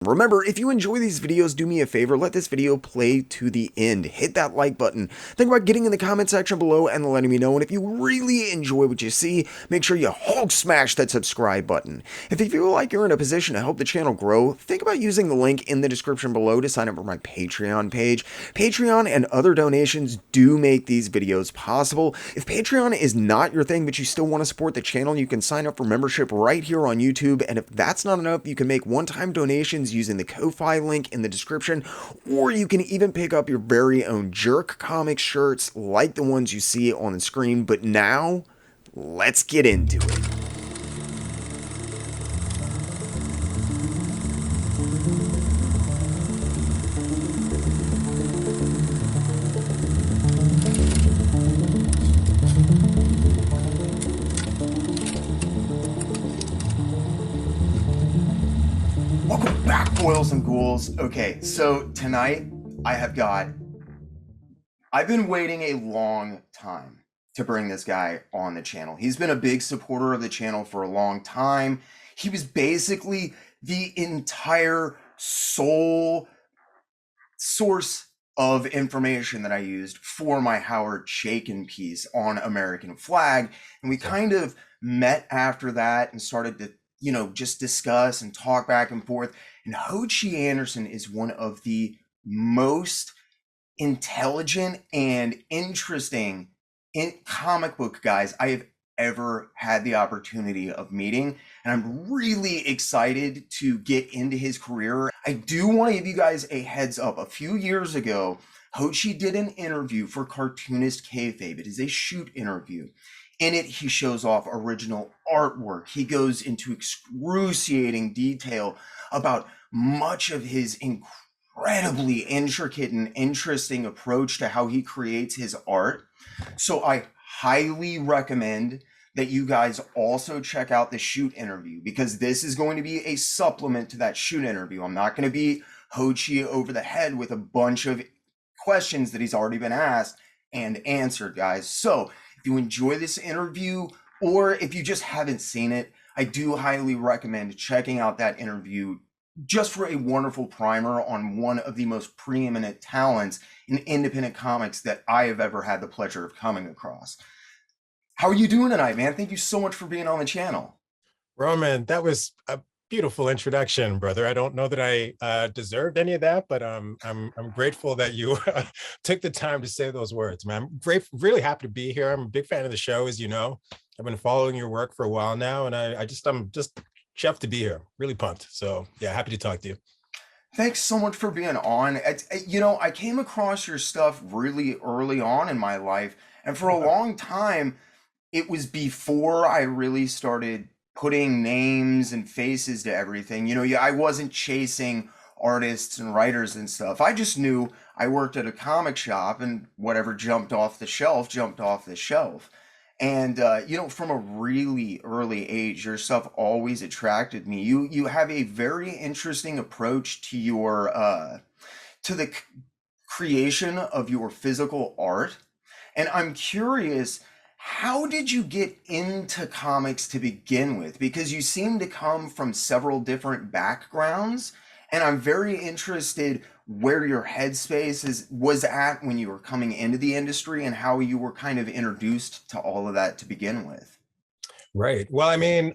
Remember, if you enjoy these videos, do me a favor, let this video play to the end. Hit that like button. Think about getting in the comment section below and letting me know. And if you really enjoy what you see, make sure you Hulk smash that subscribe button. If you feel like you're in a position to help the channel grow, think about using the link in the description below to sign up for my Patreon page. Patreon and other donations do make these videos possible. If Patreon is not your thing, but you still want to support the channel, you can sign up for membership right here on YouTube. And if that's not enough, you can make one-time donations using the Ko-Fi link in the description, or you can even pick up your very own JerkComic shirts like the ones you see on the screen. But now, let's get into it. Welcome back, boils and ghouls. Okay, so tonight I've been waiting a long time to bring this guy on the channel. He's been a big supporter of the channel for a long time. He was basically the entire sole source of information that I used for my Howard Chaykin piece on American Flag. And we kind of met after that and started to, just discuss and talk back and forth. And Ho Chi Anderson is one of the most intelligent and interesting comic book guys I have ever had the opportunity of meeting. And I'm really excited to get into his career. I do want to give you guys a heads up. A few years ago, Ho Chi did an interview for Cartoonist Kayfabe. It is a shoot interview. In it, he shows off original artwork. He goes into excruciating detail about much of his incredibly intricate and interesting approach to how he creates his art. So I highly recommend that you guys also check out the shoot interview, because this is going to be a supplement to that shoot interview. I'm not going to be Ho Chi over the head with a bunch of questions that he's already been asked and answered, guys. So if you enjoy this interview, or if you just haven't seen it, I do highly recommend checking out that interview just for a wonderful primer on one of the most preeminent talents in independent comics that I have ever had the pleasure of coming across. How are you doing tonight, man? Thank you so much for being on the channel. Roman, that was a beautiful introduction, brother. I don't know that I deserved any of that, but I'm grateful that you took the time to say those words, man. I'm really happy to be here. I'm a big fan of the show, as you know. I've been following your work for a while now, and I'm just chuffed to be here. Really pumped. So yeah, happy to talk to you. Thanks so much for being on. I came across your stuff really early on in my life, and for a long time, it was before I really started putting names and faces to everything. I wasn't chasing artists and writers and stuff. I just knew I worked at a comic shop, and whatever jumped off the shelf, jumped off the shelf. And from a really early age, your stuff always attracted me. You have a very interesting approach to your to the creation of your physical art. And I'm curious, how did you get into comics to begin with? Because you seem to come from several different backgrounds, and I'm very interested where your headspace was at when you were coming into the industry, and how you were kind of introduced to all of that to begin with. Right. Well, I mean,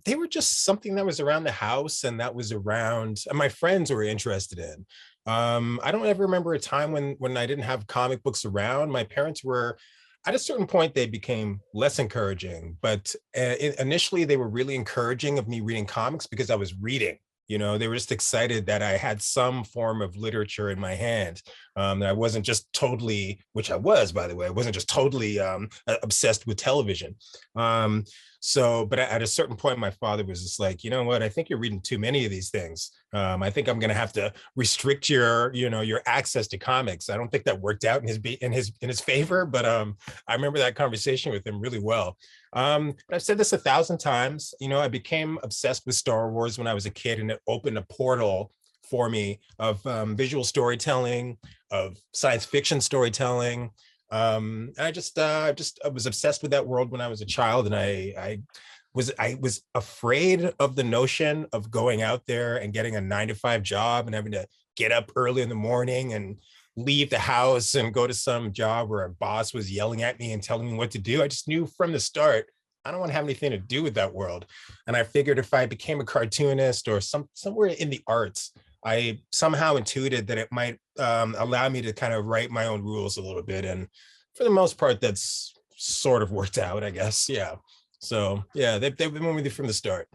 they were just something that was around the house, and that was around, and my friends were interested in. I don't ever remember a time when I didn't have comic books around. My parents were, at a certain point, they became less encouraging, but initially they were really encouraging of me reading comics because I was reading. They were just excited that I had some form of literature in my hand, that I wasn't just totally, which I was, by the way, I wasn't just totally obsessed with television. But at a certain point, my father was just like, you know what, I think you're reading too many of these things. I think I'm going to have to restrict your access to comics. I don't think that worked out in his favor, but I remember that conversation with him really well. I've said this 1,000 times. I became obsessed with Star Wars when I was a kid, and it opened a portal for me of visual storytelling, of science fiction storytelling. I was obsessed with that world when I was a child, and I I was afraid of the notion of going out there and getting a 9 to 5 job and having to get up early in the morning and leave the house and go to some job where a boss was yelling at me and telling me what to do. I just knew from the start, I don't want to have anything to do with that world. And I figured if I became a cartoonist or somewhere in the arts, I somehow intuited that it might allow me to kind of write my own rules a little bit. And for the most part, that's sort of worked out, I guess. Yeah. So yeah, they've been with me from the start.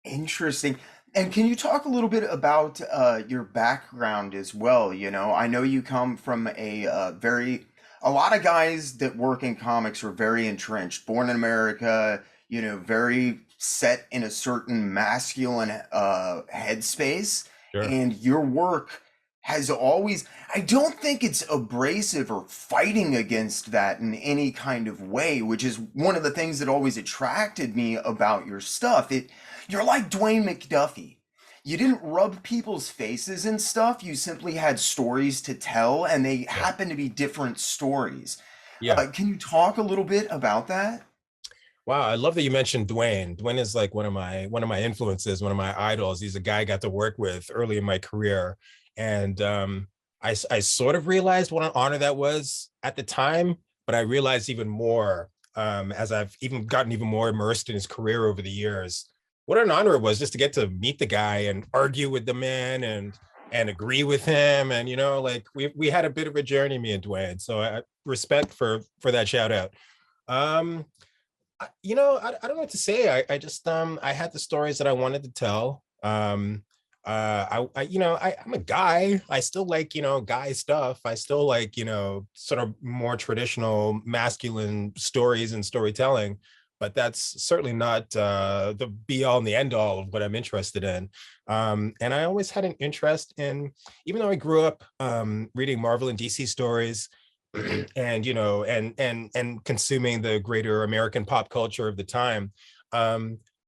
Interesting. And can you talk a little bit about your background as well? You know, I know you come from a lot of guys that work in comics are very entrenched, born in America, you know, very set in a certain masculine headspace. Sure. And your work has always, I don't think it's abrasive or fighting against that in any kind of way, which is one of the things that always attracted me about your stuff. You're like Dwayne McDuffie. You didn't rub people's faces and stuff. You simply had stories to tell, and they Yeah. happen to be different stories. Yeah. Can you talk a little bit about that? Wow, I love that you mentioned Dwayne. Dwayne is like one of my influences, one of my idols. He's a guy I got to work with early in my career, and I sort of realized what an honor that was at the time, but I realized even more as I've even gotten even more immersed in his career over the years. What an honor it was just to get to meet the guy and argue with the man and agree with him, and like we had a bit of a journey, me and Dwayne. So I respect for that shout out. Um, I don't know what to say. I just I had the stories that I wanted to tell. I'm a guy. I still like, guy stuff. I still like, sort of more traditional masculine stories and storytelling, but that's certainly not the be all and the end all of what I'm interested in. And I always had an interest in, even though I grew up reading Marvel and DC stories, and and consuming the greater American pop culture of the time.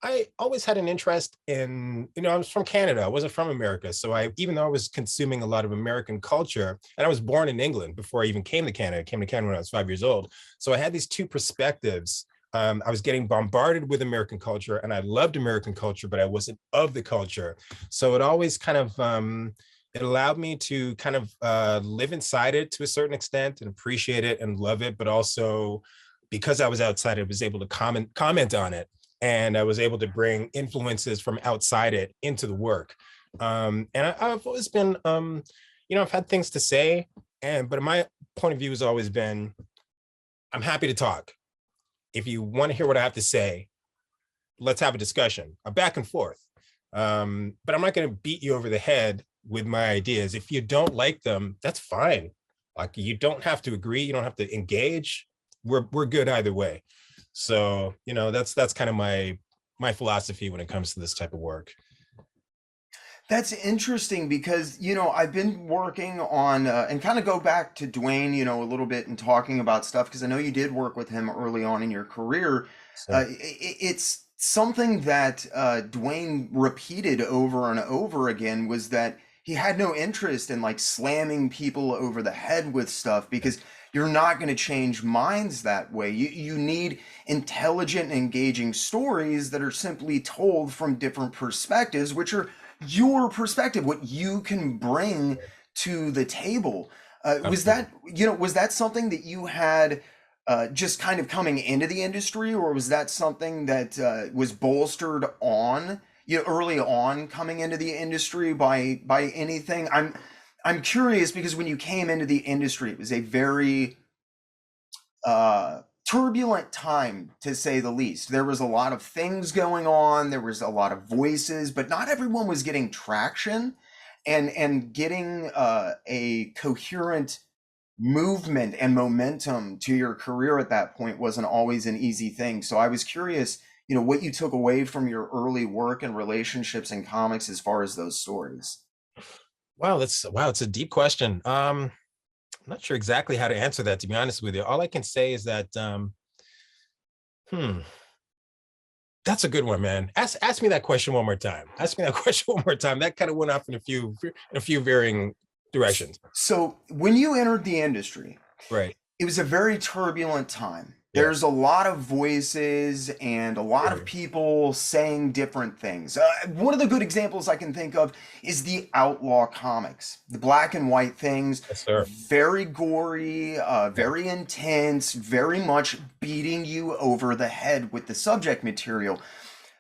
I always had an interest in, I was from Canada. I wasn't from America. So even though I was consuming a lot of American culture, and I was born in England before I even came to Canada. I came to Canada when I was 5 years old. So I had these two perspectives. I was getting bombarded with American culture, and I loved American culture, but I wasn't of the culture. So it always kind of it allowed me to kind of live inside it to a certain extent and appreciate it and love it, but also because I was outside, I was able to comment on it, and I was able to bring influences from outside it into the work. I've always been, I've had things to say, but my point of view has always been, I'm happy to talk. If you want to hear what I have to say, let's have a discussion, a back and forth. But I'm not going to beat you over the head with my ideas. If you don't like them, that's fine. Like, you don't have to agree. You don't have to engage. We're good either way. So, that's kind of my philosophy when it comes to this type of work. That's interesting because, I've been working on, and kind of go back to Dwayne, a little bit and talking about stuff, because I know you did work with him early on in your career. So, It's something that Dwayne repeated over and over again, was that he had no interest in like slamming people over the head with stuff, because you're not going to change minds that way. You need intelligent and engaging stories that are simply told from different perspectives, which are your perspective, what you can bring to the table. absolutely. Was that something that you had just kind of coming into the industry, or was that something that was bolstered on, early on coming into the industry by anything? I'm curious because when you came into the industry, it was a very turbulent time, to say the least. There was a lot of things going on. There was a lot of voices, but not everyone was getting traction, and getting a coherent movement and momentum to your career at that point wasn't always an easy thing. So I was curious, what you took away from your early work and relationships in comics as far as those stories. Wow, it's a deep question. I'm not sure exactly how to answer that, to be honest with you. All I can say is that hmm, that's a good one, man. Ask me that question one more time. Ask me that question one more time. That kind of went off in a few varying directions. So when you entered the industry, Right. it was a very turbulent time. Yeah. There's a lot of voices and a lot of Sure. people saying different things. One of the good examples I can think of is the outlaw comics, the black and white things, Yes, sir. very gory, Yeah. very intense, very much beating you over the head with the subject material.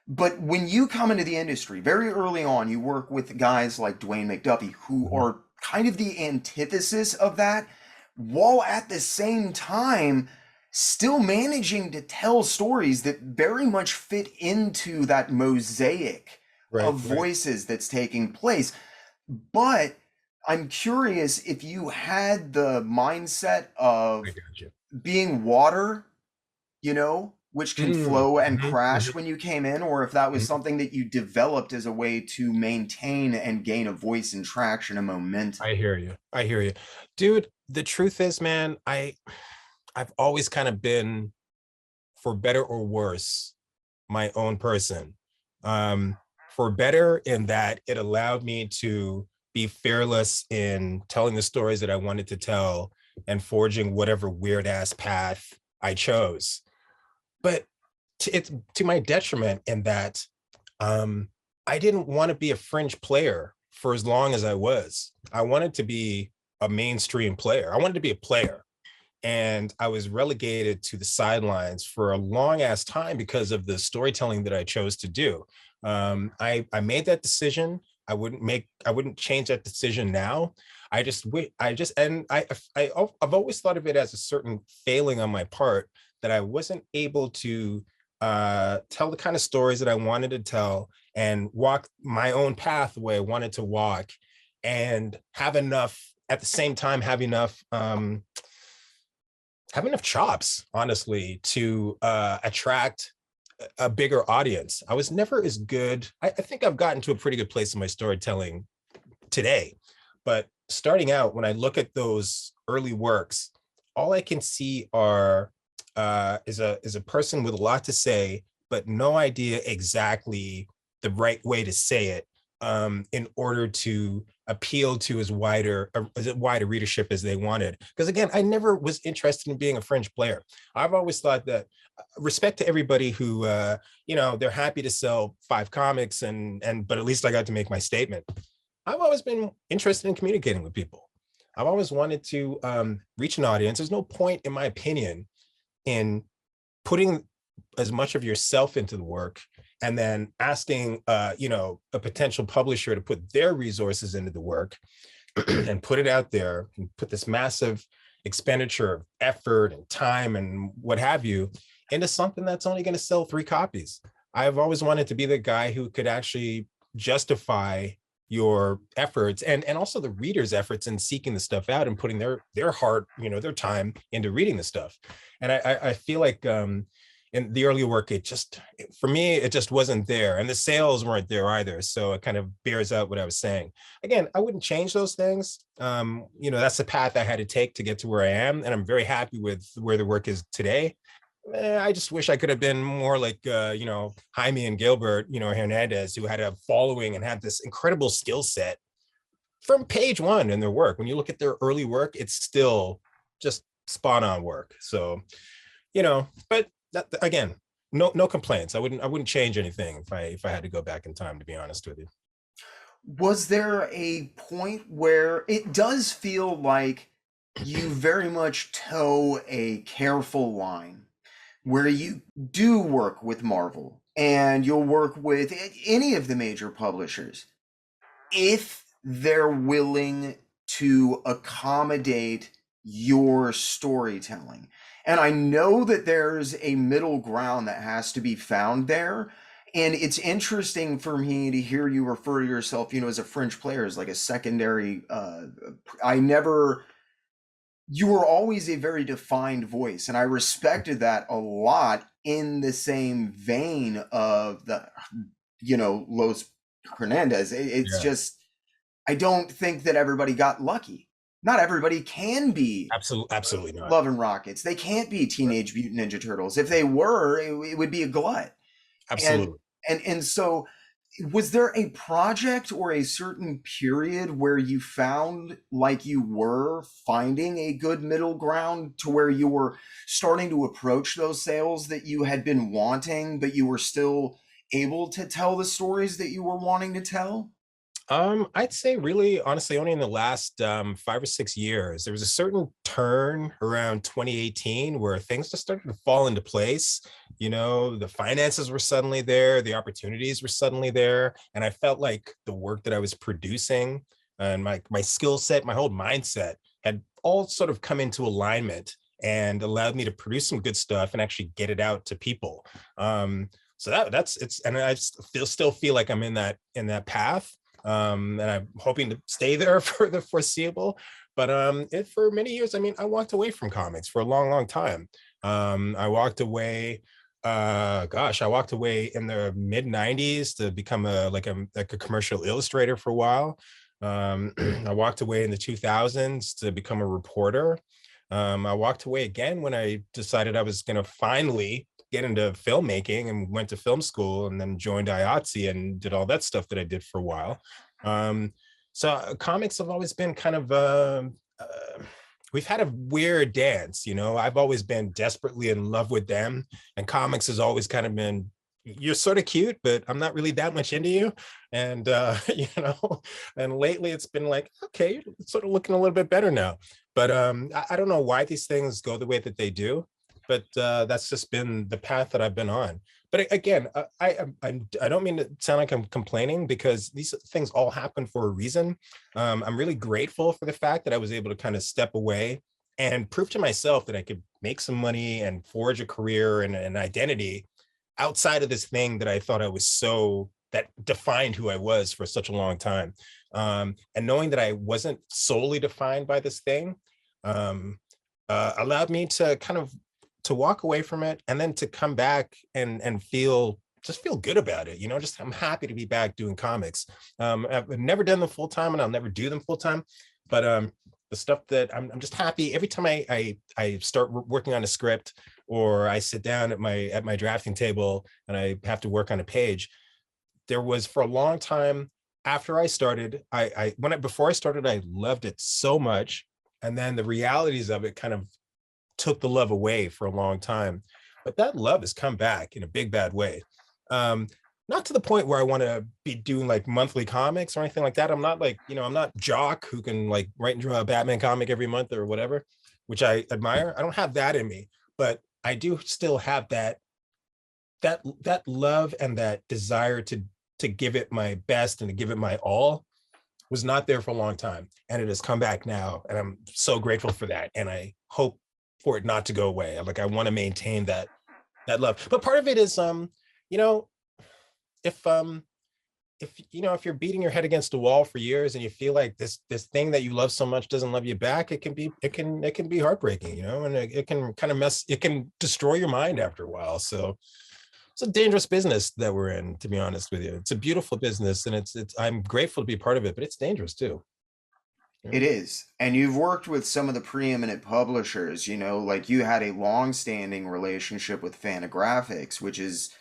But when you come into the industry, very early on, you work with guys like Dwayne McDuffie, who Mhm. are kind of the antithesis of that, while at the same time still managing to tell stories that very much fit into that mosaic Right. of Right. voices that's taking place. But I'm curious if you had the mindset I of got you. being water, which can flow and Mhm, crash mhm, when you came in, or if that was mhm. something that you developed as a way to maintain and gain a voice and traction and momentum. I hear you. I hear you. Dude, the truth is, man, I've always kind of been, for better or worse, my own person. For better in that it allowed me to be fearless in telling the stories that I wanted to tell and forging whatever weird ass path I chose. But it's to my detriment in that um, I didn't want to be a fringe player for as long as I was. I wanted to be a mainstream player. I wanted to be a player. And I was relegated to the sidelines for a long ass time because of the storytelling that I chose to do. I made that decision. I wouldn't change that decision now. I've always thought of it as a certain failing on my part that I wasn't able to tell the kind of stories that I wanted to tell and walk my own path the way I wanted to walk, and have enough at the same time have enough chops, honestly, to attract a bigger audience. I was never as good. I think I've gotten to a pretty good place in my storytelling today, but starting out, when I look at those early works, all I can see are is a person with a lot to say, but no idea exactly the right way to say it in order to appeal to as wide a readership as they wanted. Because again, I never was interested in being a fringe player. I've always thought that respect to everybody who they're happy to sell 5 comics and but at least I got to make my statement. I've always been interested in communicating with people. I've always wanted to reach an audience. There's no point, in my opinion, in putting as much of yourself into the work and then asking a potential publisher to put their resources into the work and put it out there and put this massive expenditure of effort and time and what have you into something that's only going to sell 3 copies. I've always wanted to be the guy who could actually justify your efforts and also the reader's efforts in seeking the stuff out and putting their heart, their time into reading the stuff. And I feel like in the early work, for me, it just wasn't there, and the sales weren't there either. So it kind of bears out what I was saying. Again, I wouldn't change those things. That's the path I had to take to get to where I am, and I'm very happy with where the work is today. I just wish I could have been more like Jaime and Gilbert, Hernandez, who had a following and had this incredible skill set from page one in their work. When you look at their early work, it's still just spot on work. So, but again, no complaints. I wouldn't change anything if I had to go back in time, to be honest with you. Was there a point where it does feel like you very much toe a careful line where you do work with Marvel and you'll work with any of the major publishers if they're willing to accommodate your storytelling? And I know that there's a middle ground that has to be found there. And it's interesting for me to hear you refer to yourself, as a fringe player, as like a secondary. I never, you were always a very defined voice, and I respected that a lot in the same vein of the, Los Hernandez. It's Yeah, just, I don't think that everybody got lucky. Not everybody can be absolutely not. Love and Rockets. They can't be Teenage Mutant Ninja Turtles. If they were, it would be a glut. And Absolutely. and so Was there a project or a certain period where you found like you were finding a good middle ground to where you were starting to approach those sales that you had been wanting, but you were still able to tell the stories that you were wanting to tell? I'd say really honestly only in the last 5 or 6 years. There was a certain turn around 2018 where things just started to fall into place. You know, the finances were suddenly there, the opportunities were suddenly there, and I felt like the work that I was producing and my skill set, my whole mindset had all sort of come into alignment and allowed me to produce some good stuff and actually get it out to people. So that's it's, and I still feel like I'm in that path, and I'm hoping to stay there for the foreseeable. But for many years, I mean, I walked away from comics for a long time. I walked away. Gosh, I walked away in the mid '90s to become a commercial illustrator for a while. I walked away in the 2000s to become a reporter. I walked away again when I decided I was going to finally get into filmmaking and went to film school and then joined IATSE and did all that stuff that I did for a while. Um, Comics have always been kind of, we've had a weird dance, you know, I've always been desperately in love with them, and comics has always kind of been, you're sort of cute, but I'm not really that much into you. And, you know, and lately it's been like, okay, it's sort of looking a little bit better now. But I don't know why these things go the way that they do, but that's just been the path that I've been on. But again, I don't mean to sound like I'm complaining, because these things all happen for a reason. I'm really grateful for the fact that I was able to kind of step away and prove to myself that I could make some money and forge a career and an identity outside of this thing that I thought I was so, that defined who I was for such a long time. And knowing that I wasn't solely defined by this thing um, allowed me to kind of to walk away from it and then to come back and feel, just feel good about it. You know, just I'm happy to be back doing comics. I've never done them full time and I'll never do them full time, but the stuff that I'm just happy every time I start working on a script, or I sit down at my drafting table and I have to work on a page. There was, for a long time after I started, before I started, I loved it so much, and then the realities of it kind of took the love away for a long time. But that love has come back in a big bad way. Um, Not to the point where I want to be doing like monthly comics or anything like that. I'm not like, you know, I'm not Jock who can like write and draw a Batman comic every month or whatever, which I admire. I don't have that in me, but I do still have that love and that desire to give it my best and to give it my all. Was not there for a long time, and it has come back now, and I'm so grateful for that, and I hope for it not to go away. Like, I want to maintain that love. But part of it is you know, if you know, if you're beating your head against a wall for years and you feel like this thing that you love so much doesn't love you back, it can be heartbreaking, you know, and it can kind of it can destroy your mind after a while. So it's a dangerous business that we're in, to be honest with you. It's a beautiful business, and it's I'm grateful to be part of it, but it's dangerous too. Yeah. It is. And you've worked with some of the preeminent publishers, you know, like you had a long-standing relationship with Fantagraphics, which is,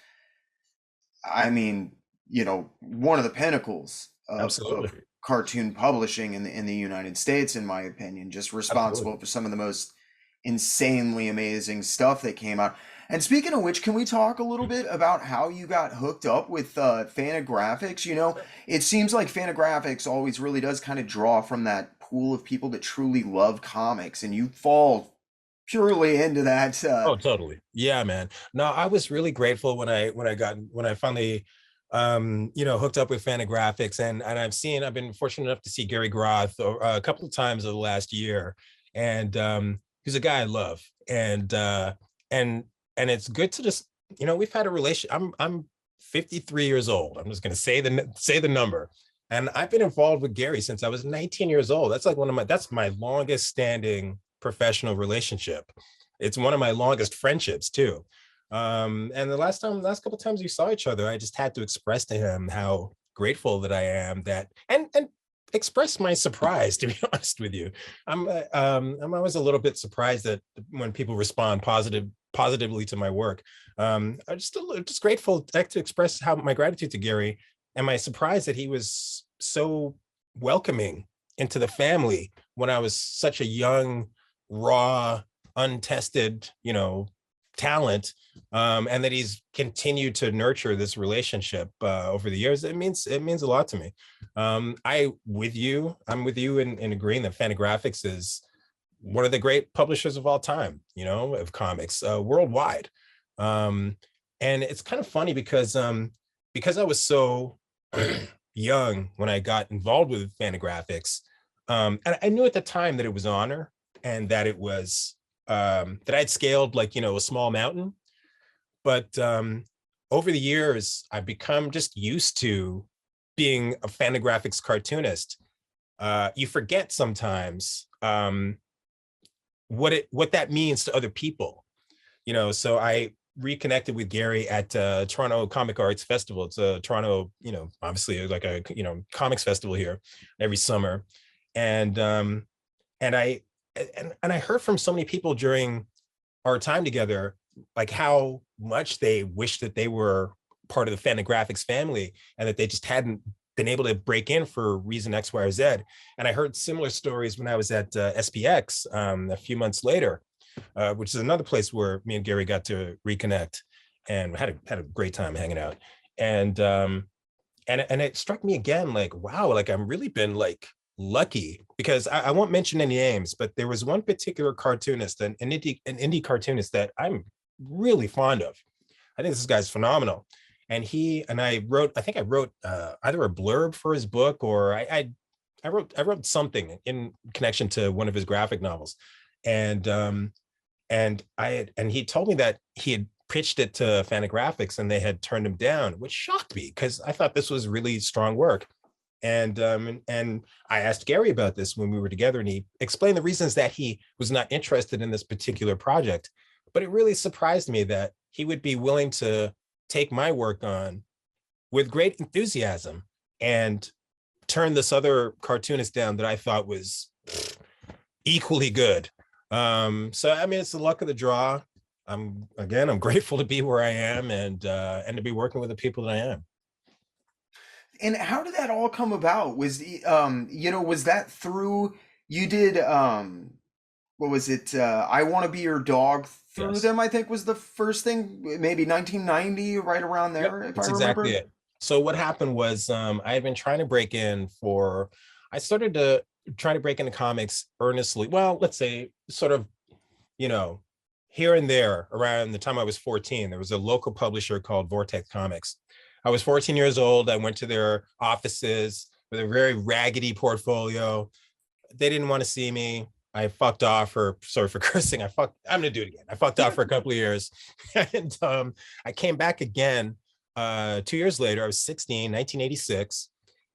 I mean, you know, one of the pinnacles of Absolutely. cartoon publishing in the United States, in my opinion, just Absolutely. responsible for some of the most insanely amazing stuff that came out. And speaking of which, can we talk a little bit about how you got hooked up with Fantagraphics? You know, it seems like Fantagraphics always really does kind of draw from that pool of people that truly love comics, and you fall purely into that. Oh, totally. Yeah, man. No, I was really grateful when I finally you know, hooked up with Fantagraphics, and I've been fortunate enough to see Gary Groth a couple of times over the last year, and he's a guy I love, and and it's good to just, you know, we've had a relation. I'm 53 years old. I'm just going to say the number. And I've been involved with Gary since I was 19 years old. That's like that's my longest standing professional relationship. It's one of my longest friendships too. And last couple of times we saw each other, I just had to express to him how grateful that I am, that and express my surprise, to be honest with you. I'm always a little bit surprised that when people respond positively to my work. I'm just grateful to express how my gratitude to Gary, am I surprised that he was so welcoming into the family when I was such a young, raw, untested, talent, and that he's continued to nurture this relationship over the years. It means a lot to me. I'm with you in agreeing that Fantagraphics is one of the great publishers of all time, of comics worldwide. Um, and it's kind of funny because I was so young when I got involved with Fantagraphics, and I knew at the time that it was honor and that it was that I'd scaled like a small mountain. But over the years, I've become just used to being a Fantagraphics cartoonist. You forget sometimes what that means to other people. So I reconnected with Gary at Toronto Comic Arts Festival. It's a Toronto, obviously like a comics festival here every summer, and and I and I heard from so many people during our time together, like how much they wish that they were part of the Fantagraphics family and that they just hadn't been able to break in for reason X, Y, or Z. And I heard similar stories when I was at SPX a few months later, which is another place where me and Gary got to reconnect and had a great time hanging out. And it struck me again, like, wow, like I've really been like lucky, because I won't mention any names, but there was one particular cartoonist, an indie cartoonist that I'm really fond of. I think this guy's phenomenal. And I think I wrote either a blurb for his book, or I wrote something in connection to one of his graphic novels. And and he told me that he had pitched it to Fantagraphics and they had turned him down, which shocked me because I thought this was really strong work. And I asked Gary about this when we were together, and he explained the reasons that he was not interested in this particular project. But it really surprised me that he would be willing to take my work on with great enthusiasm and turn this other cartoonist down that I thought was equally good. So I mean, it's the luck of the draw. I'm grateful to be where I am and to be working with the people that I am. And how did that all come about? Was that through you did what was it? I Want to Be Your Dog through Yes. them, I think was the first thing, maybe 1990, right around Yep, there, if I that's exactly remember. it. So what happened was I had been trying to break in for, I started to try to break into comics earnestly. Well, let's say sort of, you know, here and there around the time I was 14. There was a local publisher called Vortex Comics. I was 14 years old. I went to their offices with a very raggedy portfolio. They didn't want to see me. I fucked off, or sorry for cursing. I'm gonna do it again. I fucked off for a couple of years. And I came back again 2 years later. I was 16, 1986.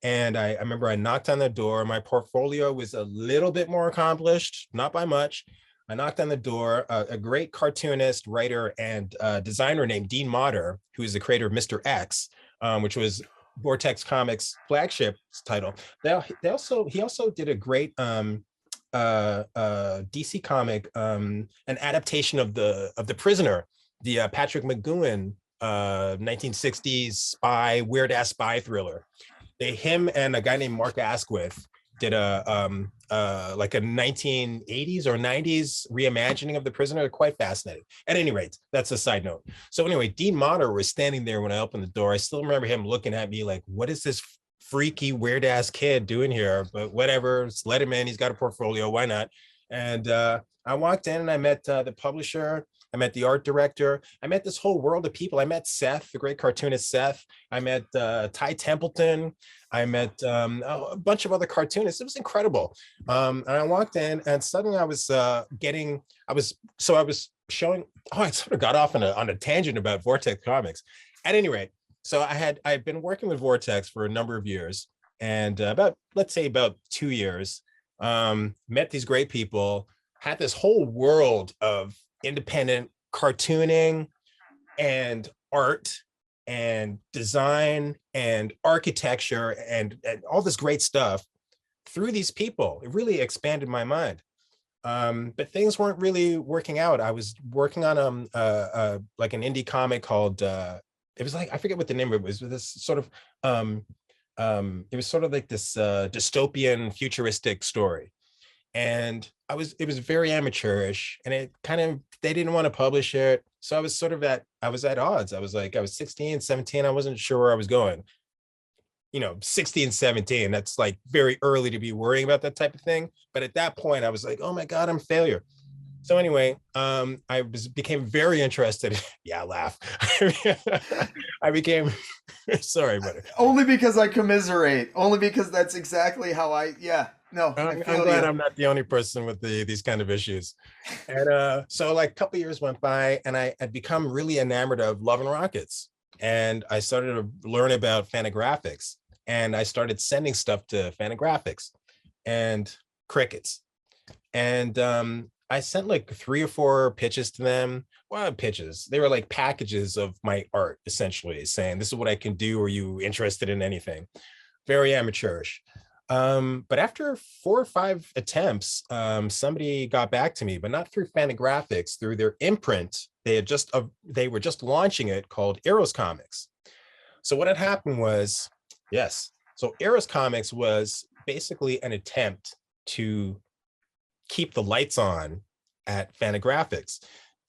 And I remember I knocked on the door. My portfolio was a little bit more accomplished, not by much. I knocked on the door. A great cartoonist, writer, and designer named Dean Motter, who is the creator of Mr. X, which was Vortex Comics flagship title. He also did a great DC comic, an adaptation of the Prisoner, the Patrick McGowan 1960s spy, weird ass spy thriller. Him and a guy named Mark Asquith did like a 1980s or 90s reimagining of the Prisoner. Quite fascinating. At any rate, that's a side note. So anyway, Dean Motter was standing there when I opened the door. I still remember him looking at me like, what is this freaky weird ass kid doing here? But whatever, just let him in. He's got a portfolio, why not? And I walked in and I met the publisher. I met the art director. I met this whole world of people. I met Seth, the great cartoonist Seth. I met Ty Templeton. I met a bunch of other cartoonists. It was incredible. And I walked in, and suddenly I was showing. Oh, I sort of got off on a tangent about Vortex Comics. At any rate, so I've been working with Vortex for a number of years, and let's say about 2 years. Met these great people. Had this whole world of independent cartooning and art and design and architecture and all this great stuff through these people. It really expanded my mind. But things weren't really working out. I was working on like an indie comic called it was like, I forget what the name of it was, this sort of it was sort of like this dystopian futuristic story. And it was very amateurish, and it kind of, they didn't want to publish it. So I was at odds. I was like, I was 16, 17. I wasn't sure where I was going. 16, 17, that's like very early to be worrying about that type of thing. But at that point, I was like, oh my God, I'm a failure. So anyway, became very interested. Yeah, laugh. I became sorry, but Only because I commiserate. Only because that's exactly how yeah. No, I I'm feel glad you. I'm not the only person with these kind of issues. And so like a couple years went by, and I had become really enamored of Love and Rockets. And I started to learn about Fantagraphics. And I started sending stuff to Fantagraphics and crickets. And I sent like 3 or 4 pitches to them. Well, pitches. They were like packages of my art, essentially, saying, this is what I can do. Are you interested in anything? Very amateurish. But after 4 or 5 attempts, somebody got back to me, but not through Fantagraphics, through their imprint. They were just launching it, called Eros Comics. So what had happened was, yes. So Eros Comics was basically an attempt to keep the lights on at Fantagraphics.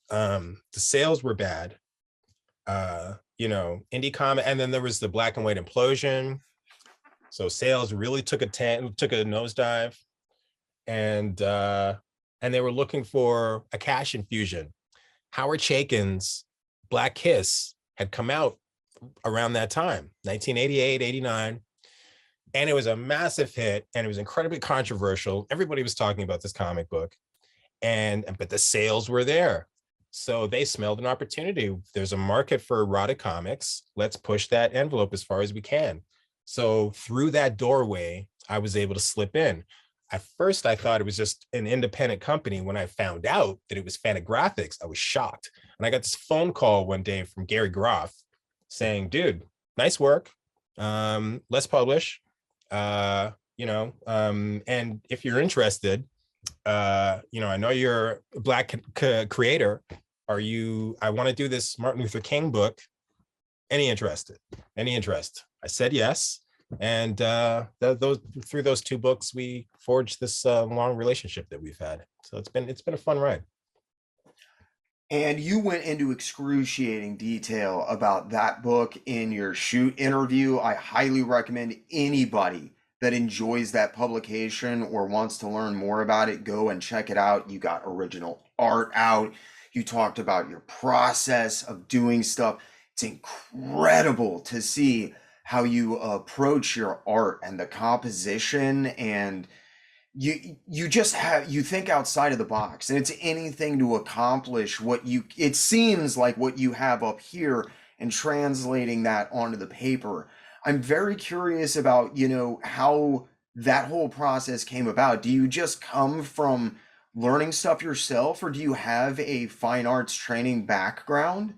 The sales were bad. Indie comic, and then there was the black and white implosion. So sales really took a nosedive, and they were looking for a cash infusion. Howard Chaykin's Black Kiss had come out around that time, 1988, 89. And it was a massive hit, and it was incredibly controversial. Everybody was talking about this comic book, but the sales were there. So they smelled an opportunity. There's a market for erotic comics. Let's push that envelope as far as we can. So through that doorway, I was able to slip in. At first, I thought it was just an independent company. When I found out that it was Fantagraphics, I was shocked. And I got this phone call one day from Gary Groff saying, dude, nice work. Let's publish. And if you're interested, I know you're a Black creator. I want to do this Martin Luther King book. Any interest? I said yes. And through those 2 books, we forged this long relationship that we've had. So it's been a fun ride. And you went into excruciating detail about that book in your shoot interview. I highly recommend anybody that enjoys that publication or wants to learn more about it, go and check it out. You got original art out. You talked about your process of doing stuff. It's incredible to see how you approach your art and the composition, and you think outside of the box, and it's anything to accomplish it seems like what you have up here, and translating that onto the paper. I'm very curious about how that whole process came about. Do you just come from learning stuff yourself, or do you have a fine arts training background?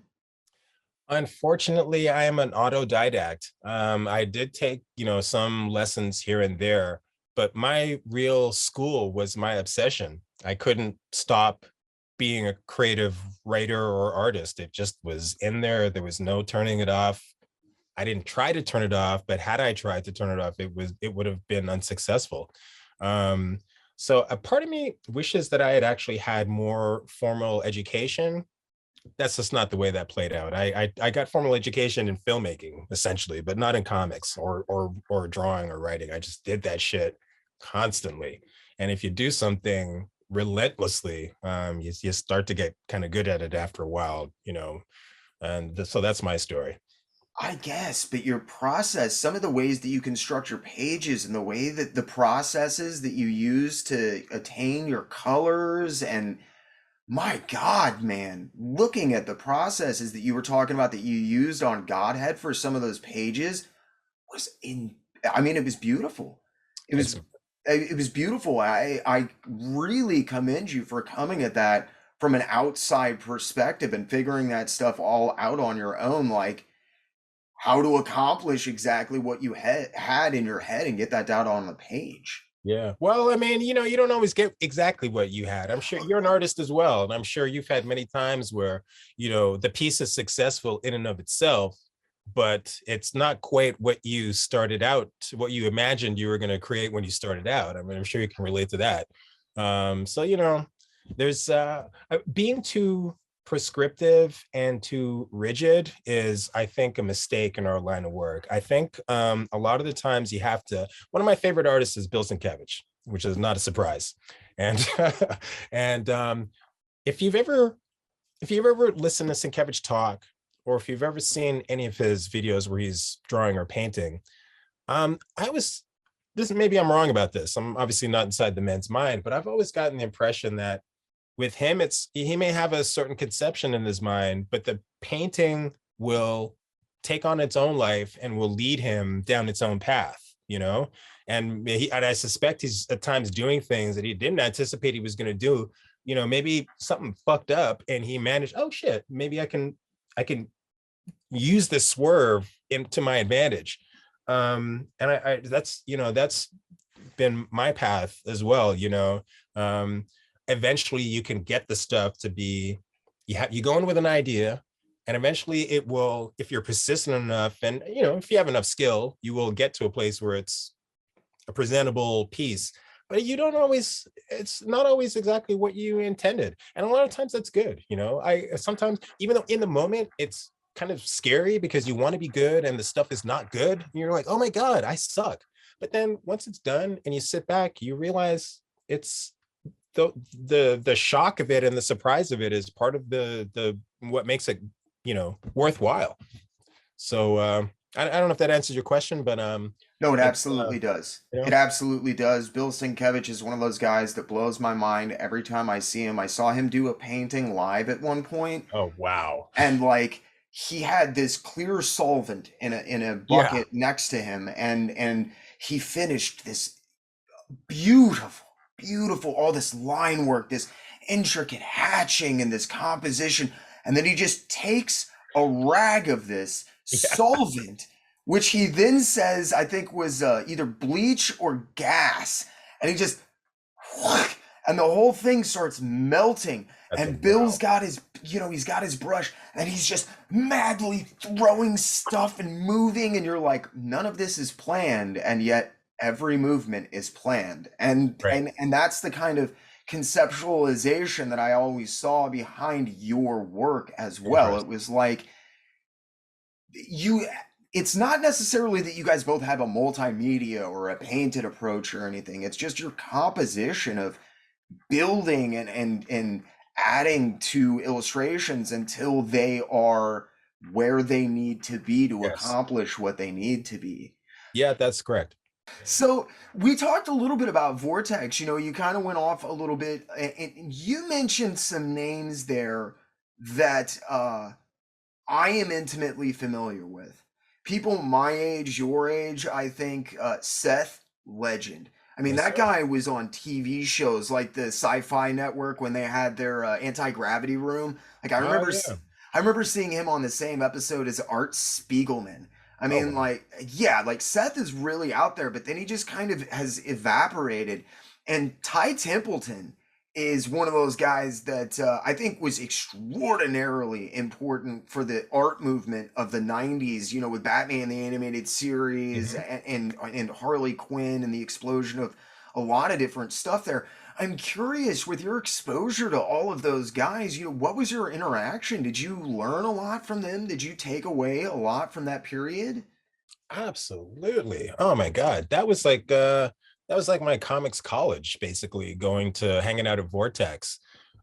Unfortunately, I am an autodidact. I did take, some lessons here and there, but my real school was my obsession. I couldn't stop being a creative writer or artist. It just was in there. There was no turning it off. I didn't try to turn it off, but had I tried to turn it off, it would have been unsuccessful. So a part of me wishes that I had actually had more formal education. That's just not the way that played out. I got formal education in filmmaking, essentially, but not in comics or drawing or writing. I just did that shit constantly. And if you do something relentlessly, you start to get kind of good at it after a while, And so that's my story. I guess, but your process, some of the ways that you construct your pages and the way that the processes that you use to attain your colors, and my God, man, looking at the processes that you were talking about that you used on Godhead for some of those pages it was beautiful. It It's was it was beautiful. I really commend you for coming at that from an outside perspective and figuring that stuff all out on your own, like how to accomplish exactly what you had in your head and get that down on the page. Yeah. Well, I mean, you don't always get exactly what you had. I'm sure you're an artist as well. And I'm sure you've had many times where, the piece is successful in and of itself, but it's not quite what you started out, what you imagined you were going to create when you started out. I mean, I'm sure you can relate to that. So, you know, there's being too prescriptive and too rigid is, I think, a mistake in our line of work. I think a lot of the times you have to, one of my favorite artists is Bill Sienkiewicz, which is not a surprise. And and if you've ever listened to Sienkiewicz talk, or if you've ever seen any of his videos where he's drawing or painting, I was, this, maybe I'm wrong about this. I'm obviously not inside the man's mind, but I've always gotten the impression that with him, it's, he may have a certain conception in his mind, but the painting will take on its own life and will lead him down its own path, you know? And I suspect he's at times doing things that he didn't anticipate he was going to do. You know, maybe something fucked up and he managed, oh shit, maybe I can use this swerve into my advantage. And I that's, you know, that's been my path as well, you know. Eventually you can get the stuff to be, you go in with an idea, and eventually it will, if you're persistent enough, and, you know, if you have enough skill, you will get to a place where it's a presentable piece. But you don't always, it's not always exactly what you intended. And a lot of times that's good. You know, I sometimes, even though in the moment it's kind of scary because you want to be good and the stuff is not good, and you're like, oh my God, I suck. But then once it's done and you sit back, you realize it's the shock of it and the surprise of it is part of the what makes it, you know, worthwhile. So I don't know if that answers your question, but no, it absolutely does. you know? It absolutely does. Bill Sienkiewicz is one of those guys that blows my mind every time I see him. I saw him do a painting live at one point, Oh wow. and like he had this clear solvent in a Yeah. bucket next to him, and he finished this beautiful, all this line work, this intricate hatching and this composition, and then he just takes a rag of this Yeah. solvent, which he then says I think was either bleach or gas, and he just and the whole thing starts melting. That's a And Bill's wow. got his, you know, he's got his brush, and he's just madly throwing stuff and moving, and you're like, none of this is planned, and yet every movement is planned. And Right. and that's the kind of conceptualization that I always saw behind your work as well. It Interesting. was like you, it's not necessarily that you guys both have a multimedia or a painted approach or anything. It's just your composition of building and adding to illustrations until they are where they need to be to Yes. accomplish what they need to be. Yeah, that's correct. So we talked a little bit about Vortex. You know, you kind of went off a little bit, and you mentioned some names there that I am intimately familiar with. People my age, your age, I think Seth, legend. I mean, Yes, that sir. guy was on TV shows like the Sci-Fi Network when they had their anti-gravity room. Like Oh yeah. I remember seeing him on the same episode as Art Spiegelman. I Oh mean, wow. like, yeah, like Seth is really out there, but then he just kind of has evaporated. And Ty Templeton is one of those guys that I think was extraordinarily important for the art movement of the 90s, you know, with Batman the Animated Series Mhm. and Harley Quinn and the explosion of a lot of different stuff there. I'm curious, with your exposure to all of those guys, you know, what was your interaction? Did you learn a lot from them? Did you take away a lot from that period? Absolutely. Oh my God. That was like my comics college, basically, going to hanging out at Vortex.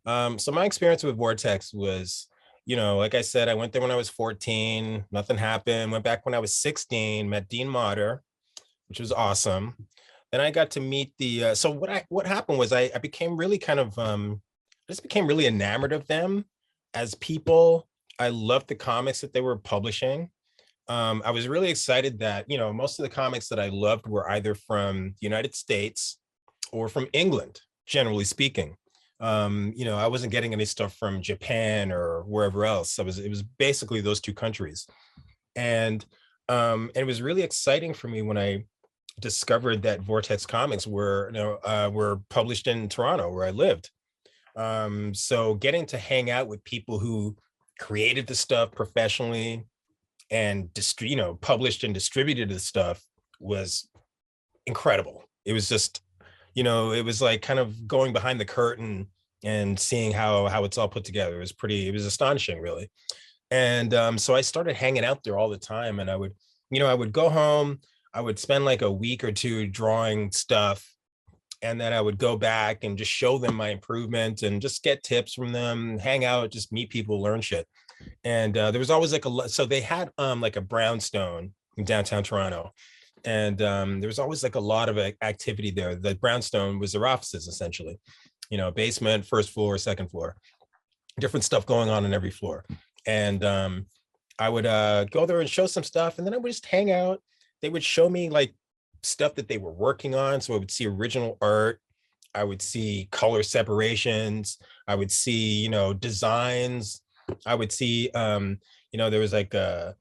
So my experience with Vortex was, you know, like I said, I went there when I was 14, nothing happened. Went back when I was 16, met Dean Motter, which was awesome. Then I got to meet the so what happened was I became really kind of I just became really enamored of them as people. I loved the comics that they were publishing. I was really excited that, you know, most of the comics that I loved were either from the United States or from England, generally speaking. You know, I wasn't getting any stuff from Japan or wherever else. It was basically those two countries. And it was really exciting for me when I discovered that Vortex Comics were published in Toronto, where I lived. So getting to hang out with people who created the stuff professionally, and published and distributed the stuff was incredible. It was just, it was like kind of going behind the curtain and seeing how it's all put together. It was astonishing, really. And so I started hanging out there all the time, and I would go home, I would spend like a week or two drawing stuff, and then I would go back and just show them my improvement and just get tips from them, hang out, just meet people, learn shit. And there was always so they had like a brownstone in downtown Toronto, and there was always like a lot of activity there. The brownstone was their offices, essentially, basement, first floor, second floor, different stuff going on every floor. And I would go there and show some stuff, and then I would just hang out. They would show me like stuff that they were working on. So I would see original art. I would see color separations. I would see, designs. I would see, there was like the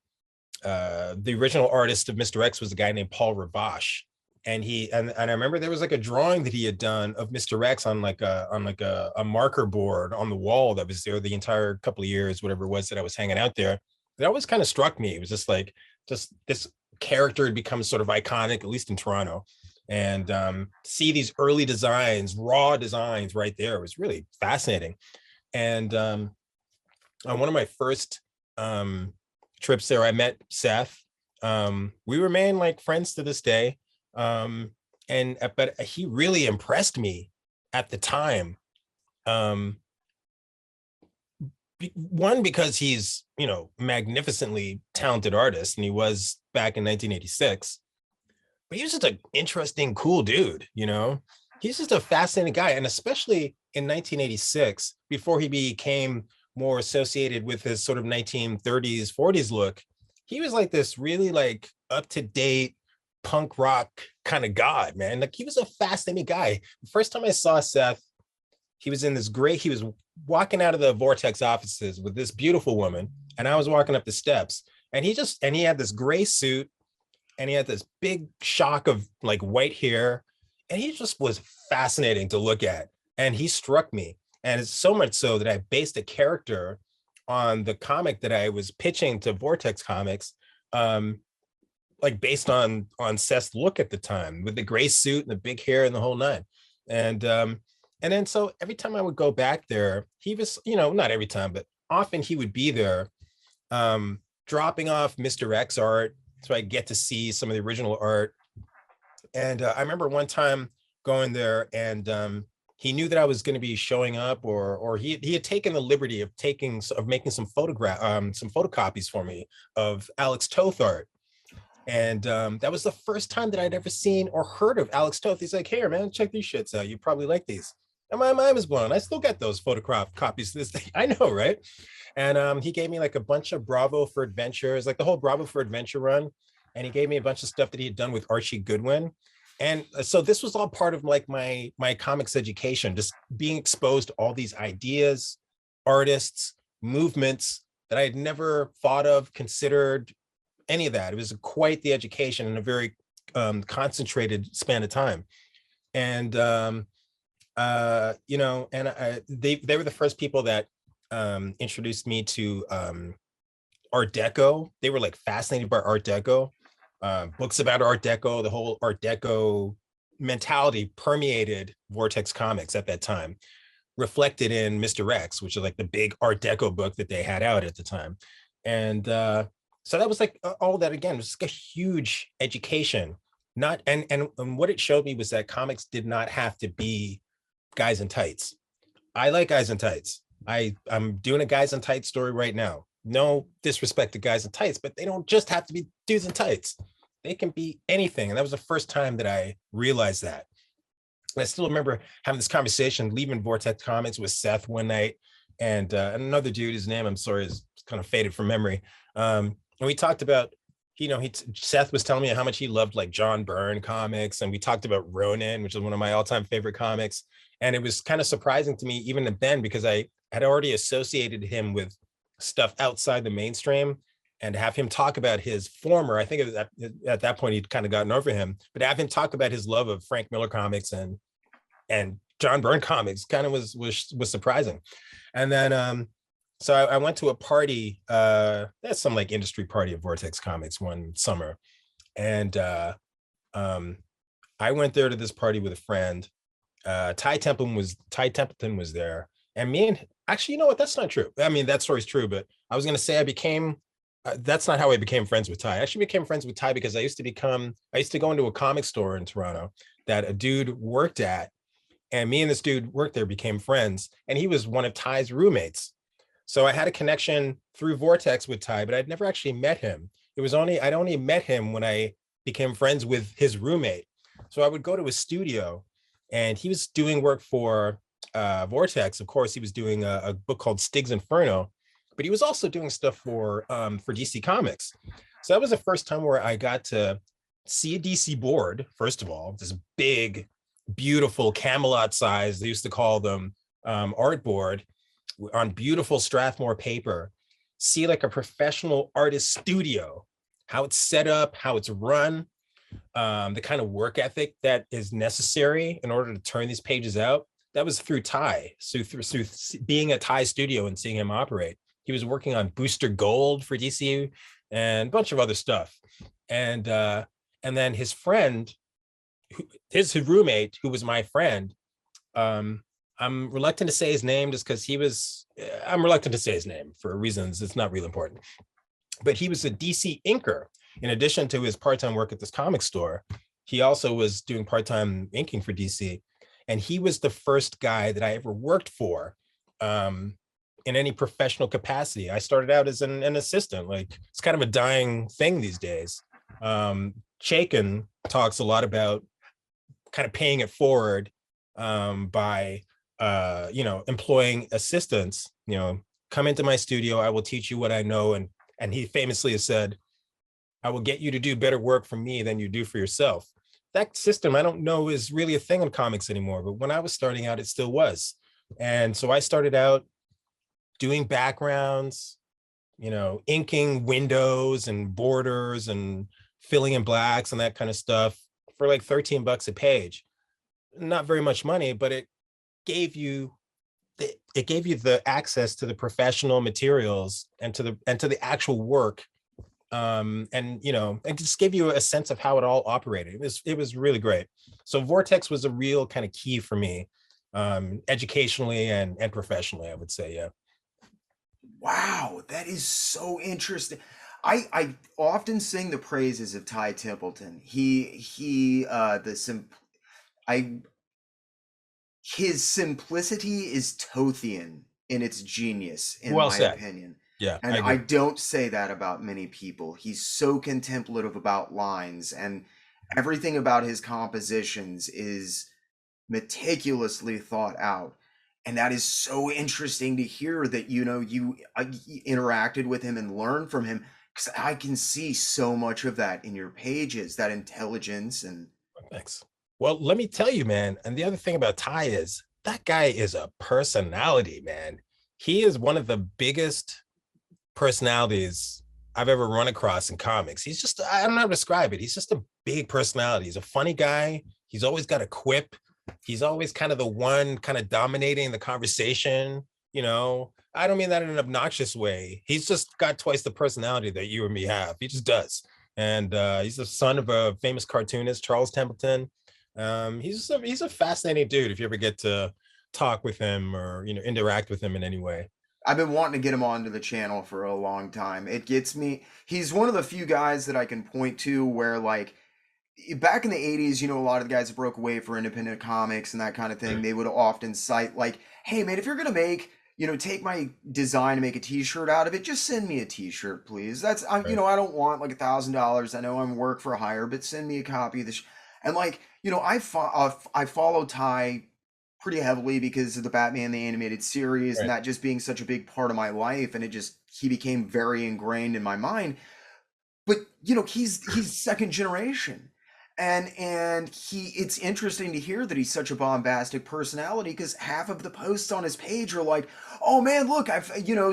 original artist of Mr. X was a guy named Paul Ravache. And I remember there was like a drawing that he had done of Mr. X on like a marker board on the wall that was there the entire couple of years, whatever it was that I was hanging out there. That always kind of struck me. It was just this character had become sort of iconic, at least in Toronto. And see these early designs, raw designs right there was really fascinating. And on one of my first trips there, I met Seth. We remain like friends to this day. But he really impressed me at the time. One, because he's, magnificently talented artist, and he was back in 1986, but he was just an interesting, cool dude, he's just a fascinating guy. And especially in 1986, before he became more associated with his sort of 1930s, 40s look, he was like this really like up-to-date punk rock kind of god, man. Like, he was a fascinating guy. The first time I saw Seth, he was walking out of the Vortex offices with this beautiful woman, and I was walking up the steps, and he had this gray suit, and he had this big shock of like white hair, and he just was fascinating to look at. And he struck me. And it's so much so that I based a character on the comic that I was pitching to Vortex Comics, like based on Seth's look at the time, with the gray suit and the big hair and the whole nine. And then so every time I would go back there, he was, not every time, but often he would be there, dropping off Mr. X art, so I get to see some of the original art. And I remember one time going there, and he knew that I was going to be showing up, or he had taken the liberty of making some photocopies for me of Alex Toth art. And that was the first time that I'd ever seen or heard of Alex Toth. He's like, "Here, man, check these shits out. You probably like these." And my mind was blown. I still got those photograph copies to this day. I know, right? And he gave me like a bunch of Bravo for Adventures, like the whole Bravo for Adventure run. And he gave me a bunch of stuff that he had done with Archie Goodwin. And so this was all part of like my comics education, just being exposed to all these ideas, artists, movements that I had never thought of, considered, any of that. It was quite the education in a very concentrated span of time. And they were the first people that introduced me to Art Deco. They were like fascinated by Art Deco, books about Art Deco. The whole Art Deco mentality permeated Vortex Comics at that time, reflected in Mr. X, which is like the big Art Deco book that they had out at the time. And so that was like all that, again, was like a huge education. And what it showed me was that comics did not have to be guys in tights. I like guys in tights. I'm doing a guys in tights story right now. No disrespect to guys in tights, but they don't just have to be dudes in tights. They can be anything. And that was the first time that I realized that. And I still remember having this conversation, leaving Vortex Comics with Seth one night, and another dude, his name, I'm sorry, is kind of faded from memory. And we talked about, Seth was telling me how much he loved like John Byrne comics. And we talked about Ronin, which is one of my all-time favorite comics. And it was kind of surprising to me even then, because I had already associated him with stuff outside the mainstream, and have him talk about his former, I think it was at that point he'd kind of gotten over him, but have him talk about his love of Frank Miller comics and John Byrne comics kind of was surprising. And then So I went to a party, that's some like industry party at Vortex Comics one summer. And um, I went there to this party with a friend. Ty Templeton was there. And me and actually, you know what? That's not true. I mean, that story's true, but I was gonna say that's not how I became friends with Ty. I actually became friends with Ty because I used to go into a comic store in Toronto that a dude worked at, and me and this dude worked there, became friends, and he was one of Ty's roommates. So I had a connection through Vortex with Ty, but I'd never actually met him. I'd only met him when I became friends with his roommate. So I would go to his studio, and he was doing work for Vortex. Of course, he was doing a book called Stig's Inferno, but he was also doing stuff for DC Comics. So that was the first time where I got to see a DC board. First of all, this big, beautiful Camelot size. They used to call them art board on beautiful Strathmore paper. See like a professional artist studio, how it's set up, how it's run, the kind of work ethic that is necessary in order to turn these pages out. That was through Ty. So through being at Ty studio and seeing him operate, he was working on Booster Gold for DC and a bunch of other stuff. And then his friend, his roommate, who was my friend, I'm reluctant to say his name just because I'm reluctant to say his name for reasons it's not really important. But he was a DC inker. In addition to his part-time work at this comic store, he also was doing part-time inking for DC. And he was the first guy that I ever worked for in any professional capacity. I started out as an assistant. Like, it's kind of a dying thing these days. Chaikin talks a lot about kind of paying it forward by employing assistants. Come into my studio, I will teach you what I know. And he famously has said, I will get you to do better work for me than you do for yourself. That system, I don't know, is really a thing in comics anymore, but when I was starting out, it still was. And so I started out doing backgrounds, inking windows and borders and filling in blacks and that kind of stuff for like $13 a page. Not very much money, but it gave you the access to the professional materials and to the actual work, it just gave you a sense of how it all operated. It was really great. So Vortex was a real kind of key for me, educationally and professionally, I would say. Yeah. Wow, that is so interesting. I often sing the praises of Ty Templeton. I his simplicity is Tothian in its genius, in Well my said. opinion. Yeah, I And I agree. don't say that about many people. He's so contemplative about lines, and everything about his compositions is meticulously thought out. And that is so interesting to hear that you interacted with him and learned from him, because I can see so much of that in your pages, that intelligence. And Thanks. Well, let me tell you, man. And the other thing about Ty is that guy is a personality, man. He is one of the biggest personalities I've ever run across in comics. I don't know how to describe it. He's just a big personality. He's a funny guy. He's always got a quip. He's always kind of the one kind of dominating the conversation. I don't mean that in an obnoxious way. He's just got twice the personality that you and me have. He just does. And he's the son of a famous cartoonist, Charles Templeton. He's a fascinating dude if you ever get to talk with him or interact with him in any way. I've been wanting to get him onto the channel for a long time. It gets me. He's one of the few guys that I can point to where, like, back in the 80s, a lot of the guys that broke away for independent comics and that kind of thing, they would often cite, like, hey, man, if you're going to take my design and make a t-shirt out of it, just send me a t-shirt, please. Right. I don't want like $1,000. I know I'm work for hire, but send me a copy of this. And like, I follow Ty pretty heavily because of the Batman the Animated Series, and Right. that just being such a big part of my life, and he became very ingrained in my mind. But he's second generation, and it's interesting to hear that he's such a bombastic personality, because half of the posts on his page are like, oh man, look,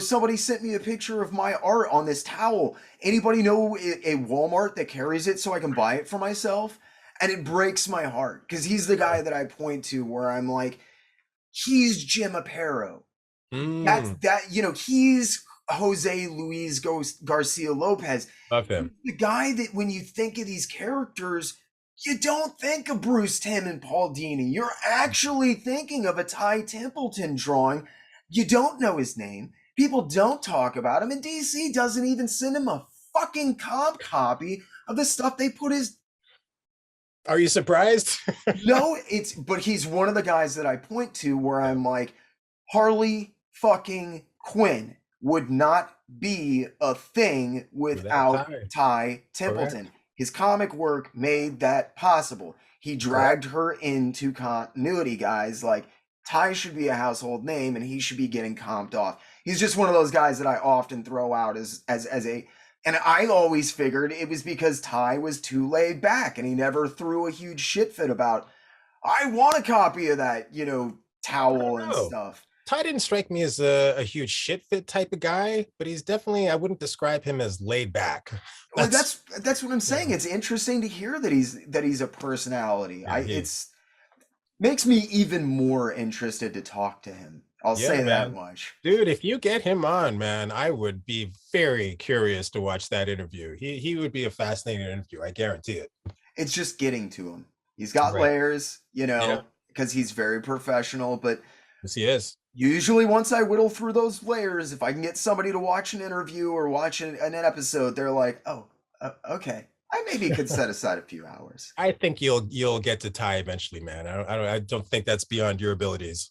somebody sent me a picture of my art on this towel. Anybody know a Walmart that carries it so I can buy it for myself? And it breaks my heart, because he's the guy that I point to where I'm like, he's Jim Aparo. Mm, He's Jose Luis Garcia Lopez. love him. The guy that when you think of these characters, you don't think of Bruce Timm and Paul Dini. You're actually thinking of a Ty Templeton drawing. You don't know his name. People don't talk about him, and DC doesn't even send him a fucking comp copy of the stuff they put his. Are you surprised? No, but he's one of the guys that I point to where I'm like, Harley fucking Quinn would not be a thing without Ty Templeton. Correct. His comic work made that possible. He dragged her into continuity, guys. Like, Ty should be a household name and he should be getting comped off. He's just one of those guys that I often throw out as a, and I always figured it was because Ty was too laid back and he never threw a huge shit fit about, I want a copy of that, towel and stuff. Ty didn't strike me as a huge shit fit type of guy, but he's definitely, I wouldn't describe him as laid back. That's what I'm saying. Yeah. It's interesting to hear that he's a personality. Yeah, it's makes me even more interested to talk to him. I'll say that much. Dude, if you get him on, man, I would be very curious to watch that interview. He would be a fascinating interview. I guarantee it. It's just getting to him. He's got layers, because he's very professional, but yes, he is. Usually once I whittle through those layers, if I can get somebody to watch an interview or watch an episode, they're like, oh, okay. I maybe could set aside a few hours. I think you'll get to Ty eventually, man. I don't think that's beyond your abilities.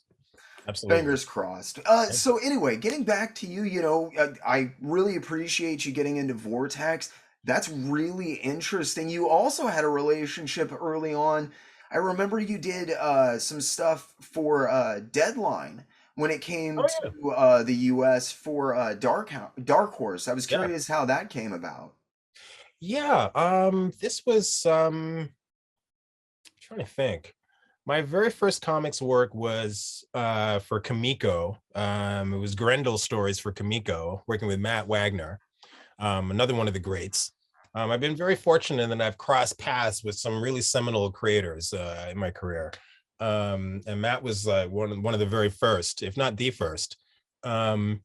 Absolutely. Fingers crossed. So anyway, getting back to you, I really appreciate you getting into Vortex. That's really interesting. You also had a relationship early on. I remember you did some stuff for Deadline when it came to the US for Darkhorse. I was curious how that came about. Yeah, this was I'm trying to think. My very first comics work was for Comico. It was Grendel stories for Comico, working with Matt Wagner, another one of the greats. I've been very fortunate that I've crossed paths with some really seminal creators in my career. And Matt was one of the very first, if not the first. I'm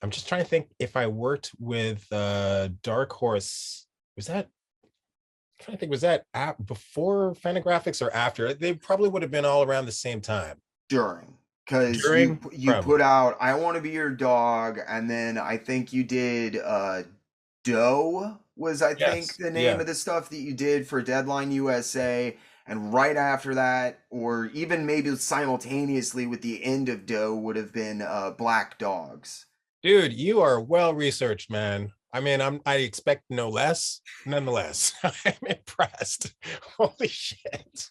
just trying to think if I worked with Darkhorse. Was that? I'm trying to think, was that before Fantagraphics or after? They probably would have been all around the same time. During, because you put out I Want to Be Your Dog, and then I think you did Doe was think the name of the stuff that you did for Deadline USA, and right after that, or even maybe simultaneously with the end of Doe, would have been Black Dogs. Dude, you are well researched, man. I mean, I expect no less. Nonetheless, I'm impressed. Holy shit.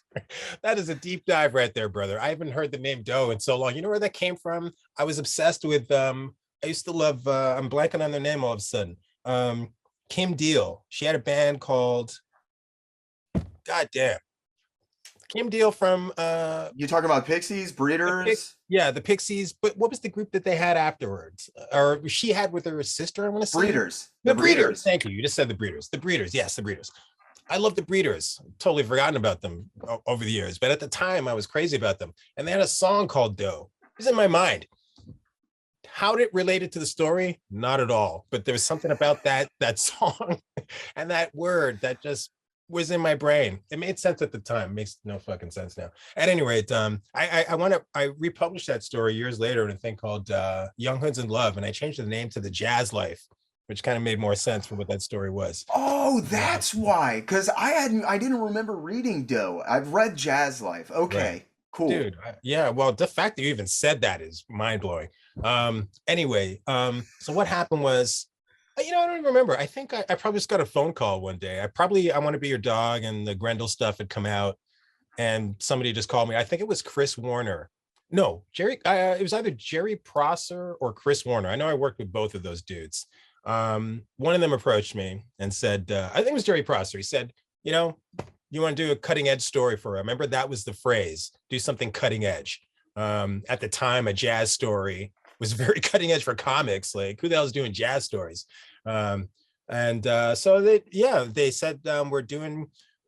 That is a deep dive right there, brother. I haven't heard the name Doe in so long. You know where that came from? I was obsessed with, I used to love, I'm blanking on their name all of a sudden. Kim Deal. She had a band called, goddamn. Kim Deal from you talking about Pixies, Breeders? The Pixies, but what was the group that they had afterwards? Or she had with her sister, I want to say? Breeders. The Breeders. Thank you. You just said the Breeders. The Breeders. Yes, the Breeders. I love the Breeders. Totally forgotten about them over the years, but at the time I was crazy about them. And they had a song called Doe. It was in my mind. How did it relate it to the story? Not at all. But there was something about that song and that word that just was in my brain. It made sense at the time. It makes no fucking sense now. At any rate, I republished that story years later in a thing called Young Hoods in Love, and I changed the name to The Jazz Life, which kind of made more sense for what that story was. Oh, that's why. Because I didn't remember reading Doe. I've read Jazz Life. Okay, right. Cool. Dude, well, the fact that you even said that is mind-blowing. Anyway, so what happened was, I don't even remember. I think I probably just got a phone call one day. I Want to Be Your Dog and the Grendel stuff had come out, and somebody just called me. I think it was Chris Warner. No, Jerry. It was either Jerry Prosser or Chris Warner. I know I worked with both of those dudes. One of them approached me and said, I think it was Jerry Prosser. He said, you want to do a cutting edge story for her. I remember that was the phrase, do something cutting edge. At the time, a jazz story was very cutting edge for comics. Like, who the hell is doing jazz stories? So they said, we're doing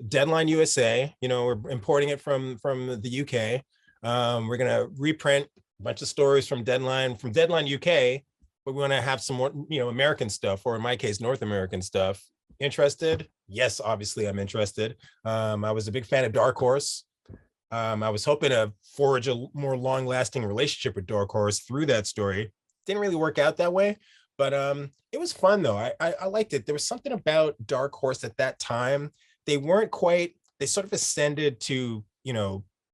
Deadline USA, we're importing it from the UK. We're going to reprint a bunch of stories from Deadline UK, but we want to have some more, American stuff, or in my case, North American stuff. Interested? Yes, obviously I'm interested. I was a big fan of Darkhorse. I was hoping to forge a more long-lasting relationship with Darkhorse through that story. Didn't really work out that way, but it was fun though. I liked it. There was something about Darkhorse at that time. They weren't quite. They sort of ascended to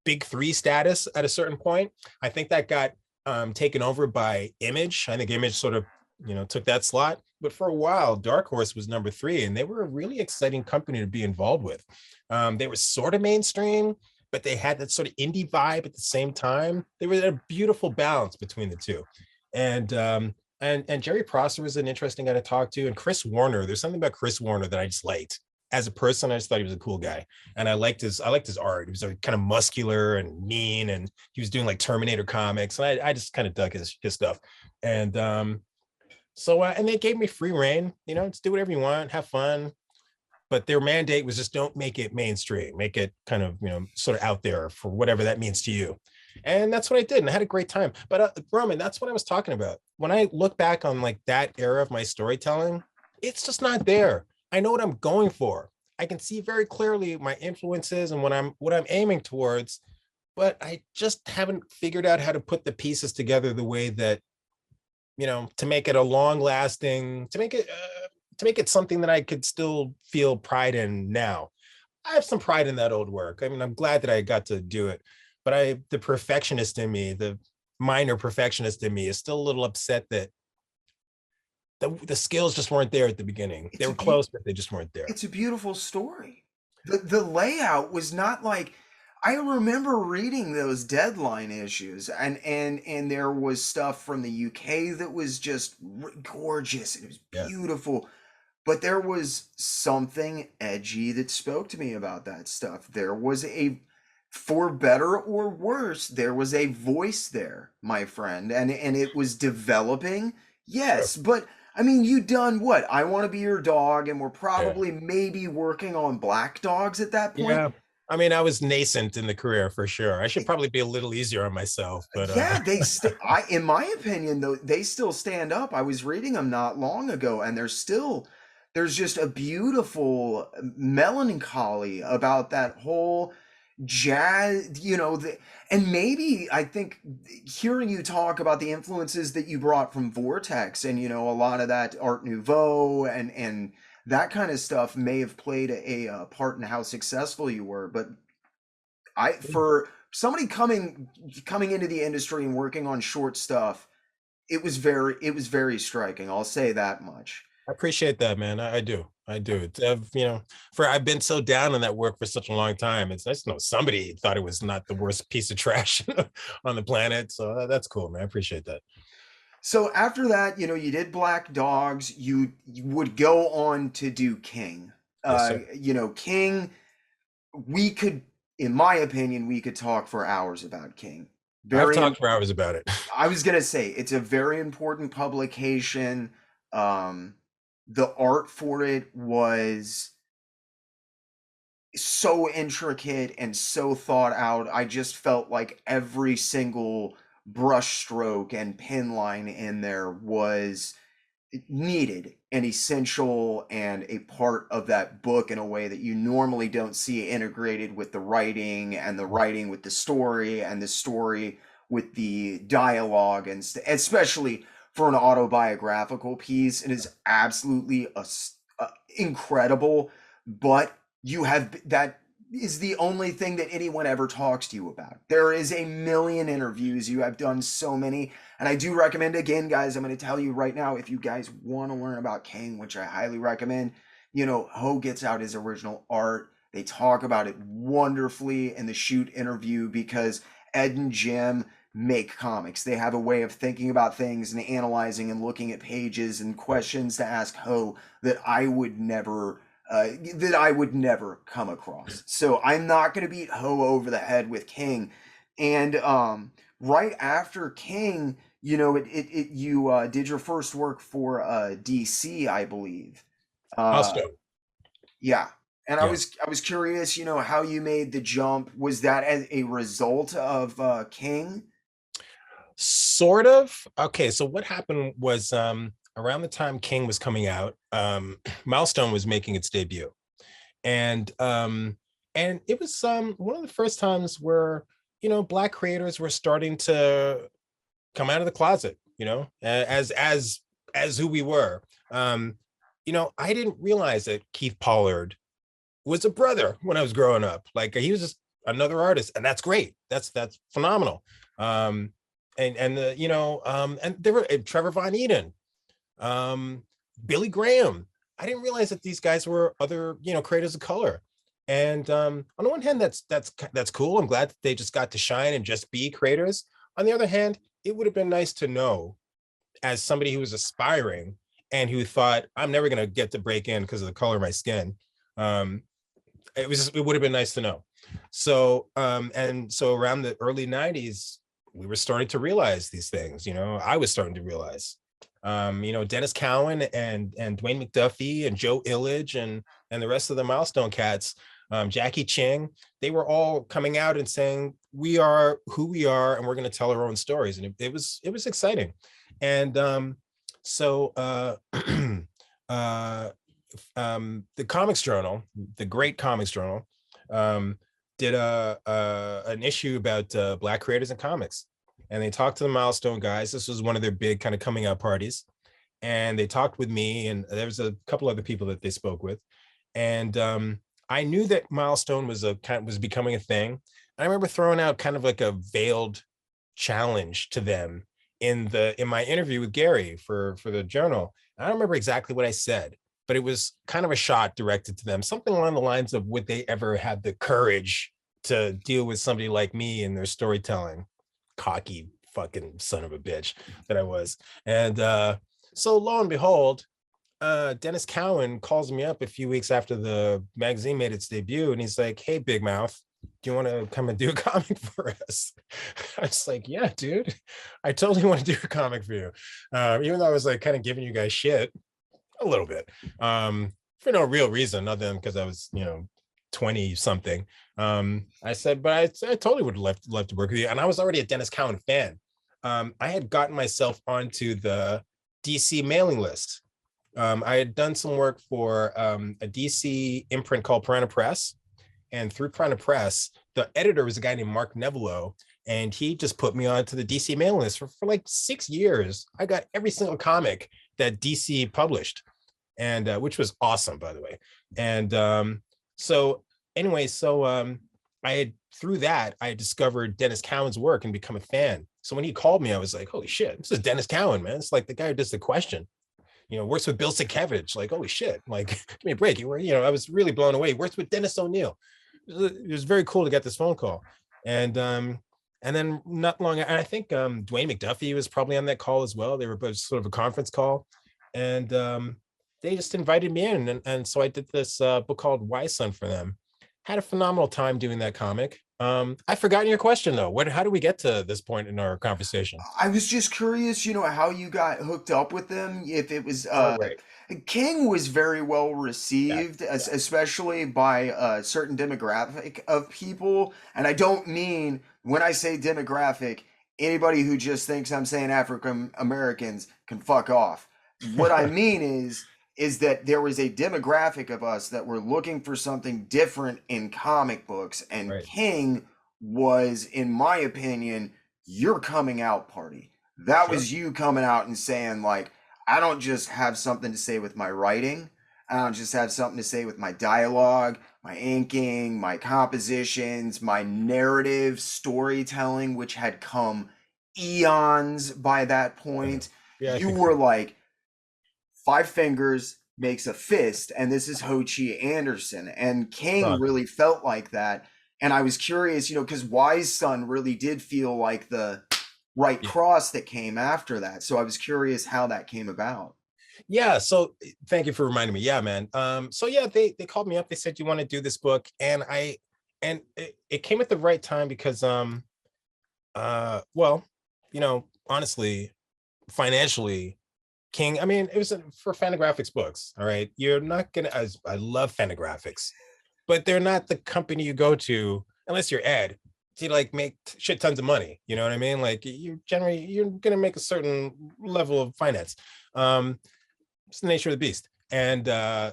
big three status at a certain point. I think that got taken over by Image. I think Image sort of took that slot. But for a while, Darkhorse was number three, and they were a really exciting company to be involved with. They were sort of mainstream, but they had that sort of indie vibe at the same time. They were a beautiful balance between the two. And Jerry Prosser was an interesting guy to talk to. And Chris Warner, there's something about Chris Warner that I just liked. As a person, I just thought he was a cool guy. And I liked his art. He was kind of muscular and mean, and he was doing like Terminator comics. And I just kind of dug his stuff. And and they gave me free reign, just do whatever you want, have fun. But their mandate was just don't make it mainstream, make it kind of, sort of out there for whatever that means to you. And that's what I did. And I had a great time. But Roman, that's what I was talking about. When I look back on like that era of my storytelling, it's just not there. I know what I'm going for. I can see very clearly my influences and what I'm aiming towards, but I just haven't figured out how to put the pieces together the way that, to make it a long lasting, to make it something that I could still feel pride in now. I have some pride in that old work. I mean, I'm glad that I got to do it, but the perfectionist in me, the minor perfectionist in me is still a little upset that the skills just weren't there at the beginning. They were close, but they just weren't there. It's a beautiful story. The layout was not like, I remember reading those Deadline issues, and there was stuff from the UK that was just gorgeous. It was beautiful. But there was something edgy that spoke to me about that stuff. There was for better or worse, there was a voice there, my friend, and it was developing. Yes, but I mean, you done what? I Want to Be Your Dog, and we're probably maybe working on Black Dogs at that point. Yeah. I mean, I was nascent in the career for sure. I should probably be a little easier on myself, but yeah, in my opinion, though, they still stand up. I was reading them not long ago, and there's just a beautiful melancholy about that whole jazz, and maybe I think hearing you talk about the influences that you brought from Vortex and, a lot of that Art Nouveau and that kind of stuff may have played a part in how successful you were. But for somebody coming into the industry and working on short stuff, it was very striking. I'll say that much. I appreciate that, man. I do. I've been so down on that work for such a long time. It's nice to know somebody thought it was not the worst piece of trash on the planet. So that's cool, man. I appreciate that. So after that, you did Black Dogs. You would go on to do King. Yes, King. We could, in my opinion, we could talk for hours about King. I've talked for hours about it. I was gonna say it's a very important publication. The art for it was so intricate and so thought out. I just felt like every single brushstroke and pen line in there was needed and essential and a part of that book in a way that you normally don't see integrated with the writing, and the writing with the story, and the story with the dialogue, and especially for an autobiographical piece. It is absolutely incredible. But that is the only thing that anyone ever talks to you about. There is a million interviews. You have done so many. And I do recommend, again, guys, I'm going to tell you right now, if you guys want to learn about King, which I highly recommend, Ho gets out his original art. They talk about it wonderfully in the shoot interview, because Ed and Jim make comics. They have a way of thinking about things and analyzing and looking at pages and questions to ask Ho that I would never come across. So I'm not going to beat Ho over the head with King. And right after King, you did your first work for DC, I believe. Yeah. And yeah. I was curious, how you made the jump. Was that as a result of King? Sort of. Okay, so what happened was around the time King was coming out, Milestone was making its debut. And it was one of the first times where, Black creators were starting to come out of the closet, as who we were. I didn't realize that Keith Pollard was a brother when I was growing up. Like, he was just another artist, and that's great. That's phenomenal. And there were Trevor Von Eden, Billy Graham. I didn't realize that these guys were other, creators of color. And on the one hand, that's cool. I'm glad that they just got to shine and just be creators. On the other hand, it would have been nice to know, as somebody who was aspiring and who thought, I'm never going to get to break in because of the color of my skin. It would have been nice to know. So around the early 90s, we were starting to realize these things. I was starting to realize, Dennis Cowan and Dwayne McDuffie and Joe Illidge and the rest of the Milestone cats, Jackie Ching, they were all coming out and saying, we are who we are, and we're going to tell our own stories. And it was exciting. And the Comics Journal, the great Comics Journal, did an issue about Black creators in comics. And they talked to the Milestone guys. This was one of their big kind of coming out parties. And they talked with me, and there was a couple other people that they spoke with. And I knew that Milestone was becoming a thing. And I remember throwing out kind of like a veiled challenge to them in my interview with Gary for the journal. I don't remember exactly what I said, but it was kind of a shot directed to them, something along the lines of, would they ever have the courage to deal with somebody like me in their storytelling? Cocky fucking son of a bitch that I was. And so lo and behold, Dennis Cowan calls me up a few weeks after the magazine made its debut, and he's like, hey, Big Mouth, do you want to come and do a comic for us? I was like, yeah, dude, I totally want to do a comic for you. Even though I was like kind of giving you guys shit a little bit, for no real reason other than because I was, 20 something. I said, but I totally would love to work with you. And I was already a Dennis Cowan fan. I had gotten myself onto the DC mailing list. I had done some work for a DC imprint called Piranha Press. And through Piranha Press, the editor was a guy named Mark Nevelow, and he just put me onto the DC mailing list for like 6 years. I got every single comic that DC published, and which was awesome, by the way. And through that, I discovered Dennis Cowan's work and become a fan. So when he called me, I was like, holy shit, this is Dennis Cowan, man. It's like the guy who does The Question. Works with Bill Sienkiewicz. Like, holy shit, like, give me a break. I was really blown away. Works with Dennis O'Neill. It was very cool to get this phone call. And then not long, and I think Dwayne McDuffie was probably on that call as well. They were both sort of a conference call. And they just invited me in. And so I did this book called Y Son for them. Had a phenomenal time doing that comic. I've forgotten your question though. How do we get to this point in our conversation? I was just curious, how you got hooked up with them. If it was Right. King was very well Yeah. received, especially by a certain demographic of people. And I don't mean, when I say demographic, anybody who just thinks I'm saying African Americans can fuck off. What I mean is that there was a demographic of us that were looking for something different in comic books, and Right. King was, in my opinion, your coming out party. That Sure. was you coming out and saying, like, I don't just have something to say with my writing. I don't just have something to say with my dialogue, my inking, my compositions, my narrative storytelling, which had come eons by that point. Yeah, I You think were so. like, five fingers makes a fist, and this is Ho Chi Anderson. And King Rock. really felt like that. And I was curious, because Wise Son really did feel like the right Yeah. cross that came after that. So I was curious how that came about. Yeah. So thank you for reminding me. Yeah, man. So yeah, they called me up. They said, you want to do this book? And it came at the right time because well, honestly, financially, King, I mean, it was for Fantagraphics books. All right. You're not gonna, I love Fantagraphics, but they're not the company you go to unless you're Ed to like make shit tons of money. You know what I mean? Like you're gonna make a certain level of finance. It's the nature of the beast. And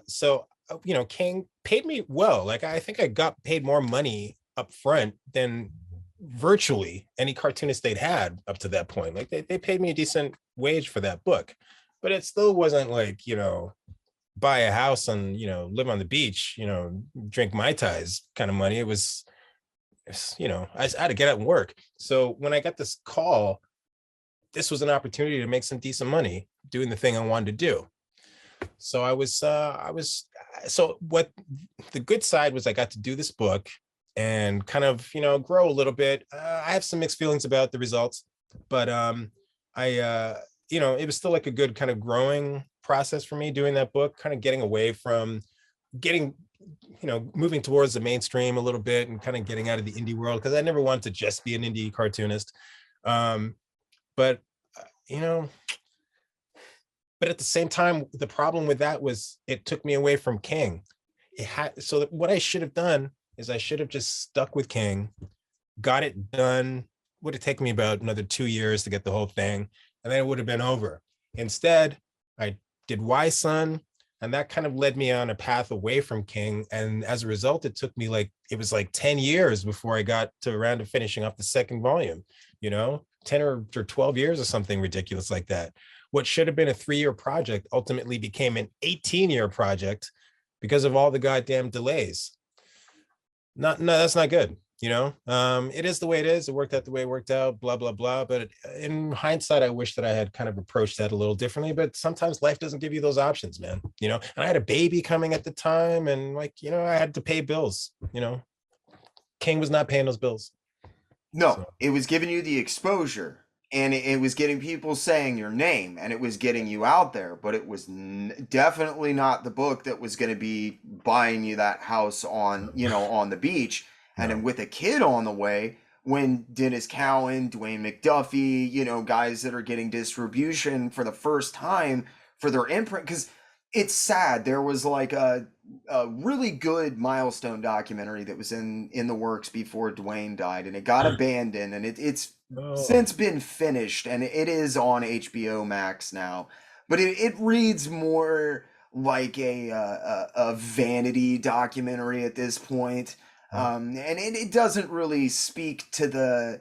so King paid me well. Like I think I got paid more money up front than virtually any cartoonist they'd had up to that point. Like they paid me a decent wage for that book, but it still wasn't like, buy a house and, live on the beach, drink Mai Tais kind of money. It was, I had to get out and work. So when I got this call, this was an opportunity to make some decent money doing the thing I wanted to do. So so what the good side was, I got to do this book and kind of, grow a little bit. I have some mixed feelings about the results, but it was still like a good kind of growing process for me doing that book, kind of getting away from moving towards the mainstream a little bit and kind of getting out of the indie world, because I never wanted to just be an indie cartoonist. But at the same time, the problem with that was it took me away from King. So what I should have done is I should have just stuck with King, got it done. Would have taken me about another 2 years to get the whole thing, and then it would have been over. Instead, I did Y Son, and that kind of led me on a path away from King. And as a result, it took me like 10 years before I got around to finishing off the second volume, 10 or 12 years or something ridiculous like that. What should have been a 3-year project ultimately became an 18-year project because of all the goddamn delays. No, that's not good. It is the way it is. It worked out the way it worked out, blah, blah, blah. But in hindsight, I wish that I had kind of approached that a little differently, but sometimes life doesn't give you those options, man. And I had a baby coming at the time, and I had to pay bills. King was not paying those bills. No, so. It was giving you the exposure, and it was getting people saying your name, and it was getting you out there, but it was definitely not the book that was going to be buying you that house on, on the beach. And then with a kid on the way, when Dennis Cowan, Dwayne McDuffie, guys that are getting distribution for the first time for their imprint, because it's sad. There was like a really good Milestone documentary that was in the works before Dwayne died, and it got abandoned, and it's since been finished, and it is on HBO Max now. But it reads more like a vanity documentary at this point. And it doesn't really speak to the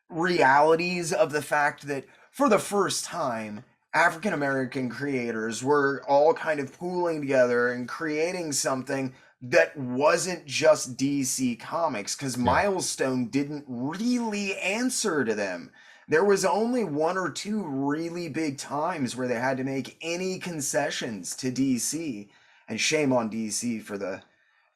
realities of the fact that for the first time, African American creators were all kind of pooling together and creating something that wasn't just DC Comics, because Milestone didn't really answer to them. There was only 1 or 2 really big times where they had to make any concessions to DC, and shame on DC for the...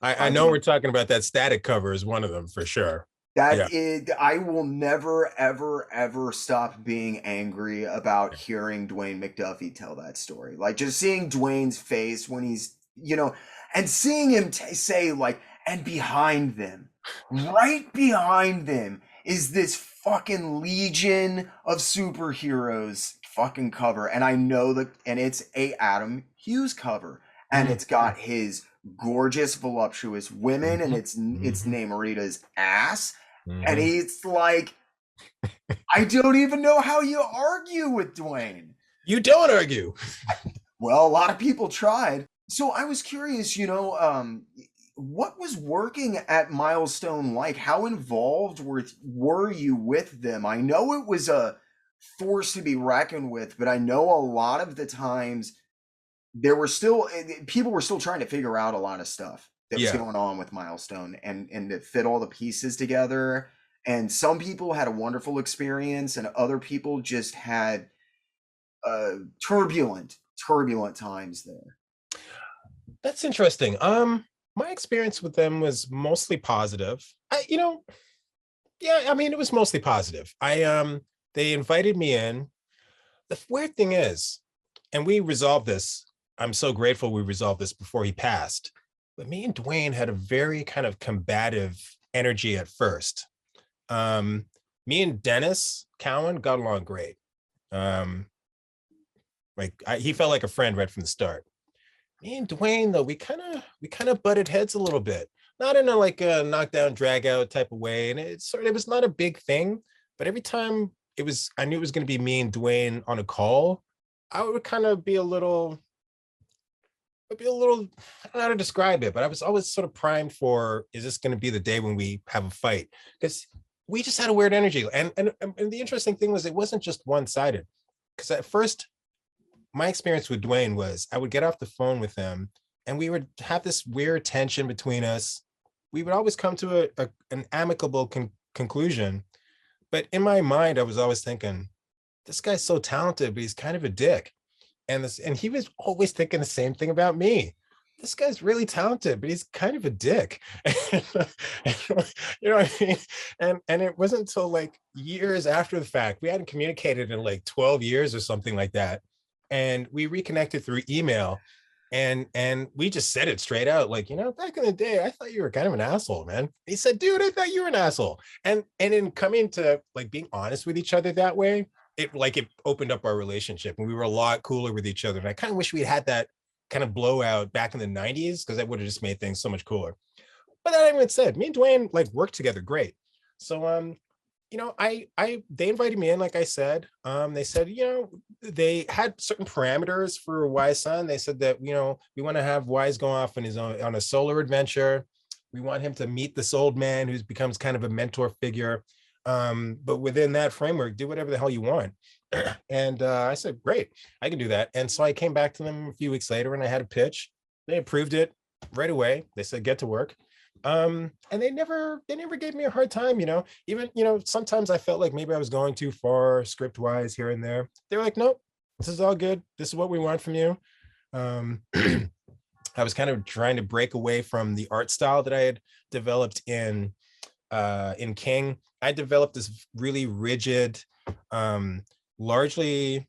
I know we're talking about that Static cover is one of them for sure. I will never, ever, ever stop being angry about hearing Dwayne McDuffie tell that story. Like, just seeing Dwayne's face when he's, and seeing him say, like, and behind them, right behind them, is this fucking Legion of Superheroes fucking cover. And I know that, and it's a Adam Hughes cover, and it's got his gorgeous, voluptuous women, and it's Namorita's ass, and he's like, I don't even know how you argue with Dwayne. You don't argue. Well, a lot of people tried. So I was curious, what was working at Milestone like? How involved were you with them? I know it was a force to be reckoned with, but I know a lot of the times people were still trying to figure out a lot of stuff that was going on with Milestone and to fit all the pieces together. And some people had a wonderful experience, and other people just had turbulent times there. That's interesting. My experience with them was mostly positive. It was mostly positive. They invited me in. The weird thing is, and we resolved this, I'm so grateful we resolved this before he passed, but me and Dwayne had a very kind of combative energy at first. Me and Dennis Cowan got along great. He felt like a friend right from the start. Me and Dwayne, though, we kind of butted heads a little bit. not in a like a knockdown drag out type of way. And it was not a big thing, but every time I knew it was going to be me and Dwayne on a call, I would kind of be a little, I don't know how to describe it, but I was always sort of primed for, is this going to be the day when we have a fight? Because we just had a weird energy. And the interesting thing was it wasn't just one-sided. Because at first, my experience with Dwayne was I would get off the phone with him and we would have this weird tension between us. We would always come to an amicable conclusion. But in my mind, I was always thinking, this guy's so talented, but he's kind of a dick. And he was always thinking the same thing about me. This guy's really talented, but he's kind of a dick. You know what I mean? And it wasn't until like years after the fact, we hadn't communicated in like 12 years or something like that. And we reconnected through email, and we just said it straight out, like, back in the day, I thought you were kind of an asshole, man. He said, dude, I thought you were an asshole. And in coming to like being honest with each other that way, it opened up our relationship and we were a lot cooler with each other. And I kind of wish we had that kind of blowout back in the 90s, because that would have just made things so much cooler. But that even said, me and Dwayne like worked together great. So they invited me in, like I said. They said, they had certain parameters for Wise Son. They said that, we want to have Wise go off on his own on a solar adventure. We want him to meet this old man who becomes kind of a mentor figure. But within that framework, do whatever the hell you want. And I said, great, I can do that. And so I came back to them a few weeks later and I had a pitch. They approved it right away. They said, get to work. And they never gave me a hard time, even, sometimes I felt like maybe I was going too far script wise here and there. They were like, nope, this is all good. This is what we want from you. I was kind of trying to break away from the art style that I had developed in King. I developed this really rigid, largely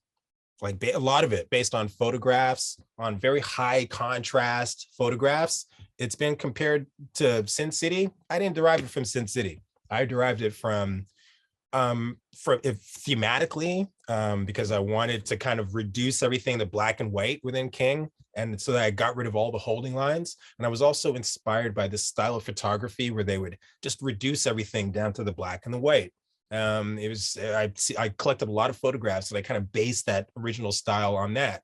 like a lot of it based on photographs, on very high contrast photographs. It's been compared to Sin City. I didn't derive it from Sin City. I derived it from thematically, because I wanted to kind of reduce everything to black and white within King. And so that I got rid of all the holding lines. And I was also inspired by this style of photography where they would just reduce everything down to the black and the white. I collected a lot of photographs and I kind of based that original style on that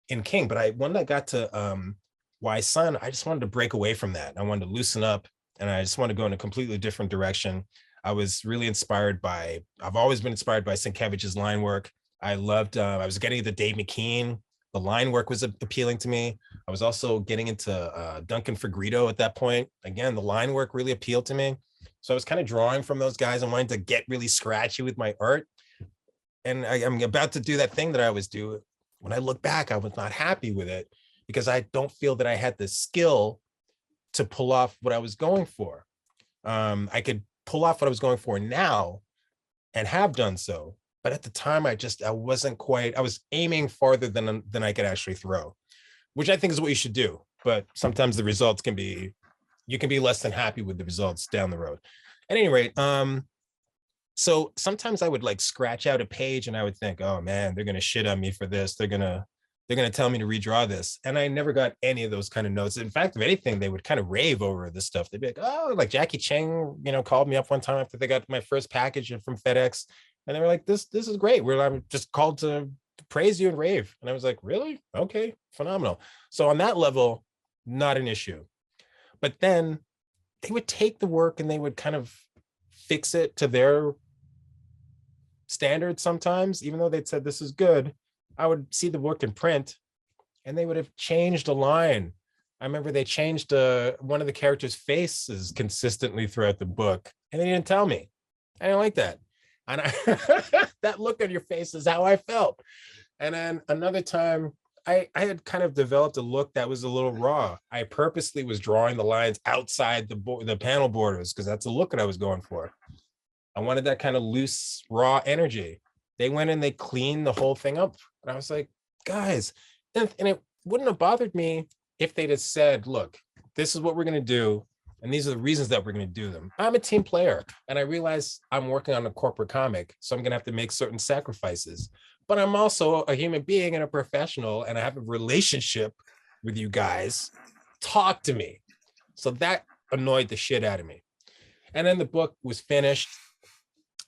in King. But when I got to Wise Son, I just wanted to break away from that. I wanted to loosen up and I just wanted to go in a completely different direction. I was really I've always been inspired by Sienkiewicz's line work. I was getting into Dave McKean. The line work was appealing to me. I was also getting into Duncan Fegredo at that point. Again, the line work really appealed to me. So I was kind of drawing from those guys and wanting to get really scratchy with my art. And I'm about to do that thing that I always do. When I look back, I was not happy with it because I don't feel that I had the skill to pull off what I was going for. I could pull off what I was going for now and have done so. But at the time, I was aiming farther than I could actually throw, which I think is what you should do. But sometimes the results you can be less than happy with the results down the road. At any rate, so sometimes I would like scratch out a page and I would think, oh man, they're going to shit on me for this. They're going to tell me to redraw this. And I never got any of those kind of notes. In fact, if anything, they would kind of rave over this stuff. They'd be like, oh, like Jackie Chang, called me up one time after they got my first package from FedEx. And they were like, this is great. I'm just called to praise you and rave. And I was like, really? Okay, phenomenal. So on that level, not an issue. But then they would take the work and they would kind of fix it to their standards sometimes, even though they'd said this is good. I would see the work in print and they would have changed a line. I remember they changed one of the characters' faces consistently throughout the book and they didn't tell me. I didn't like that. And that look on your face is how I felt. And then another time, I had kind of developed a look that was a little raw. I purposely was drawing the lines outside the panel borders because that's the look that I was going for. I wanted that kind of loose, raw energy. They went and they cleaned the whole thing up. And I was like, guys, and it wouldn't have bothered me if they'd have said, look, this is what we're going to do. And these are the reasons that we're going to do them. I'm a team player and I realize I'm working on a corporate comic. So I'm going to have to make certain sacrifices, but I'm also a human being and a professional and I have a relationship with you guys. Talk to me. So that annoyed the shit out of me. And then the book was finished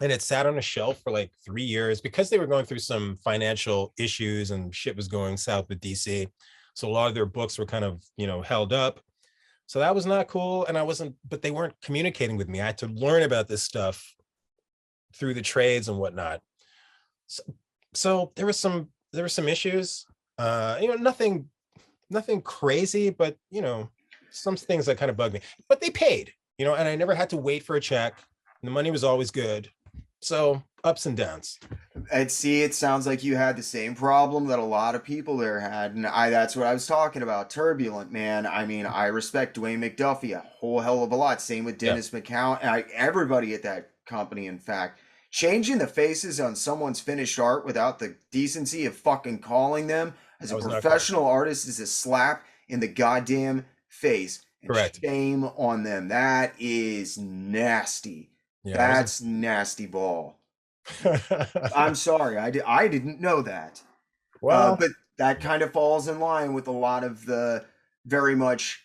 and it sat on a shelf for like 3 years because they were going through some financial issues and shit was going south with DC. So a lot of their books were kind of, held up. So that was not cool. And I wasn't, but they weren't communicating with me. I had to learn about this stuff through the trades and whatnot. So there were some issues. Nothing crazy, but some things that kind of bugged me. But they paid, and I never had to wait for a check. The money was always good. So ups and downs. And see, it sounds like you had the same problem that a lot of people there had, and that's what I was talking about. Turbulent, man. I mean, I respect Dwayne McDuffie a whole hell of a lot. Same with Yeah, Dennis McCown. Everybody at that company, in fact. Changing the faces on someone's finished art without the decency of fucking calling them as that a was not cool. professional artist is a slap in the goddamn face. And Correct. shame on them. That is nasty. Yeah, I was. That's nasty ball. I'm sorry, I didn't know that. Well, But that kind of falls in line with a lot of the very much,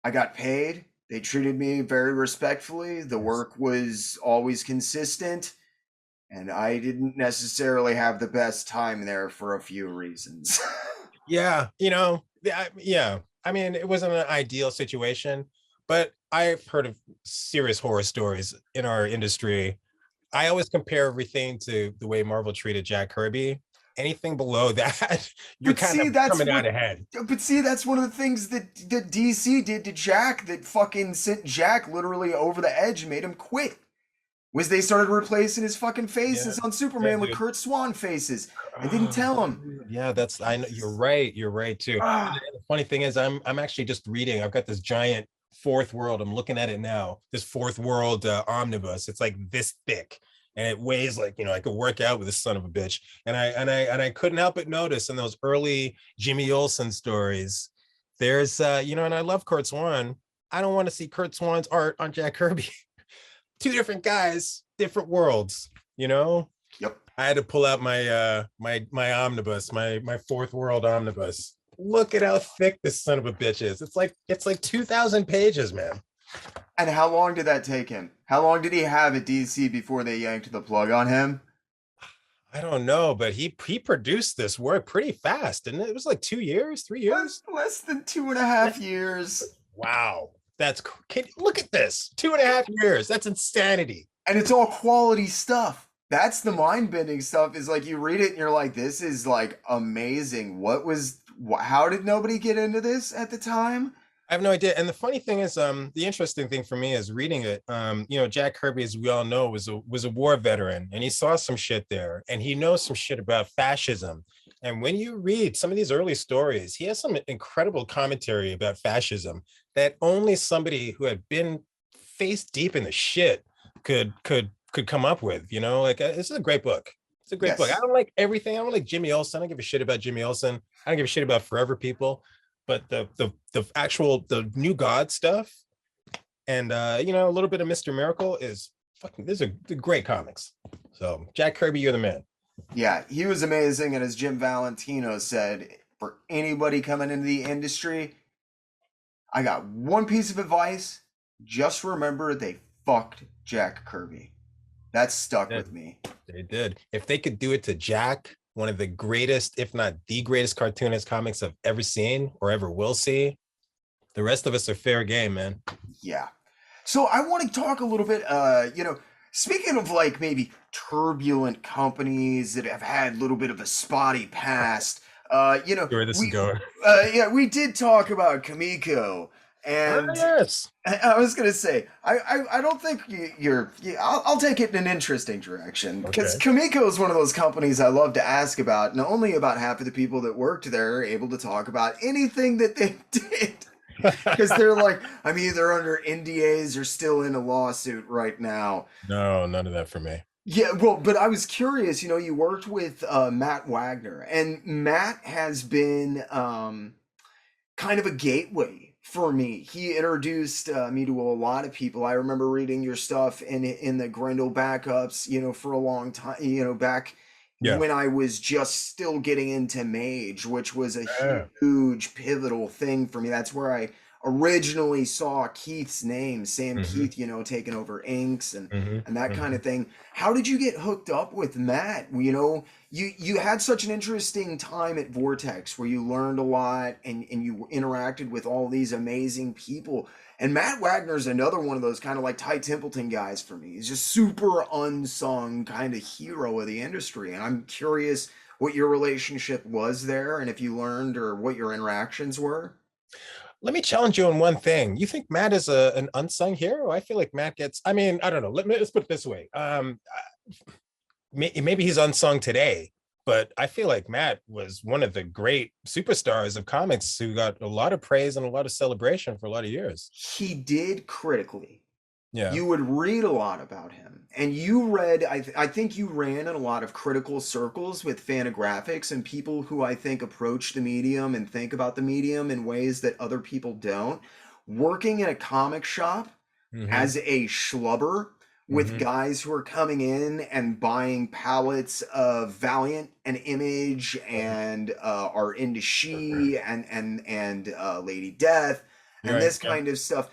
I got paid. They treated me very respectfully. The yes. work was always consistent. And I didn't necessarily have the best time there for a few reasons. Yeah, yeah. I mean, it wasn't an ideal situation, but I've heard of serious horror stories in our industry. I always compare everything to the way Marvel treated Jack Kirby. Anything below that, you're But kind see, of that's coming out what. ahead. But see, that's one of the things that DC did to Jack that fucking sent Jack literally over the edge and made him quit. Was they started replacing his fucking Yeah, faces on yeah, Superman with dude. Kurt Swan faces and didn't Oh, tell him. dude. Yeah, that's I know you're right. You're right too. And Ah, the funny thing is, I'm actually just reading. I've got this giant fourth world. I'm looking at it now. This fourth world omnibus. It's like this thick, and it weighs like I could work out with this son of a bitch. And I couldn't help but notice in those early Jimmy Olsen stories, there's and I love Kurt Swan. I don't want to see Kurt Swan's art on Jack Kirby. Two different guys, different worlds. You know. yep. I had to pull out my omnibus, my fourth world omnibus. Look at how thick this son of a bitch is. It's like 2,000 pages, man. And how long did that take him? How long did he have at DC before they yanked the plug on him? I don't know, but he produced this work pretty fast, and it was like 2 years, 3 years. Less than 2.5 years. Wow, look at this, 2.5 years. That's insanity. And it's all quality stuff. That's the mind bending stuff. Is like you read it and you're like, this is like amazing. How did nobody get into this at the time? I have no idea. And the funny thing is, the interesting thing for me is reading it. Jack Kirby, as we all know, was a war veteran, and he saw some shit there, and he knows some shit about fascism. And when you read some of these early stories, he has some incredible commentary about fascism that only somebody who had been face deep in the shit could come up with. This is a great book. It's a great book. I Yes. don't like everything. I don't like Jimmy Olsen. I don't give a shit about Jimmy Olsen. I don't give a shit about Forever People, but the New God stuff and a little bit of Mr. Miracle is fucking. These are the great comics. So Jack Kirby, you're the man. Yeah, he was amazing. And as Jim Valentino said, for anybody coming into the industry, I got one piece of advice. Just remember they fucked Jack Kirby. That stuck Yeah, with me. they did. If they could do it to Jack, one of the greatest, if not the greatest cartoonist comics I've ever seen or ever will see, the rest of us are fair game, man. Yeah. So I want to talk a little bit, speaking of like maybe turbulent companies that have had a little bit of a spotty past, Where this is going. yeah, we did talk about Comico, Ah, and yes. I was gonna say, I don't think I'll take it in an interesting direction because Okay. Comico is one of those companies I love to ask about, and only about half of the people that worked there are able to talk about anything that they did because they're like, I'm either under NDAs or still in a lawsuit right now. No, none of that for me. Yeah, well, but I was curious. You worked with Matt Wagner, and Matt has been kind of a gateway for me. He introduced me to a lot of people. I remember reading your stuff in the Grendel backups, for a long time, back Yeah. when I was just still getting into Mage, which was a Yeah. huge pivotal thing for me. That's where I originally saw Keith's name, Sam Hmm. Keith, taking over inks Hmm. and that kind Hmm. of thing. How did you get hooked up with Matt? You had such an interesting time at Vortex where you learned a lot and you interacted with all these amazing people. And Matt Wagner's another one of those kind of like Ty Templeton guys for me. He's just super unsung kind of hero of the industry. And I'm curious what your relationship was there and if you learned or what your interactions were. Let me challenge you on one thing. You think Matt is an unsung hero? I feel like Matt gets, I mean, I don't know. Let's put it this way. Maybe he's unsung today, but I feel like Matt was one of the great superstars of comics who got a lot of praise and a lot of celebration for a lot of years. He did critically. Yeah. You would read a lot about him, and you read. I think you ran in a lot of critical circles with Fantagraphics and people who I think approach the medium and think about the medium in ways that other people don't. Working in a comic shop Hmm. as a schlubber with Hmm. guys who are coming in and buying pallets of Valiant and Image and are into She and Lady Death You're and right. this Yeah. kind of stuff.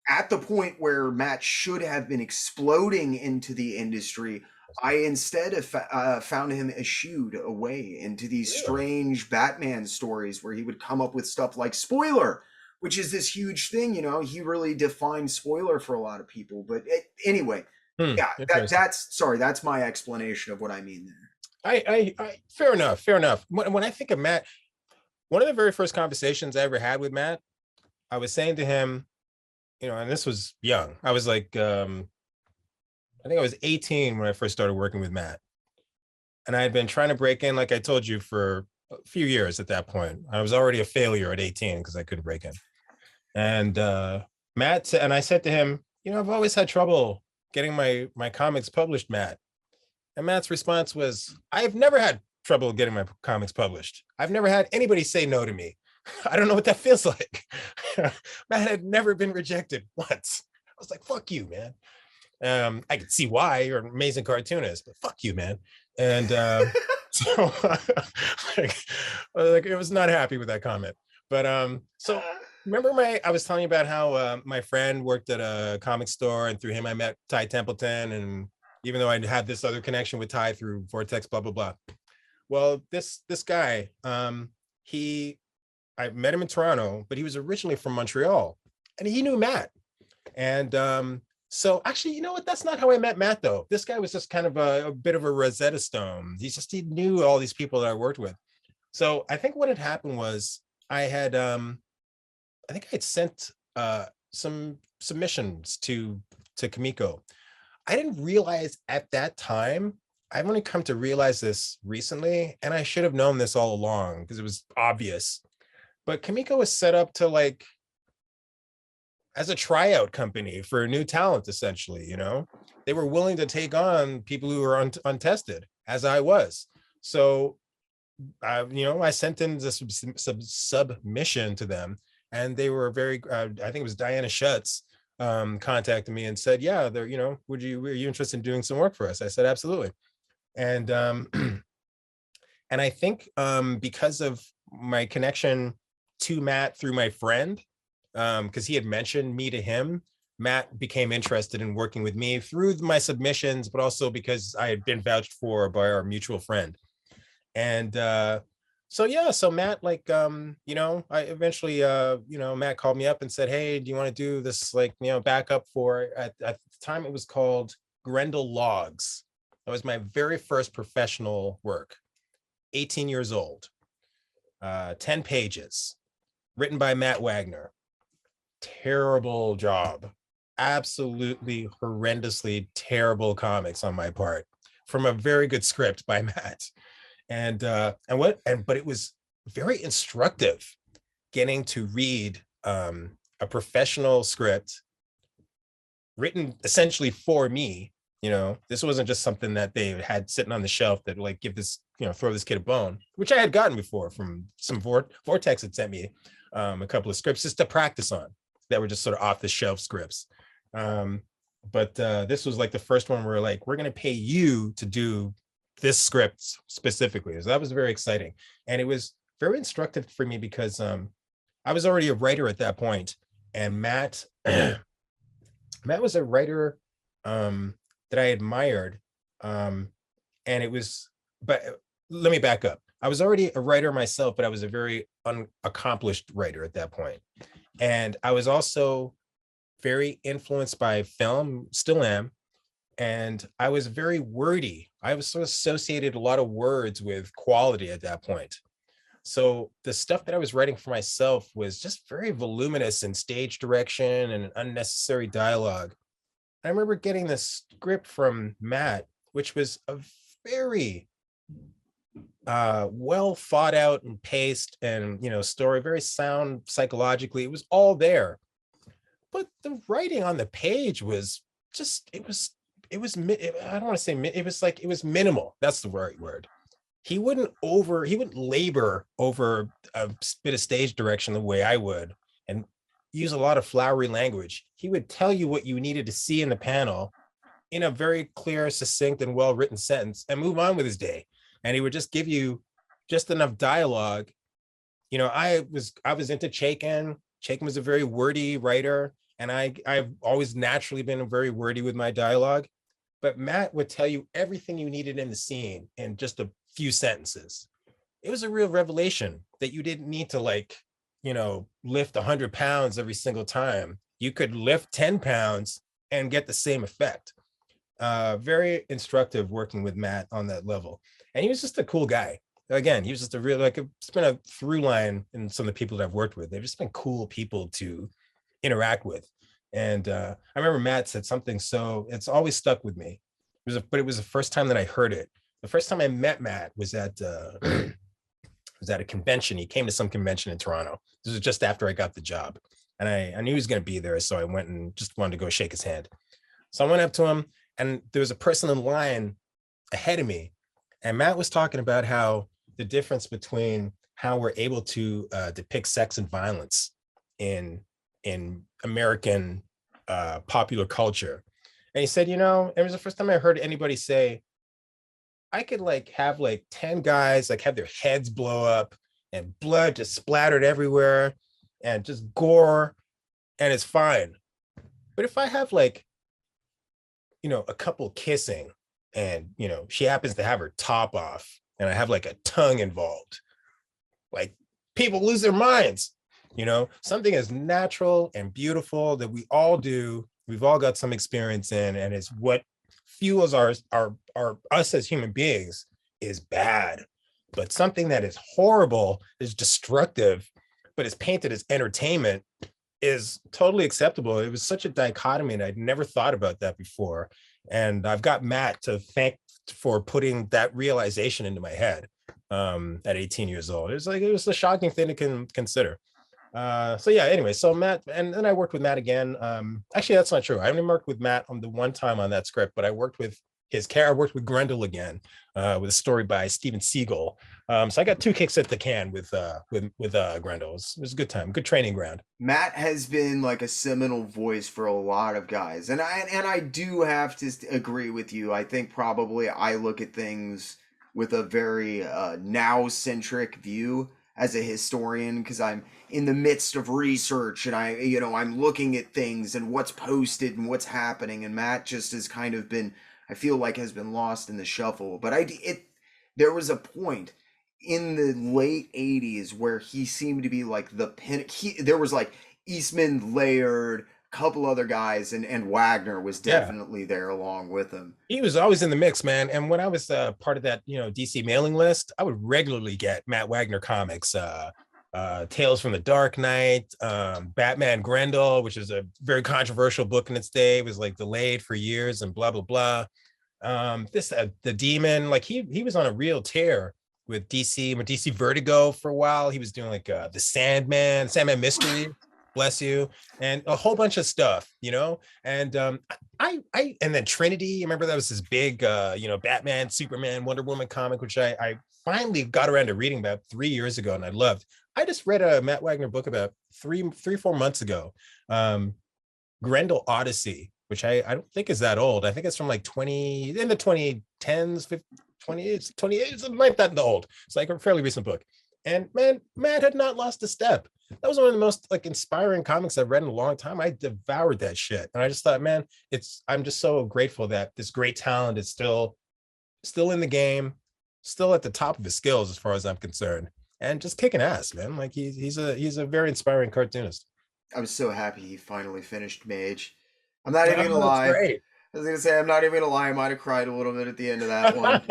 At the point where Matt should have been exploding into the industry, I instead have found him eschewed away into these Really? strange Batman stories where he would come up with stuff like Spoiler, which is this huge thing. He really defined Spoiler for a lot of people. But anyway, yeah, Interesting. that's my explanation of what I mean there. Fair enough. Fair enough. When I think of Matt, one of the very first conversations I ever had with Matt, I was saying to him, and this was young. I was like, I think I was 18 when I first started working with Matt. And I had been trying to break in, like I told you, for a few years at that point. I was already a failure at 18 because I couldn't break in. And and I said to him, I've always had trouble getting my comics published, Matt. And Matt's response was, I've never had trouble getting my comics published. I've never had anybody say no to me. I don't know what that feels like. Matt had never been rejected once. I was like, fuck you, man. I could see why you're an amazing cartoonist, but fuck you, man. And so like, I was not happy with that comment. But so remember I was telling you about how my friend worked at a comic store, and through him I met Ty Templeton, and even though I had this other connection with Ty through Vortex, blah blah blah. Well, this guy, he I met him in Toronto, but he was originally from Montreal, and he knew Matt. And so actually, you know what? That's not how I met Matt, though. This guy was just kind of a bit of a Rosetta Stone. He knew all these people that I worked with. So I think what had happened was I think I had sent some submissions to Comico. I didn't realize at that time. I've only come to realize this recently, and I should have known this all along because it was obvious. But Comico was set up to like as a tryout company for new talent, essentially. They were willing to take on people who were untested, as I was. So I sent in the submission to them, and they were very I think it was Diana Schutz contacted me and said, yeah, they're are you interested in doing some work for us? I said absolutely. And and I think because of my connection to Matt through my friend, because he had mentioned me to him, Matt became interested in working with me through my submissions, but also because I had been vouched for by our mutual friend. And so yeah, so Matt, like I eventually Matt called me up and said, hey, do you want to do this, like, backup for, at the time it was called Grendel Logs. That was my very first professional work. 18 years old, 10 pages, written by Matt Wagner. Terrible job. Absolutely horrendously terrible comics on my part from a very good script by Matt. But it was very instructive getting to read a professional script written essentially for me. This wasn't just something that they had sitting on the shelf that like give this, throw this kid a bone, which I had gotten before from some Vortex had sent me a couple of scripts just to practice on that were just sort of off the shelf scripts. But this was like the first one where like, we're going to pay you to do this script specifically. So that was very exciting. And it was very instructive for me because I was already a writer at that point, and Matt Matt was a writer that I admired, um, and it was. But let me back up. I was already a writer myself, but I was a very unaccomplished writer at that point, and I was also very influenced by film, still am, and I was very wordy. I was sort of associated a lot of words with quality at that point. So the stuff that I was writing for myself was just very voluminous in stage direction and unnecessary dialogue. I remember getting this script from Matt, which was a very well thought out and paced and story, very sound psychologically. It was all there, but the writing on the page was just I don't want to say it was like it was minimal. That's the right word. He wouldn't labor over a bit of stage direction the way I would and use a lot of flowery language. He would tell you what you needed to see in the panel in a very clear, succinct, and well-written sentence and move on with his day. And he would just give you just enough dialogue. I was into Chaykin. Chaykin was a very wordy writer, and I've always naturally been very wordy with my dialogue. But Matt would tell you everything you needed in the scene in just a few sentences. It was a real revelation that you didn't need to lift 100 pounds every single time. You could lift 10 pounds and get the same effect. Very instructive working with Matt on that level. And he was just a cool guy. Again, he was just a real, it's been a through line in some of the people that I've worked with. They've just been cool people to interact with. And I remember Matt said something, so it's always stuck with me. But it was the first time that I heard it. The first time I met Matt was at a convention. He came to some convention in Toronto. This was just after I got the job. And I knew he was going to be there. So I went and just wanted to go shake his hand. So I went up to him, and there was a person in line ahead of me. And Matt was talking about how the difference between how we're able to depict sex and violence in American popular culture. And he said, it was the first time I heard anybody say, I could have 10 guys have their heads blow up and blood just splattered everywhere and just gore, and it's fine. But if I have a couple kissing and she happens to have her top off and I have a tongue involved, people lose their minds. Something as natural and beautiful that we all do, we've all got some experience in, and it's what fuels our us as human beings is bad. But something that is horrible, is destructive, but is painted as entertainment is totally acceptable. It was such a dichotomy, and I'd never thought about that before. And I've got Matt to thank for putting that realization into my head at 18 years old. It was a shocking thing to consider. So yeah, anyway, so Matt, and then I worked with Matt again. Actually, that's not true. I only worked with Matt on the one time on that script, but I worked with his character. I worked with Grendel again, with a story by Steven Seagal. So I got 2 kicks at the can with Grendel. It was a good time, good training ground. Matt has been a seminal voice for a lot of guys, and I do have to agree with you. I think probably I look at things with a very now-centric view as a historian, because I'm in the midst of research and I'm looking at things and what's posted and what's happening, and Matt just has kind of been, I feel has been lost in the shuffle. But there was a point in the late 80s where he seemed to be the pin. There was Eastman, Laird, a couple other guys, and Wagner was definitely there along with him. He was always in the mix, man. And when I was part of that DC mailing list, I would regularly get Matt Wagner comics, Tales from the Dark Knight, Batman Grendel, which is a very controversial book in its day. It was delayed for years and blah blah blah. The Demon, he was on a real tear with DC Vertigo for a while. He was doing the Sandman Mystery, bless you, and a whole bunch of stuff, and and then Trinity. Remember that was this big Batman, Superman, Wonder Woman comic, which I finally got around to reading about 3 years ago, and I loved. I just read a Matt Wagner book about 4 months ago, Grendel Odyssey, which I don't think is that old. I think it's from in the 2010s, 28, something like that old. It's a fairly recent book. And man, Matt had not lost a step. that was one of the most like inspiring comics I've read in a long time. I devoured that shit. And I just thought, man, I'm just so grateful that this great talent is still in the game, still at the top of his skills as far as I'm concerned. And just kicking ass, man. Like he's a very inspiring cartoonist. I was so happy he finally finished Mage. I'm not even gonna Oh, that's lie. great. I was gonna say I'm not even gonna lie. I might have cried a little bit at the end of that one.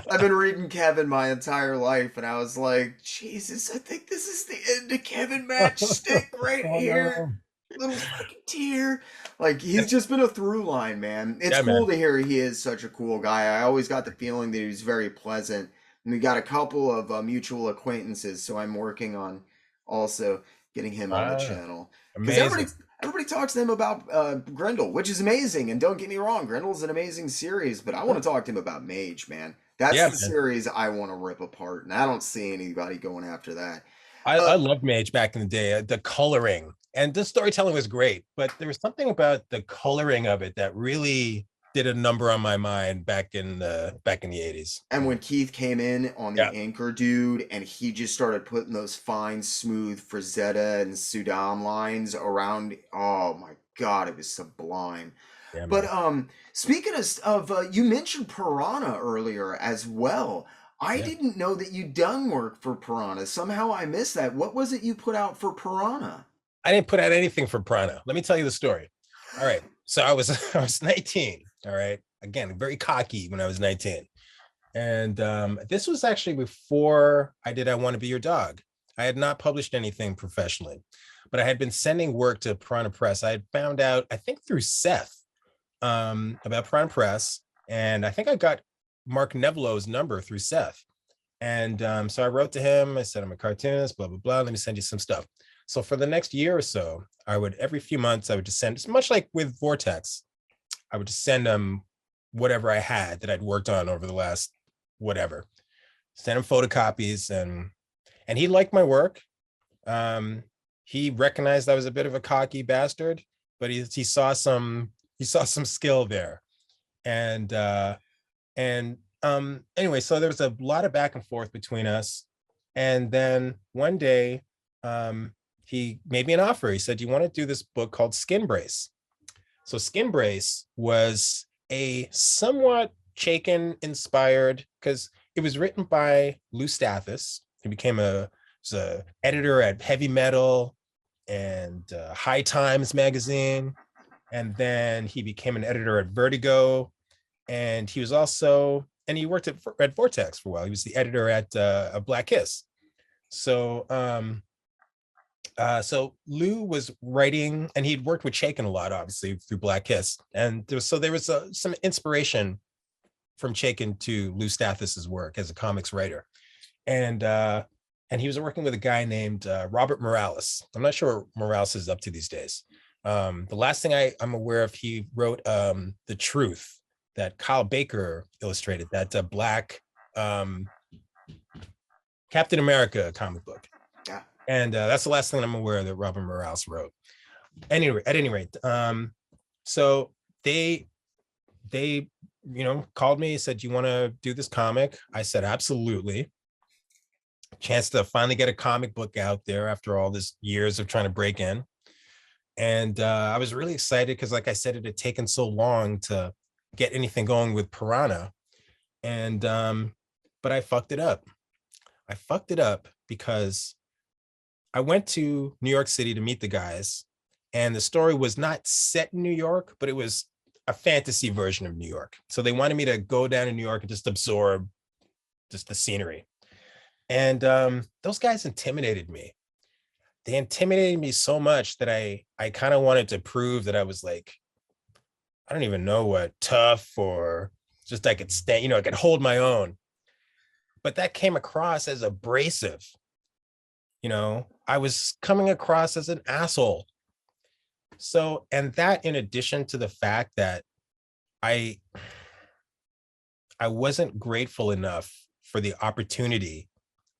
I've been reading Kevin my entire life, and I was like, Jesus, I think this is the end of Kevin Matchstick right Oh here. no. Little fucking tear. Like, he's just been a through line, man. It's Yeah, cool man. to hear he is such a cool guy. I always got the feeling that he was very pleasant. And we got a couple of mutual acquaintances, so I'm working on also getting him on the Ah, channel. Because amazing. everybody talks to him about Grendel, which is amazing. And don't get me wrong, Grendel's an amazing series, but I want to talk to him about Mage, man. That's Yeah, the man. series I want to rip apart, and I don't see anybody going after that. I Uh, loved Mage back in the day. The coloring and the storytelling was great, but there was something about the coloring of it that really did a number on my mind back in the 80s. and when Keith came in on the Yeah, anchor dude, and he just started putting those fine, smooth Frazetta and Sudam lines around, oh my god, it was sublime. yeah, But man. speaking of you mentioned Piranha earlier as well. I Yeah. didn't know that you'd done work for Piranha. Somehow I missed that. What was it you put out for Piranha? I didn't put out anything for Prana. Let me tell you the story. All right. So I was I was 19. All right. Again, very cocky when I was 19. And this was actually before I did I Want to Be Your Dog. I had not published anything professionally, but I had been sending work to Piranha Press. I had found out, I think through Seth, about Piranha Press. And I think I got Mark Neville's number through Seth. And so I wrote to him. I said, I'm a cartoonist, blah, blah, blah. Let me send you some stuff. So for the next year or so, I would, every few months, I would just send, it's much like with Vortex, I would just send him whatever I had that I'd worked on over the last whatever, send him photocopies, and he liked my work. He recognized I was a bit of a cocky bastard, but he saw some skill there. And anyway, so there was a lot of back and forth between us. And then one day, he made me an offer. He said, "You want to do this book called Skin Brace?" So Skin Brace was a somewhat Chaykin inspired, because it was written by Lou Stathis. He became was a editor at Heavy Metal and High Times magazine. And then he became an editor at Vertigo. And he was also, and he worked at Vortex for a while. He was the editor at Black Kiss. So so Lou was writing, and he'd worked with Chaykin a lot, obviously through Black Kiss, and there was some inspiration from Chaykin to Lou Stathis's work as a comics writer, and he was working with a guy named Robert Morales. I'm not sure what Morales is up to these days. The last thing I'm aware of, he wrote The Truth, that Kyle Baker illustrated, that black Captain America comic book. Yeah. And that's the last thing I'm aware that Robin Morales wrote. Anyway, at any rate, so they called me, said, "You want to do this comic?" I said, "Absolutely." Chance to finally get a comic book out there after all this years of trying to break in. And I was really excited because, like I said, it had taken so long to get anything going with Piranha. And but I fucked it up. I fucked it up because I went to New York City to meet the guys, and the story was not set in New York, but it was a fantasy version of New York. So they wanted me to go down to New York and just absorb just the scenery. And those guys intimidated me. They intimidated me so much that I kind of wanted to prove that I was like, I don't even know what, tough, or just I could stand, I could hold my own. But that came across as abrasive. I was coming across as an asshole. So, and that in addition to the fact that I wasn't grateful enough for the opportunity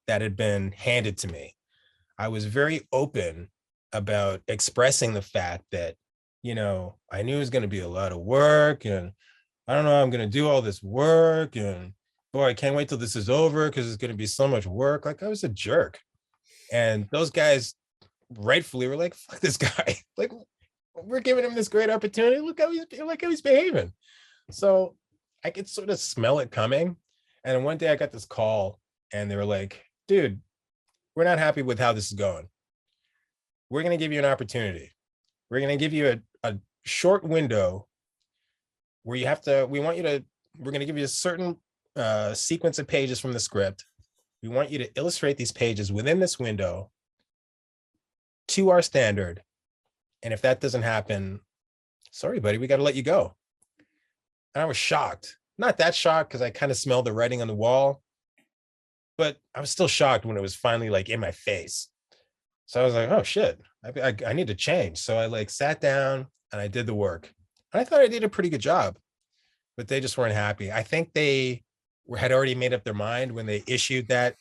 that had been handed to me. I was very open about expressing the fact that, I knew it was going to be a lot of work, and I don't know how I'm going to do all this work, and boy, I can't wait till this is over because it's going to be so much work. Like, I was a jerk. And those guys rightfully were like, fuck this guy. Like, we're giving him this great opportunity. Look how he's behaving. So I could sort of smell it coming. And one day I got this call and they were like, dude, we're not happy with how this is going. We're going to give you an opportunity. We're going to give you a short window where we're going to give you a certain sequence of pages from the script. We want you to illustrate these pages within this window to our standard. And if that doesn't happen, sorry, buddy, we got to let you go. And I was shocked. Not that shocked because I kind of smelled the writing on the wall, but I was still shocked when it was finally like in my face. So I was like, oh shit, I need to change. So I like sat down and I did the work. And I thought I did a pretty good job, but they just weren't happy. I think they had already made up their mind when they issued that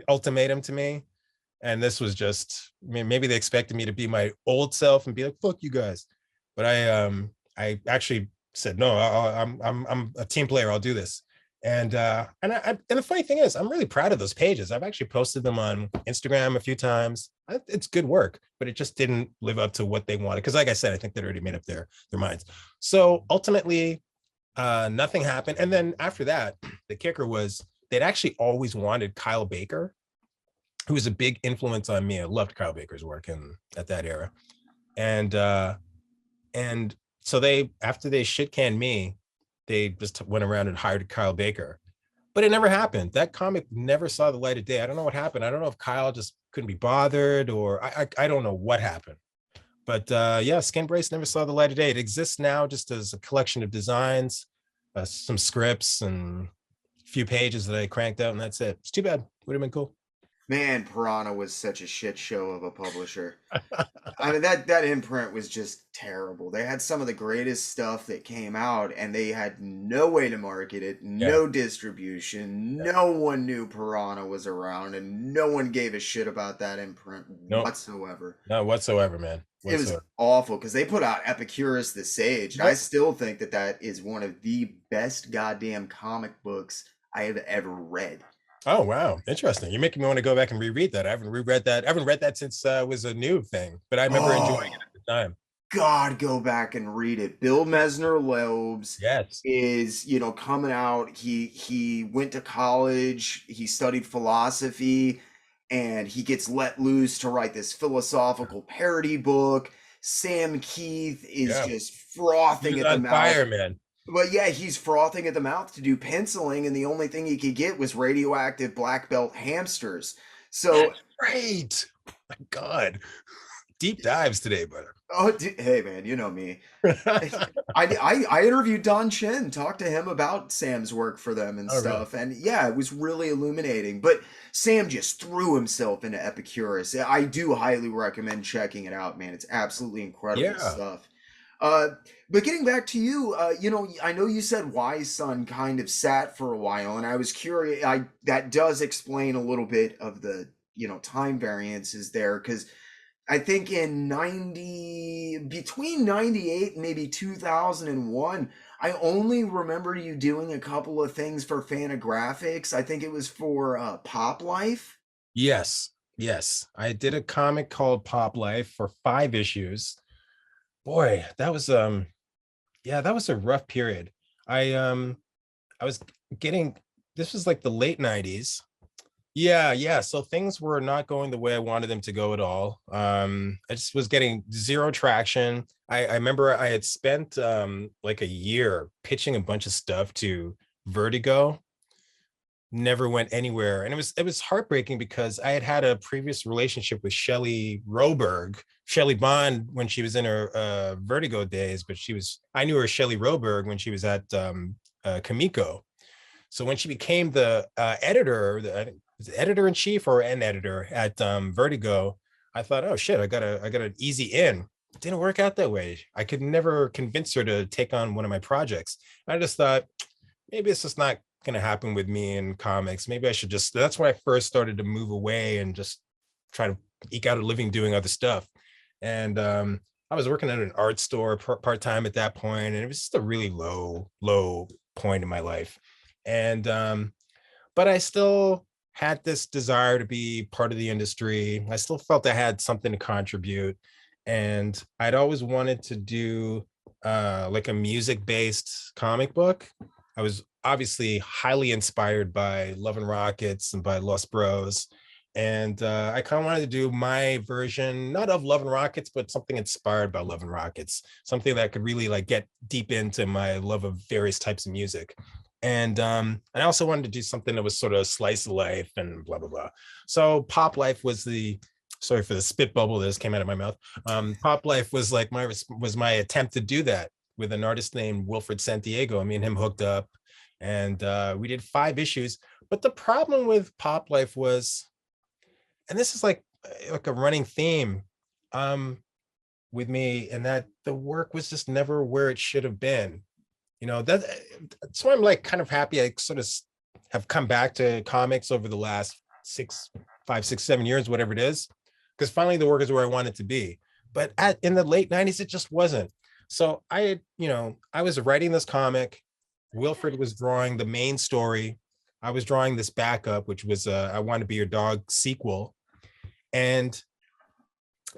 ultimatum to me. And this was just, maybe they expected me to be my old self and be like, fuck you guys. But I actually said, no, I'm a team player. I'll do this. And the funny thing is, I'm really proud of those pages. I've actually posted them on Instagram a few times. It's good work, but it just didn't live up to what they wanted. Because like I said, I think they'd already made up their minds. So ultimately, nothing happened. And then after that, the kicker was they'd actually always wanted Kyle Baker, who was a big influence on me. I loved Kyle Baker's work at that era. And so after they shit canned me, they just went around and hired Kyle Baker, but it never happened. That comic never saw the light of day. I don't know what happened. I don't know if Kyle just couldn't be bothered or I don't know what happened, but yeah, Skin Brace never saw the light of day. It exists now just as a collection of designs, some scripts and a few pages that I cranked out, and that's it. It's too bad. Would have been cool. Man, Piranha was such a shit show of a publisher. I mean, that imprint was just terrible. They had some of the greatest stuff that came out, and they had no way to market it, no distribution. No one knew Piranha was around, and no one gave a shit about that imprint whatsoever. Not whatsoever, man. It was awful because they put out Epicurus the Sage, and I still think that is one of the best goddamn comic books I have ever read. Oh wow, interesting. You're making me want to go back and reread that. I haven't reread that. I haven't read that since it was a new thing, but I remember enjoying it at the time. God, go back and read it. Bill Mesner-Loebs is, coming out. He went to college, he studied philosophy, and he gets let loose to write this philosophical parody book. Sam Keith is just frothing at the mouth. Fire, man. But yeah, he's frothing at the mouth to do penciling, and the only thing he could get was radioactive black belt hamsters. So that's great. My God, deep dives today, brother. Oh, hey man, you know me. I interviewed Don Chen, talked to him about Sam's work for them and stuff, really? And yeah, it was really illuminating. But Sam just threw himself into Epicurus. I do highly recommend checking it out, man. It's absolutely incredible stuff. But getting back to you, I know you said Wise Son kind of sat for a while, and I was curious. That does explain a little bit of the time variances there, because I think between 98 and maybe 2001, I only remember you doing a couple of things for Fantagraphics. I think it was for Pop Life. Yes, I did a comic called Pop Life for 5 issues. Boy, that was a rough period. I was this was like the late 90s. Yeah. So things were not going the way I wanted them to go at all. I just was getting zero traction. I remember I had spent like a year pitching a bunch of stuff to Vertigo. Never went anywhere. And it was heartbreaking because I had a previous relationship with Shelley Bond when she was in her Vertigo days, but I knew her as Shelley Roberg when she was at Comico. So when she became the editor-in-chief or an editor at Vertigo, I thought, oh shit, I got an easy in. It didn't work out that way. I could never convince her to take on one of my projects. I just thought, maybe it's just not going to happen with me in comics. Maybe I should that's when I first started to move away and just try to eke out a living doing other stuff. And I was working at an art store part-time at that point, and it was just a really low point in my life. And but I still had this desire to be part of the industry. I still felt I had something to contribute. And I'd always wanted to do like a music-based comic book. I was obviously highly inspired by Love and Rockets and by Lost Bros. And I kind of wanted to do my version, not of Love and Rockets, but something inspired by Love and Rockets, something that could really like get deep into my love of various types of music. And I also wanted to do something that was sort of slice of life and blah, blah, blah. So Pop Life was the, sorry for the spit bubble that just came out of my mouth. Pop Life was like my attempt to do that with an artist named Wilfred Santiago. Me and him hooked up, and we did 5 issues. But the problem with Pop Life was, and this is like a running theme with me, and that the work was just never where it should have been. You know, that's why I'm like kind of happy I sort of have come back to comics over the last 5, 6, 7 years, whatever it is, because finally the work is where I want it to be. But in the late 90s, it just wasn't. So I was writing this comic. Wilfred was drawing the main story. I was drawing this backup, which was I Want to Be Your Dog sequel. And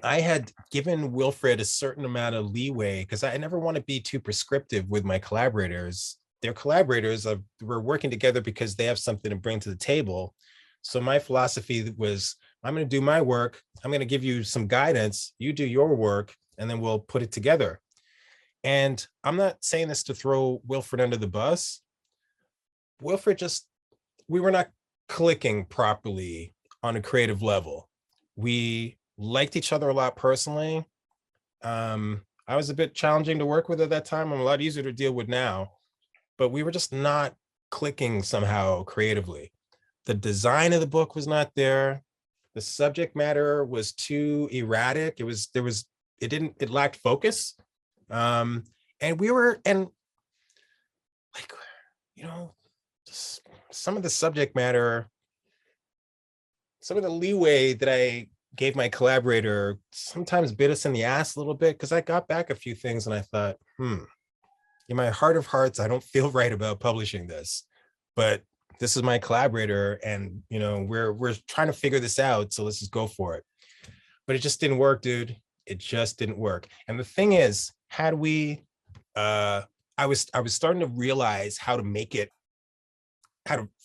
I had given Wilfred a certain amount of leeway because I never want to be too prescriptive with my collaborators. They're collaborators. We're working together because they have something to bring to the table. So my philosophy was, I'm going to do my work. I'm going to give you some guidance. You do your work, and then we'll put it together. And I'm not saying this to throw Wilfred under the bus. Wilfred we were not clicking properly on a creative level. We liked each other a lot personally. I was a bit challenging to work with at that time. I'm a lot easier to deal with now, but we were just not clicking somehow creatively. The design of the book was not there. The subject matter was too erratic. It lacked focus. And like, just some of the subject matter, some of the leeway that I gave my collaborator sometimes bit us in the ass a little bit, because I got back a few things and I thought, in my heart of hearts, I don't feel right about publishing this, but this is my collaborator, and we're trying to figure this out, so let's just go for it. But it just didn't work, dude. It just didn't work. And the thing is, had we I was starting to realize how to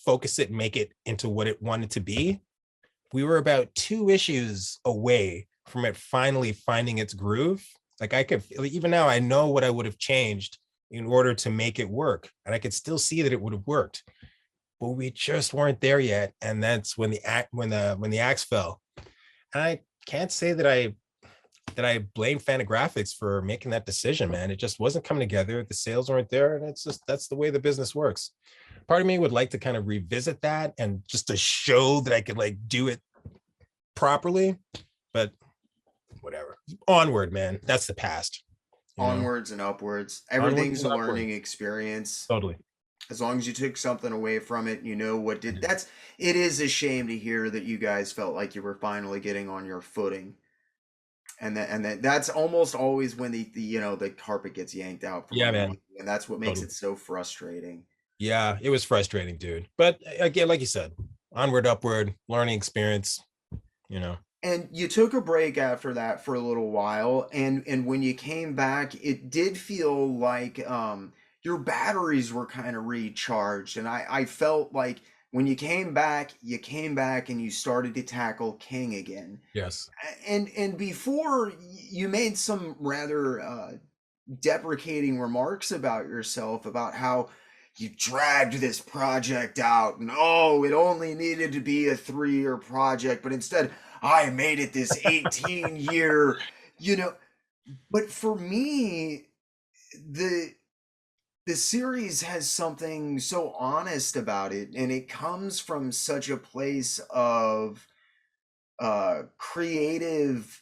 focus it and make it into what it wanted to be. We were about 2 issues away from it finally finding its groove. Like even now, I know what I would have changed in order to make it work. And I could still see that it would have worked, but we just weren't there yet. And that's when the axe fell. And I can't say that I blame Fantagraphics for making that decision, man. It just wasn't coming together. The sales weren't there. And that's the way the business works. Part of me would like to kind of revisit that and just to show that I could like do it properly, but whatever. Onward, man. That's the past. Onwards and upwards. Everything's a learning experience. Totally. As long as you took something away from it, it is a shame to hear that you guys felt like you were finally getting on your footing. And that's almost always when the carpet gets yanked out from man. And that's what makes it so frustrating. Yeah, it was frustrating, dude. But again, like you said, onward, upward, learning experience, And you took a break after that for a little while, and when you came back, it did feel like your batteries were kind of recharged, and I felt like when you came back and you started to tackle King again. Yes. And before, you made some rather deprecating remarks about yourself, about how you dragged this project out, and it only needed to be a 3-year project, but instead I made it this 18-year, But for me, the series has something so honest about it, and it comes from such a place of creative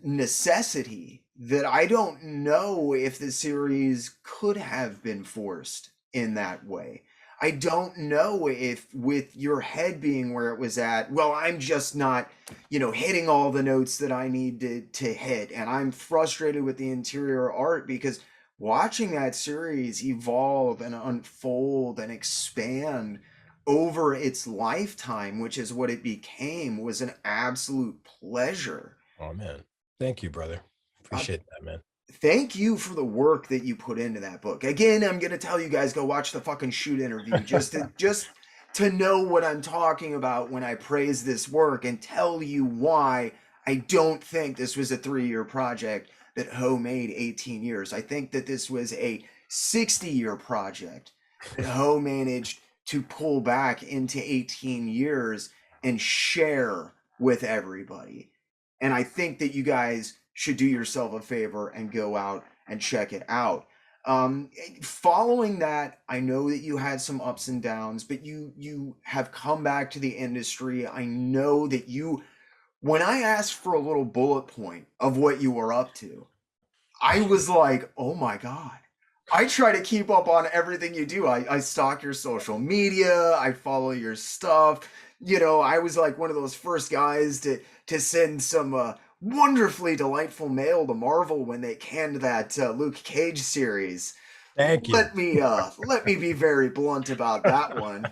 necessity that I don't know if the series could have been forced in that way. I don't know if, with your head being where it was at, well, I'm just not, hitting all the notes that I need to hit. And I'm frustrated with the interior art, because watching that series evolve and unfold and expand over its lifetime, which is what it became, was an absolute pleasure. Oh man, thank you, brother. Uh, Appreciate that, man. Thank you for the work that you put into that book. Again, I'm gonna tell you guys, go watch the fucking shoot interview just to know what I'm talking about when I praise this work and tell you why I don't think this was a 3-year project that Ho made 18 years. I think that this was a 60-year project that Ho managed to pull back into 18 years and share with everybody. And I think that you guys should do yourself a favor and go out and check it out. Following that, I know that you had some ups and downs, but you have come back to the industry. I know that when I asked for a little bullet point of what you were up to, I was like, oh my God. I try to keep up on everything you do. I stalk your social media. I follow your stuff. I was like one of those first guys to send some wonderfully delightful mail to Marvel when they canned that Luke Cage series. Thank you. Let me be very blunt about that one.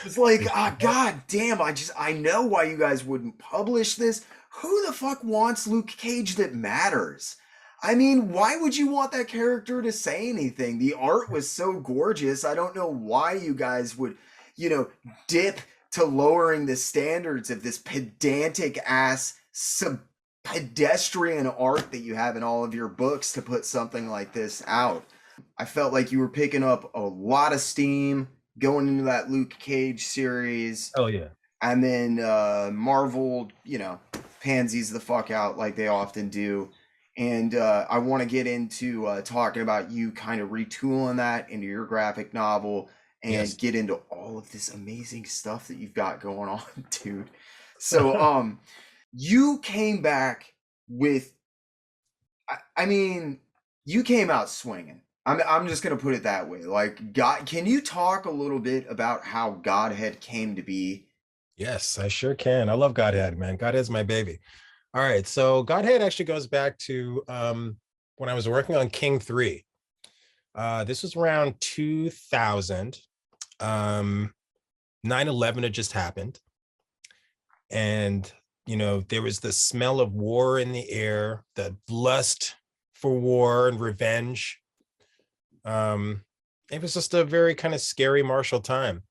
It's like, God damn, I know why you guys wouldn't publish this. Who the fuck wants Luke Cage that matters? I mean, why would you want that character to say anything? The art was so gorgeous. I don't know why you guys would, dip to lowering the standards of this pedantic ass pedestrian art that you have in all of your books to put something like this out. I felt like you were picking up a lot of steam going into that Luke Cage series. Oh yeah. And then Marvel, pansies the fuck out like they often do. And I want to get into talking about you kind of retooling that into your graphic novel and Yes. get into all of this amazing stuff that you've got going on, dude. So you came back with, I mean, you came out swinging. I'm just gonna put it that way. Like, God, can you talk a little bit about how Godhead came to be? Yes, I sure can. I love Godhead, man. Godhead's my baby. All right, so Godhead actually goes back to when I was working on King 3. This was around 2000. 9/11 had just happened. And, there was the smell of war in the air, the lust for war and revenge. It was just a very kind of scary martial time.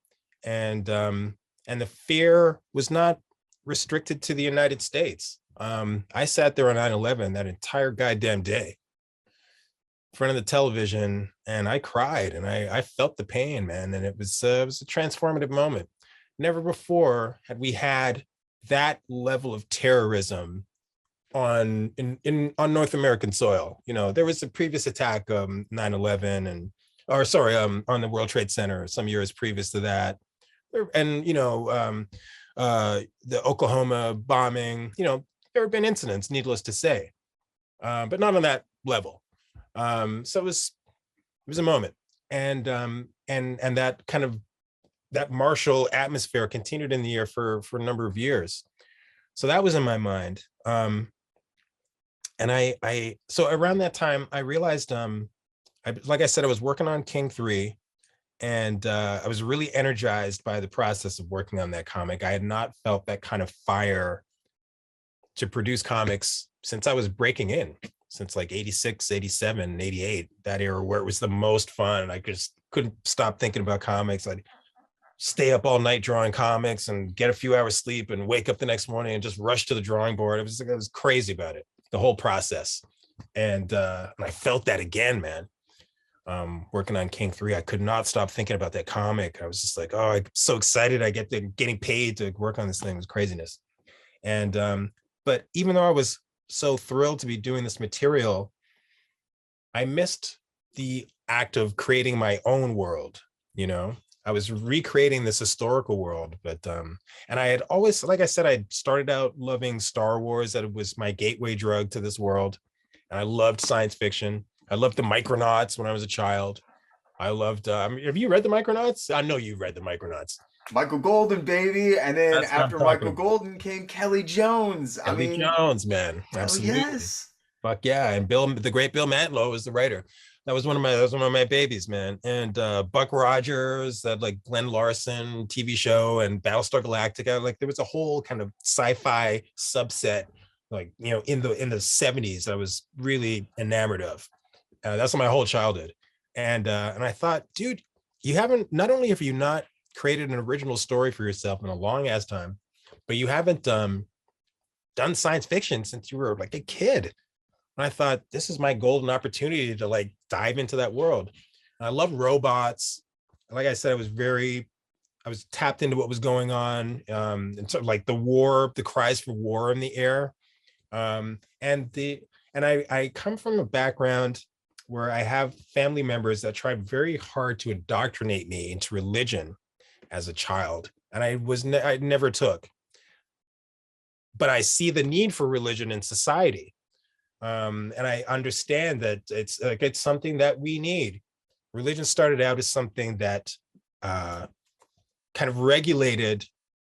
And the fear was not restricted to the United States. I sat there on 9/11 that entire goddamn day in front of the television, and I cried and I felt the pain, man. And it was a transformative moment. Never before had we had that level of terrorism on North American soil. There was a previous attack, 9/11 on the World Trade Center some years previous to that. And, the Oklahoma bombing, there have been incidents, needless to say, but not on that level. So it was a moment. And that kind of, that martial atmosphere continued in the air for a number of years. So that was in my mind. And so around that time, I realized, like I said, I was working on King 3. And I was really energized by the process of working on that comic. I had not felt that kind of fire to produce comics since I was breaking in, since like 86, 87, 88, that era where it was the most fun. I just couldn't stop thinking about comics. I'd stay up all night drawing comics and get a few hours sleep and wake up the next morning and just rush to the drawing board. I was crazy about it, the whole process. And I felt that again, man. Working on King 3, I could not stop thinking about that comic. I was just like, oh, I'm so excited I getting paid to work on this thing. It was craziness. And but even though I was so thrilled to be doing this material, I missed the act of creating my own world. I was recreating this historical world, but and I had always, like I said, I started out loving Star Wars. That it was my gateway drug to this world. And I loved science fiction. I loved the Micronauts when I was a child. I loved, have you read the Micronauts? I know you read the Micronauts. Michael Golden, baby. And then That's what I'm after talking Michael about. Golden came Kelly Jones. Kelly Jones, man. hell Absolutely. yes. Fuck yeah. And the great Bill Mantlo was the writer. That was one of my babies, man. And Buck Rogers, that like Glenn Larson TV show, and Battlestar Galactica. Like there was a whole kind of sci-fi subset, like in the 70s that I was really enamored of. That's my whole childhood. And I thought, dude, you haven't, not only have you not created an original story for yourself in a long ass time, but you haven't done science fiction since you were like a kid. And I thought, this is my golden opportunity to like dive into that world. And I love robots. Like I said, I was tapped into what was going on, and sort of like the cries for war in the air. I come from a background where I have family members that tried very hard to indoctrinate me into religion as a child, and I never took. But I see the need for religion in society, and I understand that it's something that we need. Religion started out as something that kind of regulated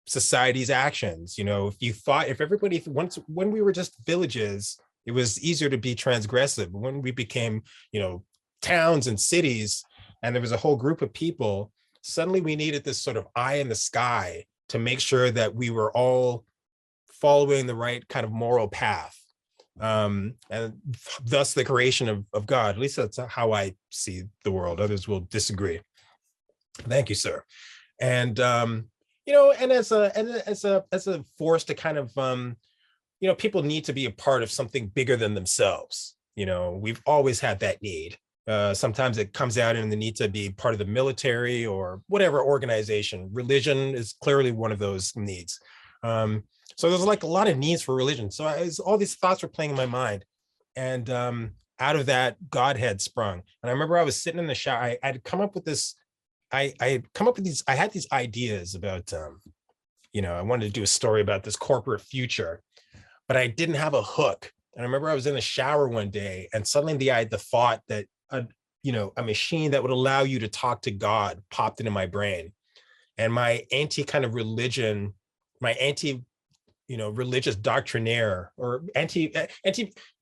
society's actions. When we were just villages, it was easier to be transgressive. When we became, towns and cities, and there was a whole group of people, suddenly we needed this sort of eye in the sky to make sure that we were all following the right kind of moral path. And thus the creation of God. At least that's how I see the world. Others will disagree. Thank you, sir. And and as a force to kind of people need to be a part of something bigger than themselves. We've always had that need. Sometimes it comes out in the need to be part of the military or whatever organization. Religion is clearly one of those needs. So there's like a lot of needs for religion. So all these thoughts were playing in my mind, and out of that, God had sprung. And I remember I was sitting in the shower. I'd come up with this. I had come up with these. I had these ideas about, I wanted to do a story about this corporate future, but I didn't have a hook. And I remember I was in the shower one day, and suddenly the thought that a machine that would allow you to talk to God popped into my brain, and my religious doctrinaire, or anti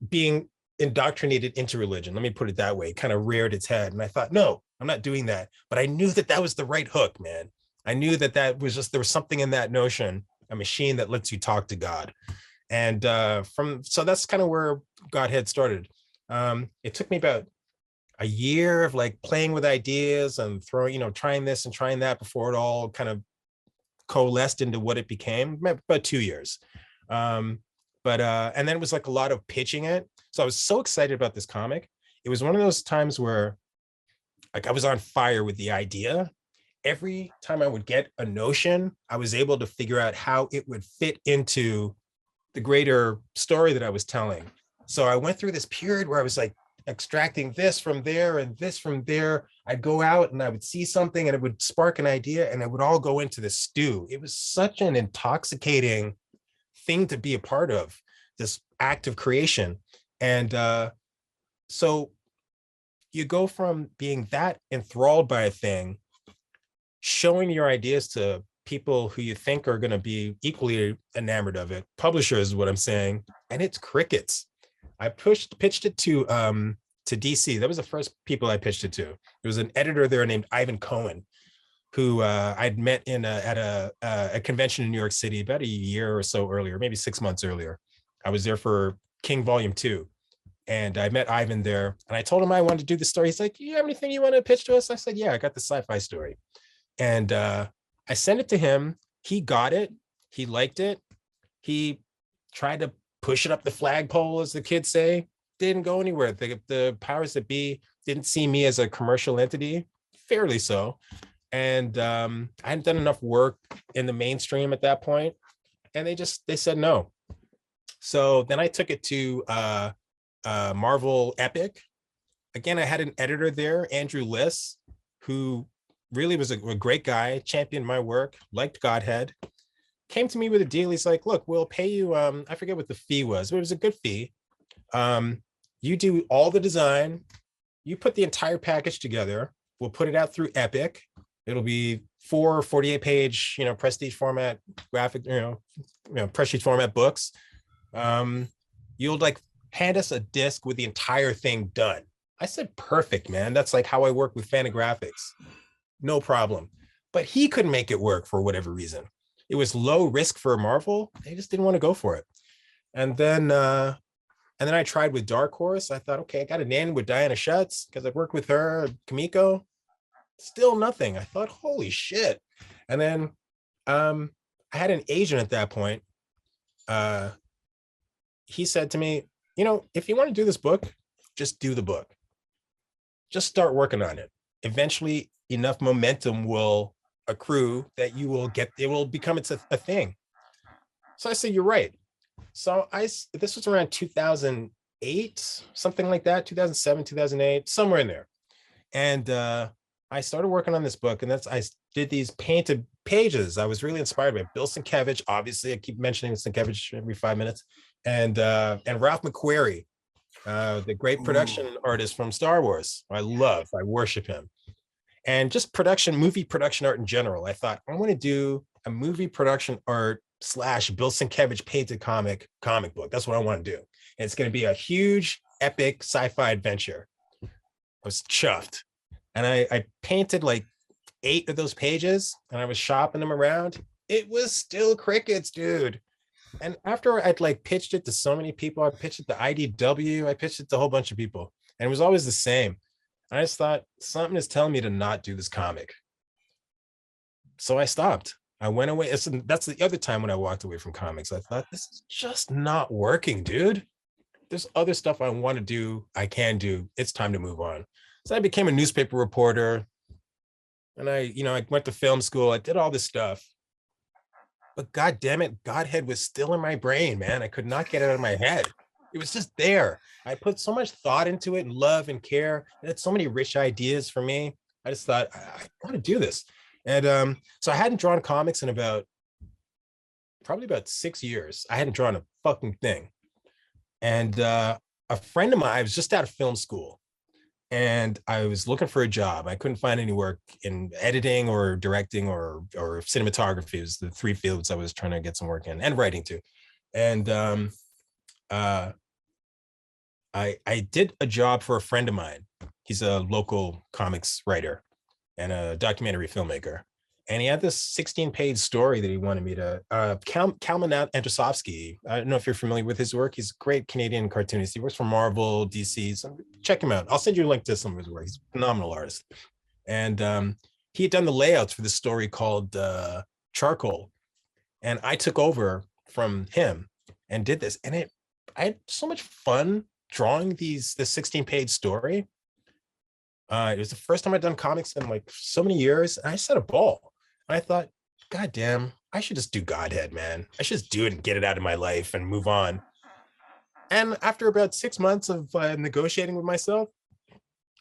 being indoctrinated into religion, let me put it that way, kind of reared its head. And I thought, no, I'm not doing that. But I knew that was the right hook, man. I knew that was just, there was something in that notion, a machine that lets you talk to God. And so that's kind of where Godhead started. It took me about a year of like playing with ideas and trying this and trying that before it all kind of coalesced into what it became. About 2 years. And then it was like a lot of pitching it. So I was so excited about this comic. It was one of those times where like I was on fire with the idea. Every time I would get a notion, I was able to figure out how it would fit into the greater story that I was telling. So I went through this period where I was like extracting this from there and this from there. I'd go out and I would see something and it would spark an idea, and it would all go into this stew. It was such an intoxicating thing to be a part of, this act of creation. And so you go from being that enthralled by a thing, showing your ideas to people who you think are going to be equally enamored of it. Publishers is what I'm saying, and it's crickets. I pitched it to DC. That was the first people I pitched it to. There was an editor there named Ivan Cohen, who I'd met at a convention in New York City about a year or so earlier, maybe 6 months earlier. I was there for King Volume 2. And I met Ivan there, and I told him I wanted to do the story. He's like, you have anything you want to pitch to us? I said, yeah, I got the sci-fi story. And I sent it to him. He got it. He liked it. He tried to push it up the flagpole, as the kids say. Didn't go anywhere. The powers that be didn't see me as a commercial entity, fairly so. And I hadn't done enough work in the mainstream at that point. And they said no. So then I took it to Marvel Epic. Again, I had an editor there, Andrew Liss, who really was a great guy, championed my work, liked Godhead, came to me with a deal. He's like, look, we'll pay you, I forget what the fee was, but it was a good fee. You do all the design, you put the entire package together, we'll put it out through Epic. It'll be 4 48-page, prestige format graphic, prestige format books. You'll like hand us a disc with the entire thing done. I said, perfect, man. That's like how I work with Fantagraphics. No problem. But he couldn't make it work for whatever reason. It was low risk for Marvel. They just didn't want to go for it. And then I tried with Darkhorse. I thought, okay, I got a nanny with Diana Schutz because I've worked with her, Comico. Still nothing. I thought, holy shit. And then I had an agent at that point. Uh, he said to me, if you want to do this book, just do the book. Just start working on it. Eventually, enough momentum will accrue that it will become a thing. So I said, you're right. So this was around 2008, something like that, 2007, 2008, somewhere in there. And I started working on this book, and I did these painted pages. I was really inspired by Bill Sienkiewicz. Obviously, I keep mentioning Sienkiewicz every 5 minutes, and Ralph McQuarrie, the great production artist from Star Wars. I worship him. And just movie production art in general. I thought, I want to do a movie production art / Bill Sienkiewicz painted comic book. That's what I want to do. And it's going to be a huge, epic sci-fi adventure. I was chuffed. And I painted like 8 of those pages, and I was shopping them around. It was still crickets, dude. And after I'd like pitched it to so many people, I pitched it to IDW, I pitched it to a whole bunch of people, and it was always the same. I just thought, something is telling me to not do this comic. So I stopped. I went away. That's the other time when I walked away from comics. I thought, this is just not working, dude. There's other stuff I want to do, I can do. It's time to move on. So I became a newspaper reporter, and I went to film school. I did all this stuff. But God damn it, Godhead was still in my brain, man. I could not get it out of my head. It was just there. I put so much thought into it, and love and care. It had so many rich ideas for me. I just thought, I got to do this. And so I hadn't drawn comics in probably about 6 years. I hadn't drawn a fucking thing. And a friend of mine, I was just out of film school, and I was looking for a job. I couldn't find any work in editing or directing or cinematography. It was the 3 fields I was trying to get some work in, and writing too. And I did a job for a friend of mine. He's a local comics writer and a documentary filmmaker. And he had this 16-page story that he wanted me to, Kalman Andrzejowski. I don't know if you're familiar with his work. He's a great Canadian cartoonist. He works for Marvel, DC. So check him out. I'll send you a link to some of his work. He's a phenomenal artist. And he had done the layouts for this story called Charcoal. And I took over from him and did this. And I had so much fun drawing this 16-page story. It was the first time I'd done comics in like so many years. And I just had a ball. I thought, God damn, I should just do Godhead, man. I should just do it and get it out of my life and move on. And after about 6 months of negotiating with myself,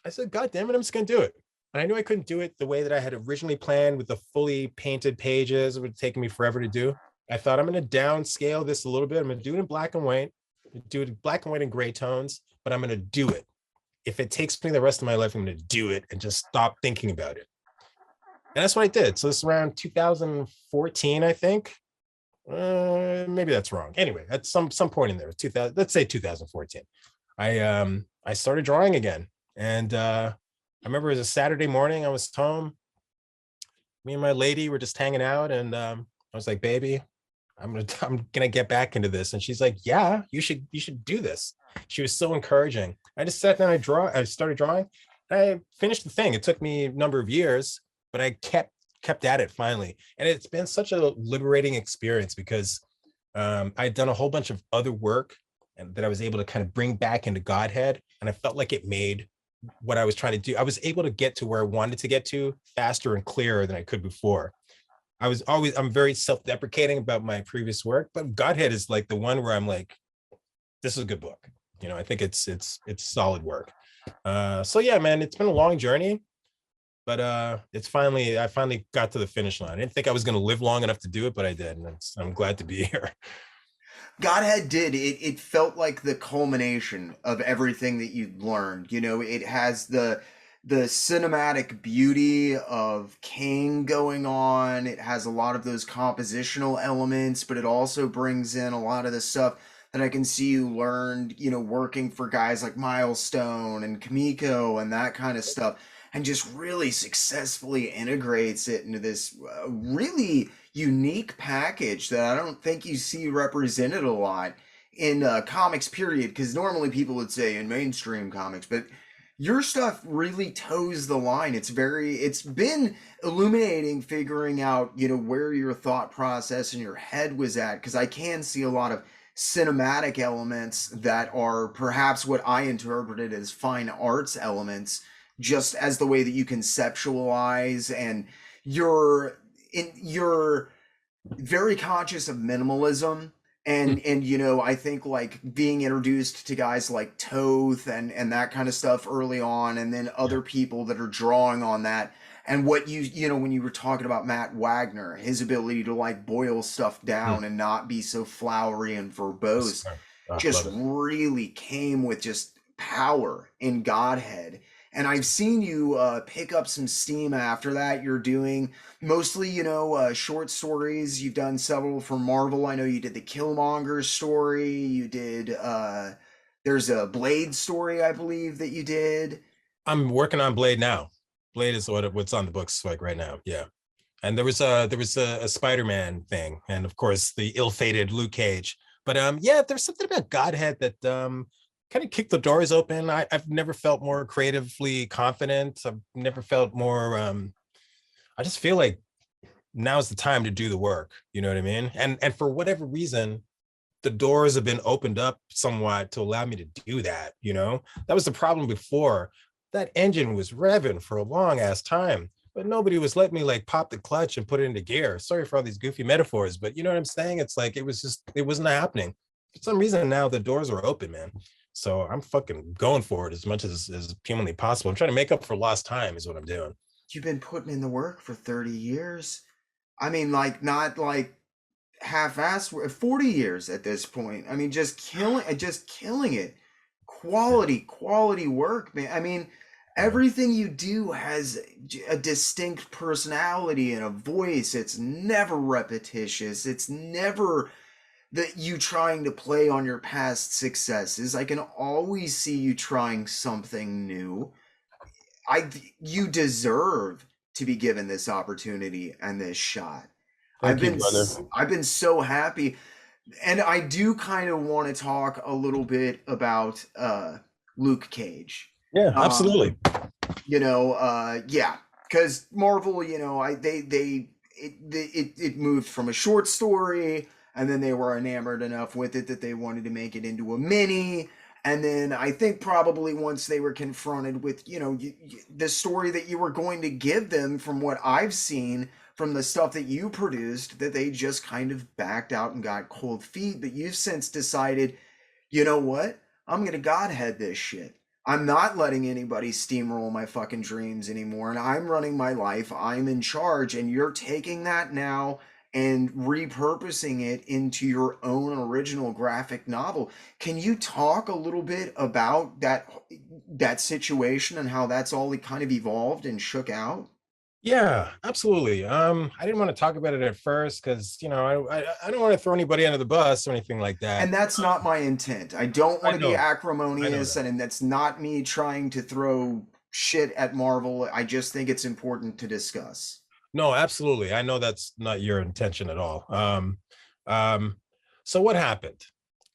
I said, God damn it, I'm just going to do it. And I knew I couldn't do it the way that I had originally planned with the fully painted pages. It would have taken me forever to do. I thought, I'm going to downscale this a little bit. I'm going to do it in black and white, do it in black and white and gray tones, but I'm going to do it. If it takes me the rest of my life, I'm going to do it and just stop thinking about it. And that's what I did. So it's around 2014, I think. Maybe that's wrong. Anyway, at some point in there, let's say 2014, I started drawing again. And I remember it was a Saturday morning. I was home. Me and my lady were just hanging out, and I was like, "Baby, I'm gonna get back into this." And she's like, "Yeah, you should do this." She was so encouraging. I just sat down. I started drawing. I finished the thing. It took me a number of years, but I kept at it finally. And it's been such a liberating experience because I'd done a whole bunch of other work and that I was able to kind of bring back into Godhead. And I felt like it made what I was trying to do. I was able to get to where I wanted to get to faster and clearer than I could before. I'm very self-deprecating about my previous work, but Godhead is like the one where I'm like, this is a good book. I think it's solid work. So yeah, man, it's been a long journey, but I finally got to the finish line. I didn't think I was going to live long enough to do it, but I did, and I'm glad to be here. Godhead did. It felt like the culmination of everything that you'd learned. It has the cinematic beauty of King going on. It has a lot of those compositional elements, but it also brings in a lot of the stuff that I can see you learned, working for guys like Milestone and Comico and that kind of stuff, and just really successfully integrates it into this really unique package that I don't think you see represented a lot in comics, period. Because normally people would say in mainstream comics, but your stuff really toes the line. It's been illuminating figuring out, where your thought process in your head was at, because I can see a lot of cinematic elements that are perhaps what I interpreted as fine arts elements, just as the way that you conceptualize, and you're very conscious of minimalism, and I think like being introduced to guys like Toth and that kind of stuff early on, and then Yeah. other people that are drawing on that, and what when you were talking about Matt Wagner, his ability to like boil stuff Mm. down and not be so flowery and Yes, verbose, sir. Ah, just love it. really came with just power in Godhead. And I've seen you pick up some steam after that. You're doing mostly, short stories. You've done several for Marvel. I know you did the Killmonger story. You did, there's a Blade story, I believe, that you did. I'm working on Blade now. Blade is what's on the books like right now. Yeah. And there was a Spider-Man thing, and of course the ill-fated Luke Cage. But yeah, there's something about Godhead that kind of kicked the doors open. I've never felt more creatively confident. I've never felt more I just feel like now's the time to do the work. You know what I mean? And for whatever reason, the doors have been opened up somewhat to allow me to do that. That was the problem before. That engine was revving for a long ass time, but nobody was letting me like pop the clutch and put it into gear. Sorry for all these goofy metaphors, but you know what I'm saying? It's like it wasn't happening. For some reason now the doors are open, man. So I'm fucking going for it as much as humanly possible. I'm trying to make up for lost time is what I'm doing. You've been putting in the work for 30 years. I mean, like, not like half-assed, 40 years at this point. I mean, just killing it. Yeah. Quality work, man. I mean, Yeah. everything you do has a distinct personality and a voice. It's never repetitious. It's never that you trying to play on your past successes. I can always see you trying something new. I You deserve to be given this opportunity and this shot. Thank you, brother. I've been so happy, and I do kind of want to talk a little bit about Luke Cage. Yeah, Um, absolutely. yeah, because Marvel, I it moved from a short story, and then they were enamored enough with it that they wanted to make it into a mini. And then I think probably once they were confronted with, the story that you were going to give them, from what I've seen from the stuff that you produced, that they just kind of backed out and got cold feet. But you've since decided, you know what? I'm going to Godhead this shit. I'm not letting anybody steamroll my fucking dreams anymore, and I'm running my life. I'm in charge, and you're taking that now and repurposing it into your own original graphic novel. Can you talk a little bit about that situation and how that's all kind of evolved and shook out? Yeah, absolutely. I didn't want to talk about it at first because I don't want to throw anybody under the bus or anything like that. And that's not my intent. I don't want I to be know, I know acrimonious, that. and that's not me trying to throw shit at Marvel. I just think it's important to discuss. No, absolutely. I know that's not your intention at all. Um, so what happened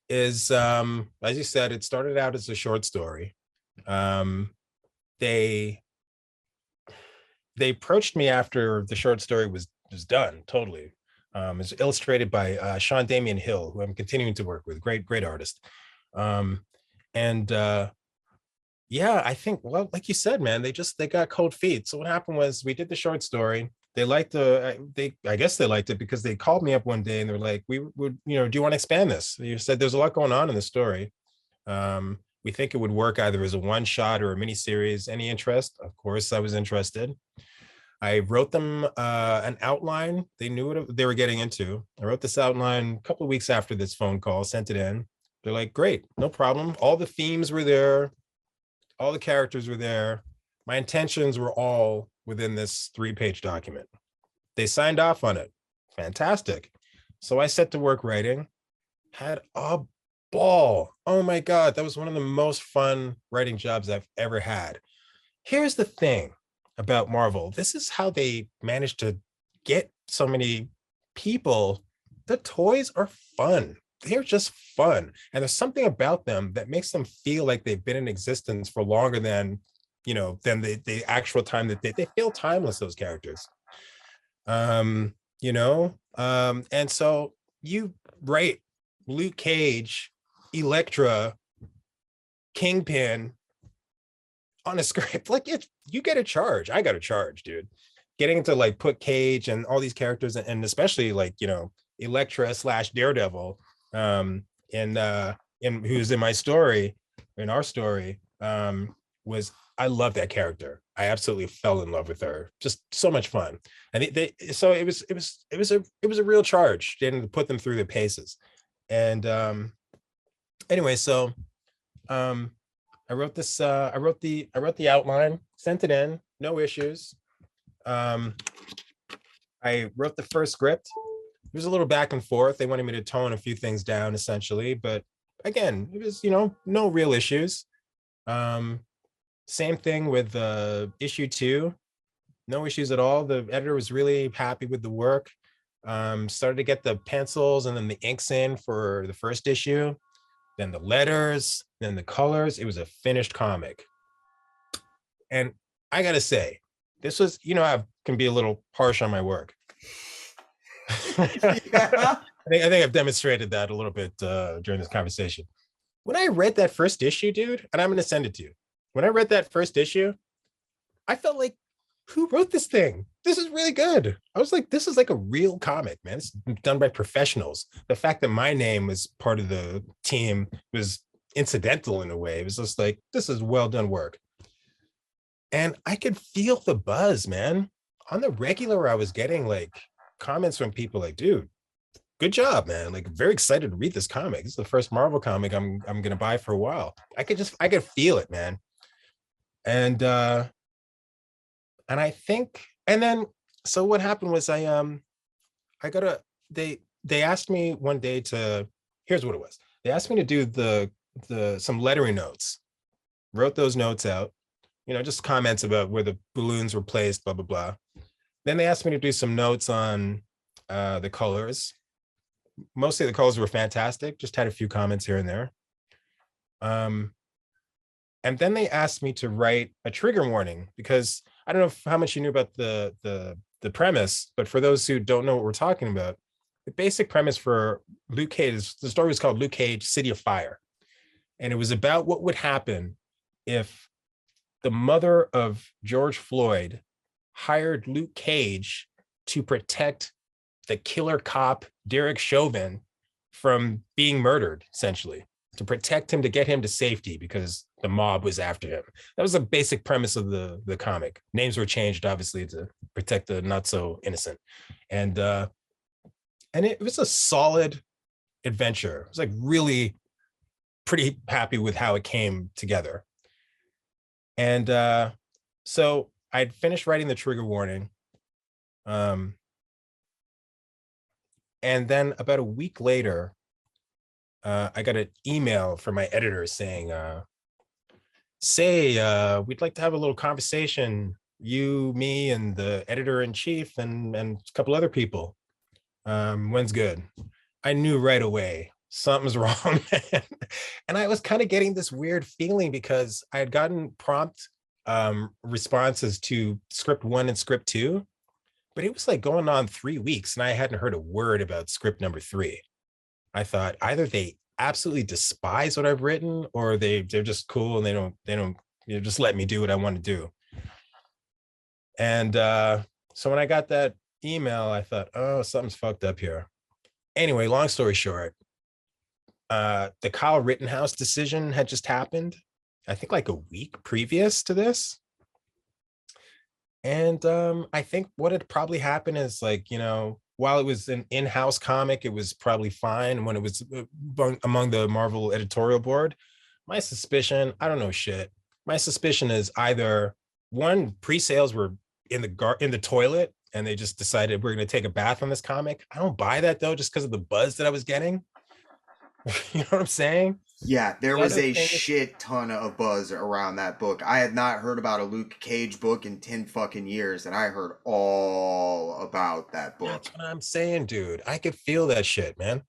is, as you said, it started out as a short story. Um, they they approached me after the short story was done totally. It's illustrated by Sean Damian Hill, who I'm continuing to work with. Great artist. Um, and Yeah, I think, well, like you said, man, they got cold feet. So what happened was we did the short story. They liked they I guess they liked it because they called me up one day and they're like, we would, do you want to expand this? You said there's a lot going on in the story. We think it would work either as a one shot or a mini series. Any interest? Of course, I was interested. I wrote them an outline. They knew what they were getting into. I wrote this outline a couple of weeks after this phone call, sent it in. They're like, great, no problem. All the themes were there, all the characters were there. My intentions were all within this 3-page document. They signed off on it. Fantastic. So I set to work writing, had a ball. Oh my God, that was one of the most fun writing jobs I've ever had. Here's the thing about Marvel. This is how they managed to get so many people. The toys are fun. They're just fun. And there's something about them that makes them feel like they've been in existence for longer than, than the actual time that they feel timeless, those characters. And so you write Luke Cage, Elektra, Kingpin on a script, like you get a charge. I got a charge, dude. Getting to like put Cage and all these characters, and especially like Elektra / Daredevil, in who's in my story, in our story, was I love that character. I absolutely fell in love with her. Just so much fun. And so it was a real charge getting to put them through the paces. And anyway, so I wrote this. I wrote the outline, sent it in, no issues. I wrote the first script. It was a little back and forth. They wanted me to tone a few things down, essentially, but again, it was no real issues. Same thing with issue 2, no issues at all. The editor was really happy with the work. Started to get the pencils and then the inks in for the first issue, then the letters, then the colors. It was a finished comic. And I gotta say, this was, I can be a little harsh on my work. Yeah. I think I've demonstrated that a little bit during this conversation. When I read that first issue, dude, and I'm going to send it to you. When I read that first issue, I felt like, who wrote this thing? This is really good. I was like, this is like a real comic, man. It's done by professionals. The fact that my name was part of the team was incidental in a way. It was just like, this is well done work. And I could feel the buzz, man. On the regular, I was getting like comments from people like, dude, good job, man. Like, very excited to read this comic. This is the first Marvel comic I'm gonna buy for a while. I could feel it, man. And I think, and then so what happened was they asked me one day to, here's what it was. They asked me to do some lettering notes. Wrote those notes out, just comments about where the balloons were placed, blah, blah, blah. Then they asked me to do some notes on the colors. Mostly the colors were fantastic, just had a few comments here and there. And then they asked me to write a trigger warning, because I don't know how much you knew about the premise, but for those who don't know what we're talking about, the basic premise for Luke Cage, the story was called Luke Cage, City of Fire. And it was about what would happen if the mother of George Floyd hired Luke Cage to protect the killer cop, Derek Chauvin, from being murdered, essentially, to protect him, to get him to safety because the mob was after him. That was the basic premise of the comic. Names were changed, obviously, to protect the not so innocent. And it was a solid adventure. I was like really pretty happy with how it came together. And so I'd finished writing the trigger warning. And then about a week later, I got an email from my editor saying, we'd like to have a little conversation, you, me, and the editor-in-chief and a couple other people. When's good? I knew right away something's wrong. And I was kind of getting this weird feeling because I had gotten prompt responses to script 1 and script 2, but it was like going on 3 weeks and I hadn't heard a word about script number 3. I thought either they absolutely despise what I've written, or they're just cool and they don't just let me do what I want to do. And so when I got that email, I thought, oh, something's fucked up here. Anyway, long story short, the Kyle Rittenhouse decision had just happened, I think like a week previous to this. And I think what had probably happened is, like, while it was an in-house comic, it was probably fine. When it was among the Marvel editorial board, my suspicion, I don't know shit. My suspicion is either one, pre-sales were in the toilet and they just decided we're going to take a bath on this comic. I don't buy that though, just because of the buzz that I was getting. You know what I'm saying? Yeah, there The was other a thing is, shit ton of buzz around that book. I had not heard about a Luke Cage book in 10 fucking years, and I heard all about that that's book. what I'm saying, dude. I could feel that shit, man.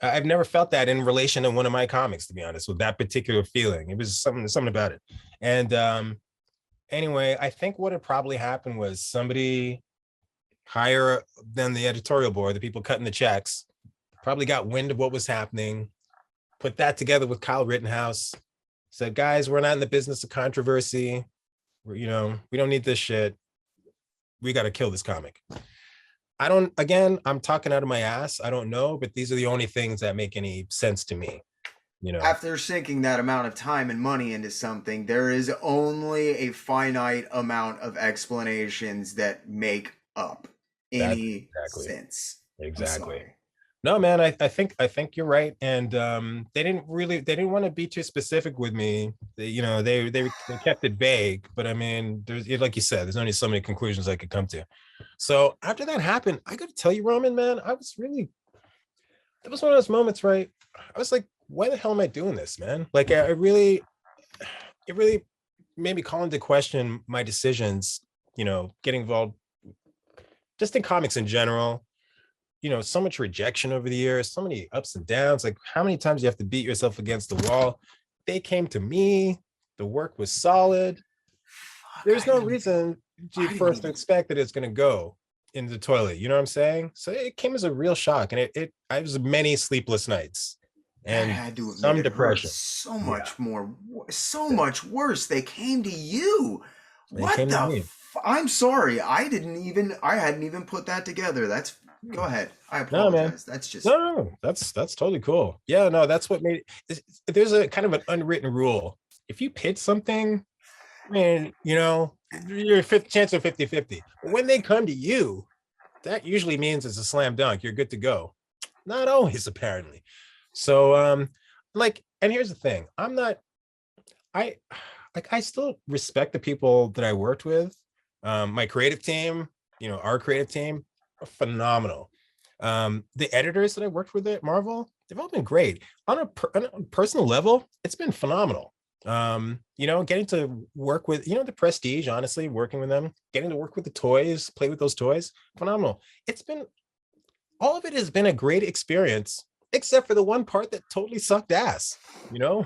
I've never felt that in relation to one of my comics, to be honest, with that particular feeling. It was something about it. And anyway, I think what had probably happened was somebody higher than the editorial board, the people cutting the checks, probably got wind of what was happening, put that together with Kyle Rittenhouse, said, guys, we're not in the business of controversy. We don't need this shit. We got to kill this comic. I don't, again, I'm talking out of my ass. I don't know, but these are the only things that make any sense to me, you know. After sinking that amount of time and money into something, there is only a finite amount of explanations that make up That's any exactly, sense. I'm exactly. sorry. No, man, I think you're right. And they didn't want to be too specific with me. They kept it vague, but I mean, there's like you said, there's only so many conclusions I could come to. So after that happened, I gotta tell you, Roman, man, that was one of those moments, right? I was like, why the hell am I doing this, man? Like it really made me call into question my decisions, getting involved just in comics in general. So much rejection over the years, so many ups and downs. Like, how many times you have to beat yourself against the wall? They came to me, the work was solid. Fuck, There's no reason I for didn't us to even, expect that it's going to go in the toilet. You know what I'm saying? So it came as a real shock, and I was many sleepless nights that and had to have made some it hurt depression. so Yeah, much more, so yeah. much worse. They came to you. They What came to the me. I'm sorry. I hadn't even put that together. Go ahead. I No, man. apologize. That's just, No, that's totally cool. Yeah, no, that's what made it. There's a kind of an unwritten rule. If you pitch something, man, you're fifth chance of 50-50. But when they come to you, that usually means it's a slam dunk. You're good to go. Not always, apparently. So, and here's the thing. I I still respect the people that I worked with. My creative team, our creative team, are phenomenal. The editors that I worked with at Marvel, they've all been great. On a personal level, it's been phenomenal. Getting to work with, the prestige, honestly, working with them, getting to work with the toys, play with those toys, phenomenal. It's been All of it has been a great experience, except for the one part that totally sucked ass, you know,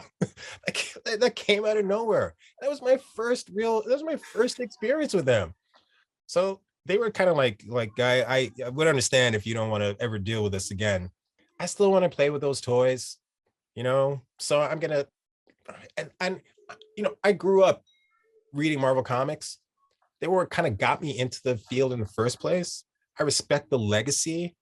that came out of nowhere. That was my first experience with them. So they were kind of like, guy, I would understand if you don't want to ever deal with this again. I still want to play with those toys, so I'm gonna, and I grew up reading Marvel comics. They were kind of got me into the field in the first place. I respect the legacy.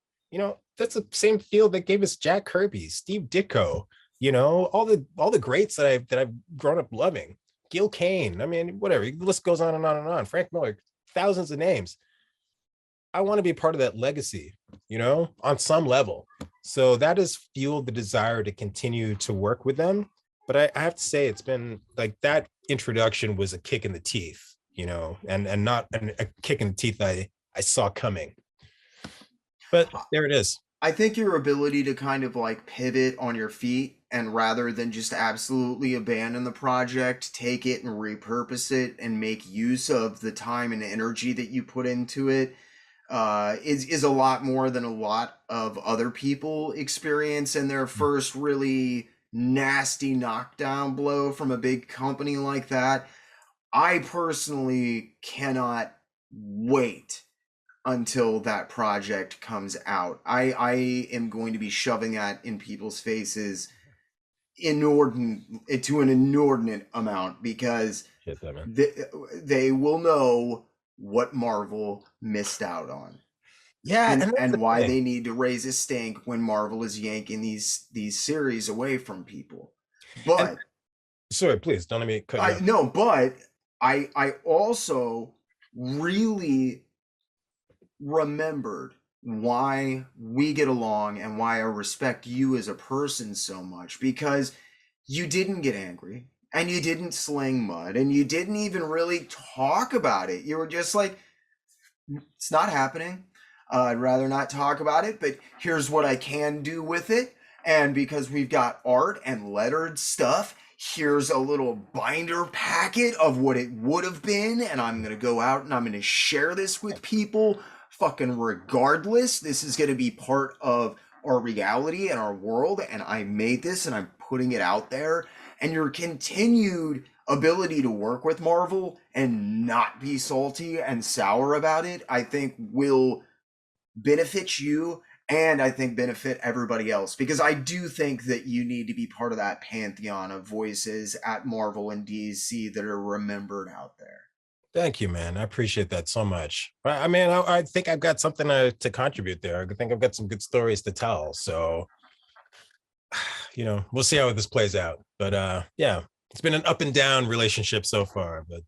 That's the same field that gave us Jack Kirby, Steve Ditko, all the greats that I've grown up loving. Gil Kane. I mean, whatever. The list goes on and on and on. Frank Miller, thousands of names. I want to be part of that legacy, on some level. So that has fueled the desire to continue to work with them. But I have to say, it's been like that introduction was a kick in the teeth, and not a kick in the teeth I saw coming. But there it is. I think your ability to kind of like pivot on your feet and rather than just absolutely abandon the project, take it and repurpose it and make use of the time and energy that you put into it is a lot more than a lot of other people experience in their first really nasty knockdown blow from a big company like that. I personally cannot wait until that project comes out. I am going to be shoving that in people's faces inordinate to an inordinate amount because Shit, that man. they, they will know what Marvel missed out on Yeah, and that's and the why thing. they need to raise a stink when Marvel is yanking these series away from people. And But sorry, please don't let me cut you I off. no, but I also really remembered why we get along and why I respect you as a person so much because you didn't get angry and you didn't sling mud and you didn't even really talk about it. You were just like, it's not happening. I'd rather not talk about it, but here's what I can do with it. And because we've got art and lettered stuff, here's a little binder packet of what it would have been. And I'm going to go out and I'm going to share this with people fucking regardless. This is going to be part of our reality and our world. And I made this and I'm putting it out there. And your continued ability to work with Marvel and not be salty and sour about it, I think will benefit you and I think benefit everybody else, because I do think that you need to be part of that pantheon of voices at Marvel and DC that are remembered out there. Thank you, man. I appreciate that so much. I mean, I think I've got something to contribute there. I think I've got some good stories to tell. So, we'll see how this plays out. But yeah, it's been an up and down relationship so far, but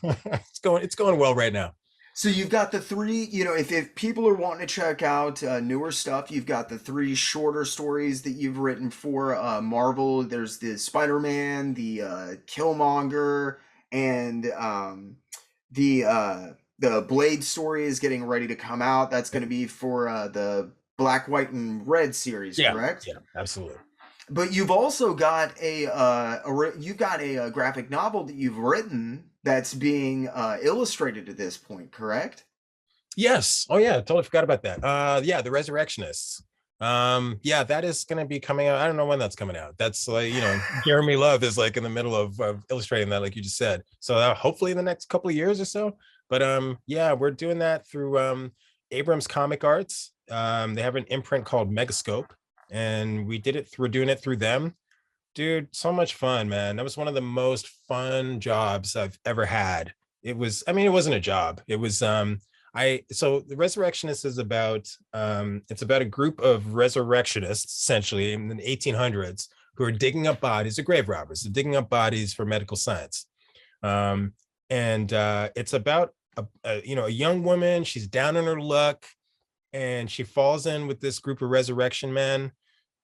it's going well right now. So you've got the three, if people are wanting to check out newer stuff, you've got the three shorter stories that you've written for Marvel. There's the Spider-Man, the Killmonger, and the Blade story is getting ready to come out. That's going to be for the Black, White, and Red series, Yeah, correct? yeah, absolutely. But you've also got a graphic novel that you've written that's being illustrated at this point, correct? Yes. Oh yeah, totally forgot about that. Yeah, the Resurrectionists. Yeah, that is going to be coming out. I don't know when that's coming out. That's like, Jeremy Love is like in the middle of illustrating that, like you just said. So hopefully in the next couple of years or so. But yeah, we're doing that through Abrams Comic Arts. They have an imprint called Megascope, and we're doing it through them. Dude, so much fun, man. That was one of the most fun jobs I've ever had. It wasn't a job. It was so the Resurrectionist is about it's about a group of resurrectionists essentially in the 1800s who are digging up bodies. They're grave robbers. They're digging up bodies for medical science. And it's about a young woman. She's down on her luck and she falls in with this group of resurrection men.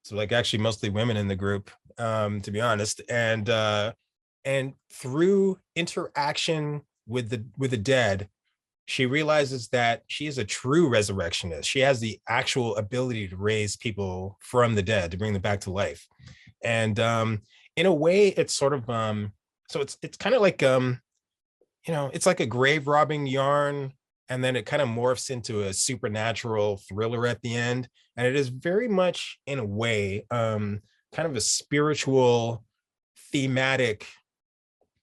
So like actually mostly women in the group, to be honest. And through interaction with the dead, she realizes that she is a true resurrectionist. She has the actual ability to raise people from the dead, to bring them back to life. And in a way, it's sort of so it's kind of like it's like a grave robbing yarn, and then it kind of morphs into a supernatural thriller at the end. And it is very much, in a way, kind of a spiritual, thematic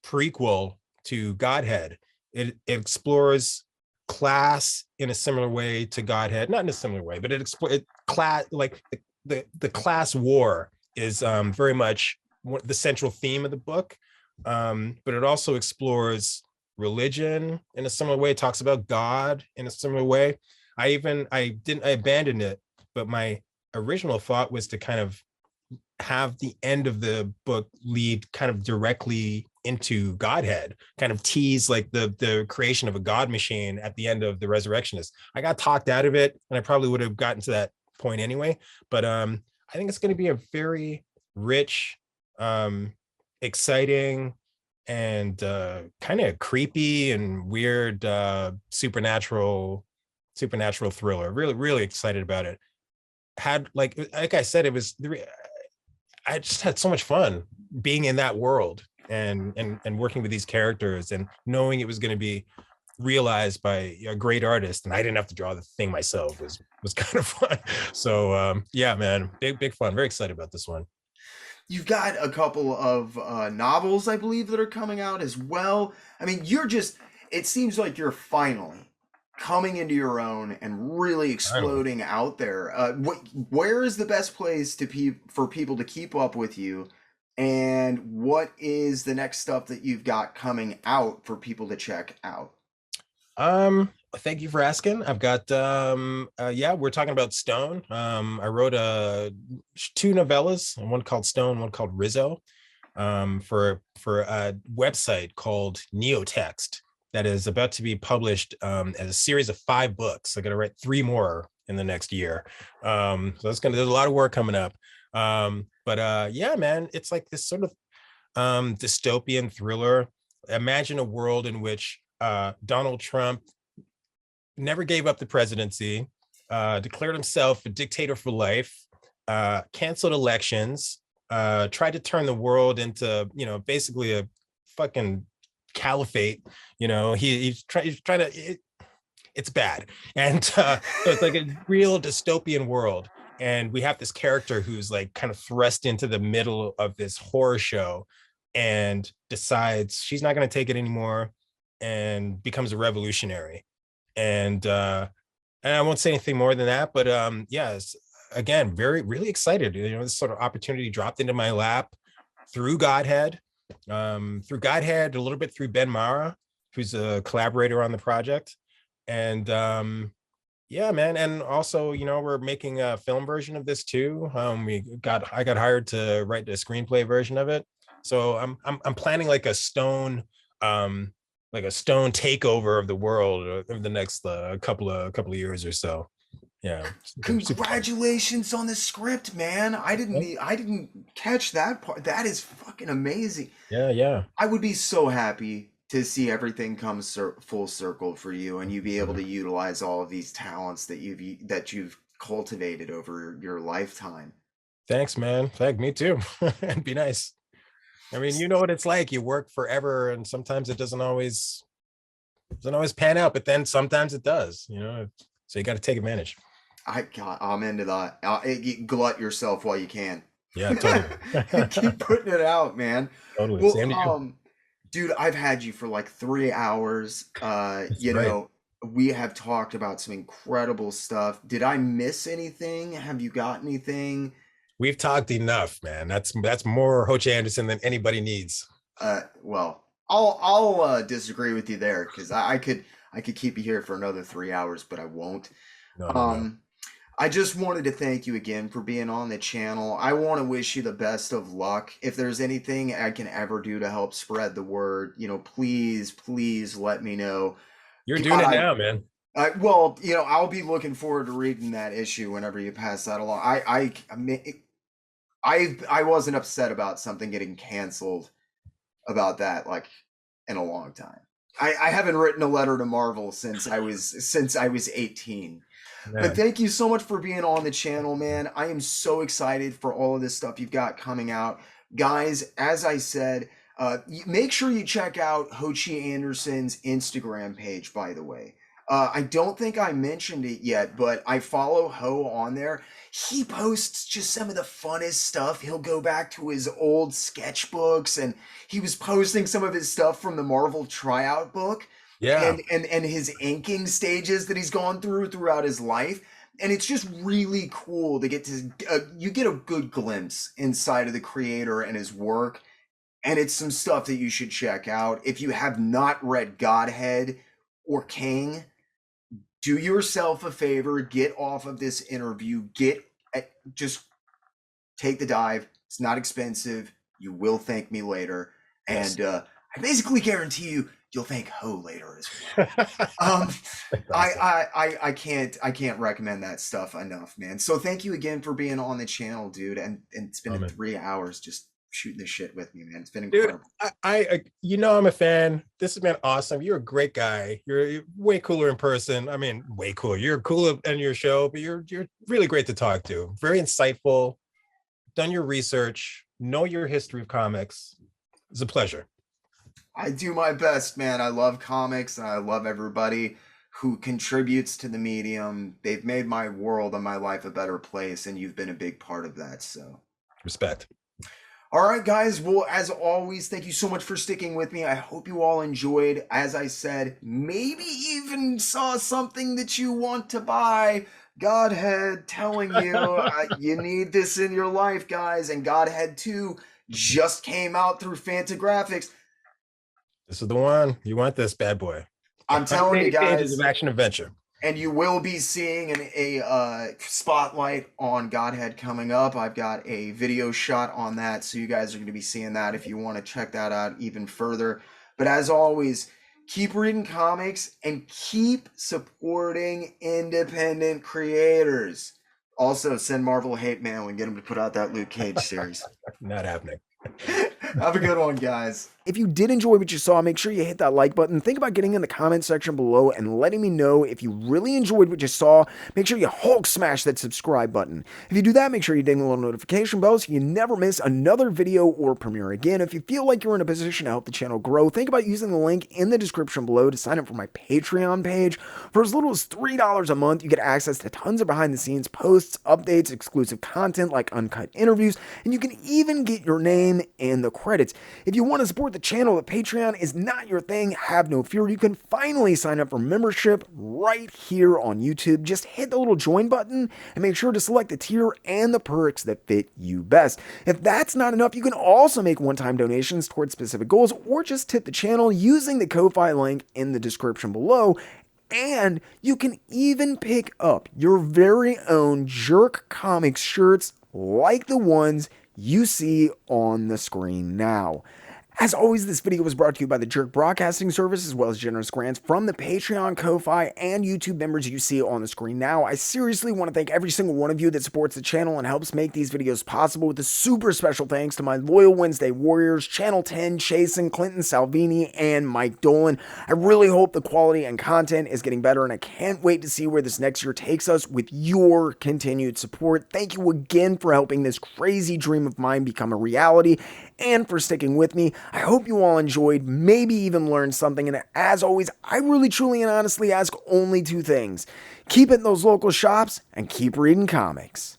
prequel to Godhead. It explores class in a similar way to Godhead, not in a similar way, but it class, like the class war is very much the central theme of the book. But it also explores religion in a similar way. It talks about God in a similar way. I abandoned it, but my original thought was to kind of have the end of the book lead kind of directly into Godhead, kind of tease like the creation of a God machine at the end of the Resurrectionist. I got talked out of it, and I probably would have gotten to that point anyway. But I think it's going to be a very rich, exciting, and kind of creepy and weird supernatural thriller. Really, really excited about it. Had like I said, I just had so much fun being in that world and working with these characters and knowing it was going to be realized by a great artist, and I didn't have to draw the thing myself. Was kind of fun. So yeah, man, big fun. Very excited about this one. You've got a couple of novels, I believe, that are coming out as well. I mean, it seems like you're finally coming into your own and really exploding out there. Where is the best place for people to keep up with you? And what is the next stuff that you've got coming out for people to check out? Thank you for asking. I've got yeah, we're talking about Stone. I wrote two novellas, one called Stone, one called Rizzo, for a website called Neotext that is about to be published as a series of 5 books. I got to write 3 more in the next year. So there's a lot of work coming up. But yeah, man, it's like this sort of dystopian thriller. Imagine a world in which Donald Trump never gave up the presidency, declared himself a dictator for life, canceled elections, tried to turn the world into, basically a fucking caliphate. He's trying to. It's bad, and so it's like a real dystopian world. And we have this character who's like kind of thrust into the middle of this horror show, and decides she's not going to take it anymore, and becomes a revolutionary. And I won't say anything more than that, but yes, again, very really excited. This sort of opportunity dropped into my lap through Godhead, a little bit through Ben Mara, who's a collaborator on the project. And yeah, man. And also, we're making a film version of this too. I got hired to write the screenplay version of it. So I'm planning like a stone takeover of the world over the next couple of years or so. Yeah. Congratulations on the script, man. I didn't catch that part. That is fucking amazing. Yeah, yeah. I would be so happy to see everything come full circle for you, and you be able to utilize all of these talents that you've cultivated over your lifetime. Thanks, man. Thank me too. It'd be nice. I mean, you know what it's like. You work forever, and sometimes it doesn't always pan out, but then sometimes it does. So you got to take advantage. I'm into that. Glut yourself while you can. Yeah, totally. Keep putting it out, man. Totally. Well, Same to you. dude, I've had you for like 3 hours. We have talked about some incredible stuff. Did I miss anything? Have you got anything? We've talked enough, man. That's more Ho Che Anderson than anybody needs. Well, I'll disagree with you there, because I could keep you here for another 3 hours, but I won't. No. I just wanted to thank you again for being on the channel. I want to wish you the best of luck. If there's anything I can ever do to help spread the word, please let me know. You're doing it now, man. Well, I'll be looking forward to reading that issue whenever you pass that along. I wasn't upset about something getting canceled about that like in a long time. I haven't written a letter to Marvel since I was 18. Man. But thank you so much for being on the channel, man. I am so excited for all of this stuff you've got coming out. Guys, as I said, make sure you check out Ho Che Anderson's Instagram page, by the way. I don't think I mentioned it yet, but I follow Ho on there. He posts just some of the funnest stuff. He'll go back to his old sketchbooks, and he was posting some of his stuff from the Marvel tryout book. Yeah. And his inking stages that he's gone throughout his life. And it's just really cool to get to, you get a good glimpse inside of the creator and his work. And it's some stuff that you should check out. If you have not read Godhead or King, do yourself a favor, get off of this interview, just take the dive. It's not expensive. You will thank me later. And I basically guarantee you'll thank Ho later as well. I can't recommend that stuff enough, man. So thank you again for being on the channel, dude, and spending 3 hours just shooting this shit with me, man. It's been incredible. Dude, I'm a fan. This has been awesome. You're a great guy. You're way cooler in person. I mean, way cooler. You're cool in your show, but you're really great to talk to. Very insightful. Done your research. Know your history of comics. It's a pleasure. I do my best, man. I love comics, and I love everybody who contributes to the medium. They've made my world and my life a better place, and you've been a big part of that. So respect. All right, guys. Well, as always, thank you so much for sticking with me. I hope you all enjoyed. As I said, maybe even saw something that you want to buy. Godhead telling you you need this in your life, guys. And Godhead 2 just came out through Fantagraphics. This is the one. You want this bad boy. I'm telling you guys. Pages of action adventure. And you will be seeing a spotlight on Godhead coming up. I've got a video shot on that, so you guys are going to be seeing that if you want to check that out even further. But as always, keep reading comics and keep supporting independent creators. Also, send Marvel hate mail and get them to put out that Luke Cage series. Not happening. Have a good one, guys. If you did enjoy what you saw, make sure you hit that like button. Think about getting in the comment section below and letting me know if you really enjoyed what you saw. Make sure you Hulk smash that subscribe button. If you do that, make sure you ding the little notification bell so you never miss another video or premiere. Again, if you feel like you're in a position to help the channel grow, think about using the link in the description below to sign up for my Patreon page. For as little as $3 a month, you get access to tons of behind the scenes posts, updates, exclusive content like uncut interviews, and you can even get your name in the credits. If you want to support the channel, but Patreon is not your thing, have no fear. You can finally sign up for membership right here on YouTube. Just hit the little join button and make sure to select the tier and the perks that fit you best. If that's not enough, you can also make one-time donations towards specific goals or just tip the channel using the Ko-Fi link in the description below. And you can even pick up your very own JerkComic shirts like the ones you see on the screen now. As always, this video was brought to you by the Jerk Broadcasting Service, as well as generous grants from the Patreon, Ko-Fi, and YouTube members you see on the screen now. I seriously want to thank every single one of you that supports the channel and helps make these videos possible, with a super special thanks to my loyal Wednesday Warriors, Channel 10, Chasen, Clinton Salvini, and Mike Dolan. I really hope the quality and content is getting better, and I can't wait to see where this next year takes us with your continued support. Thank you again for helping this crazy dream of mine become a reality, and for sticking with me. I hope you all enjoyed, maybe even learned something, and as always, I really, truly, and honestly ask only two things. Keep it in those local shops, and keep reading comics.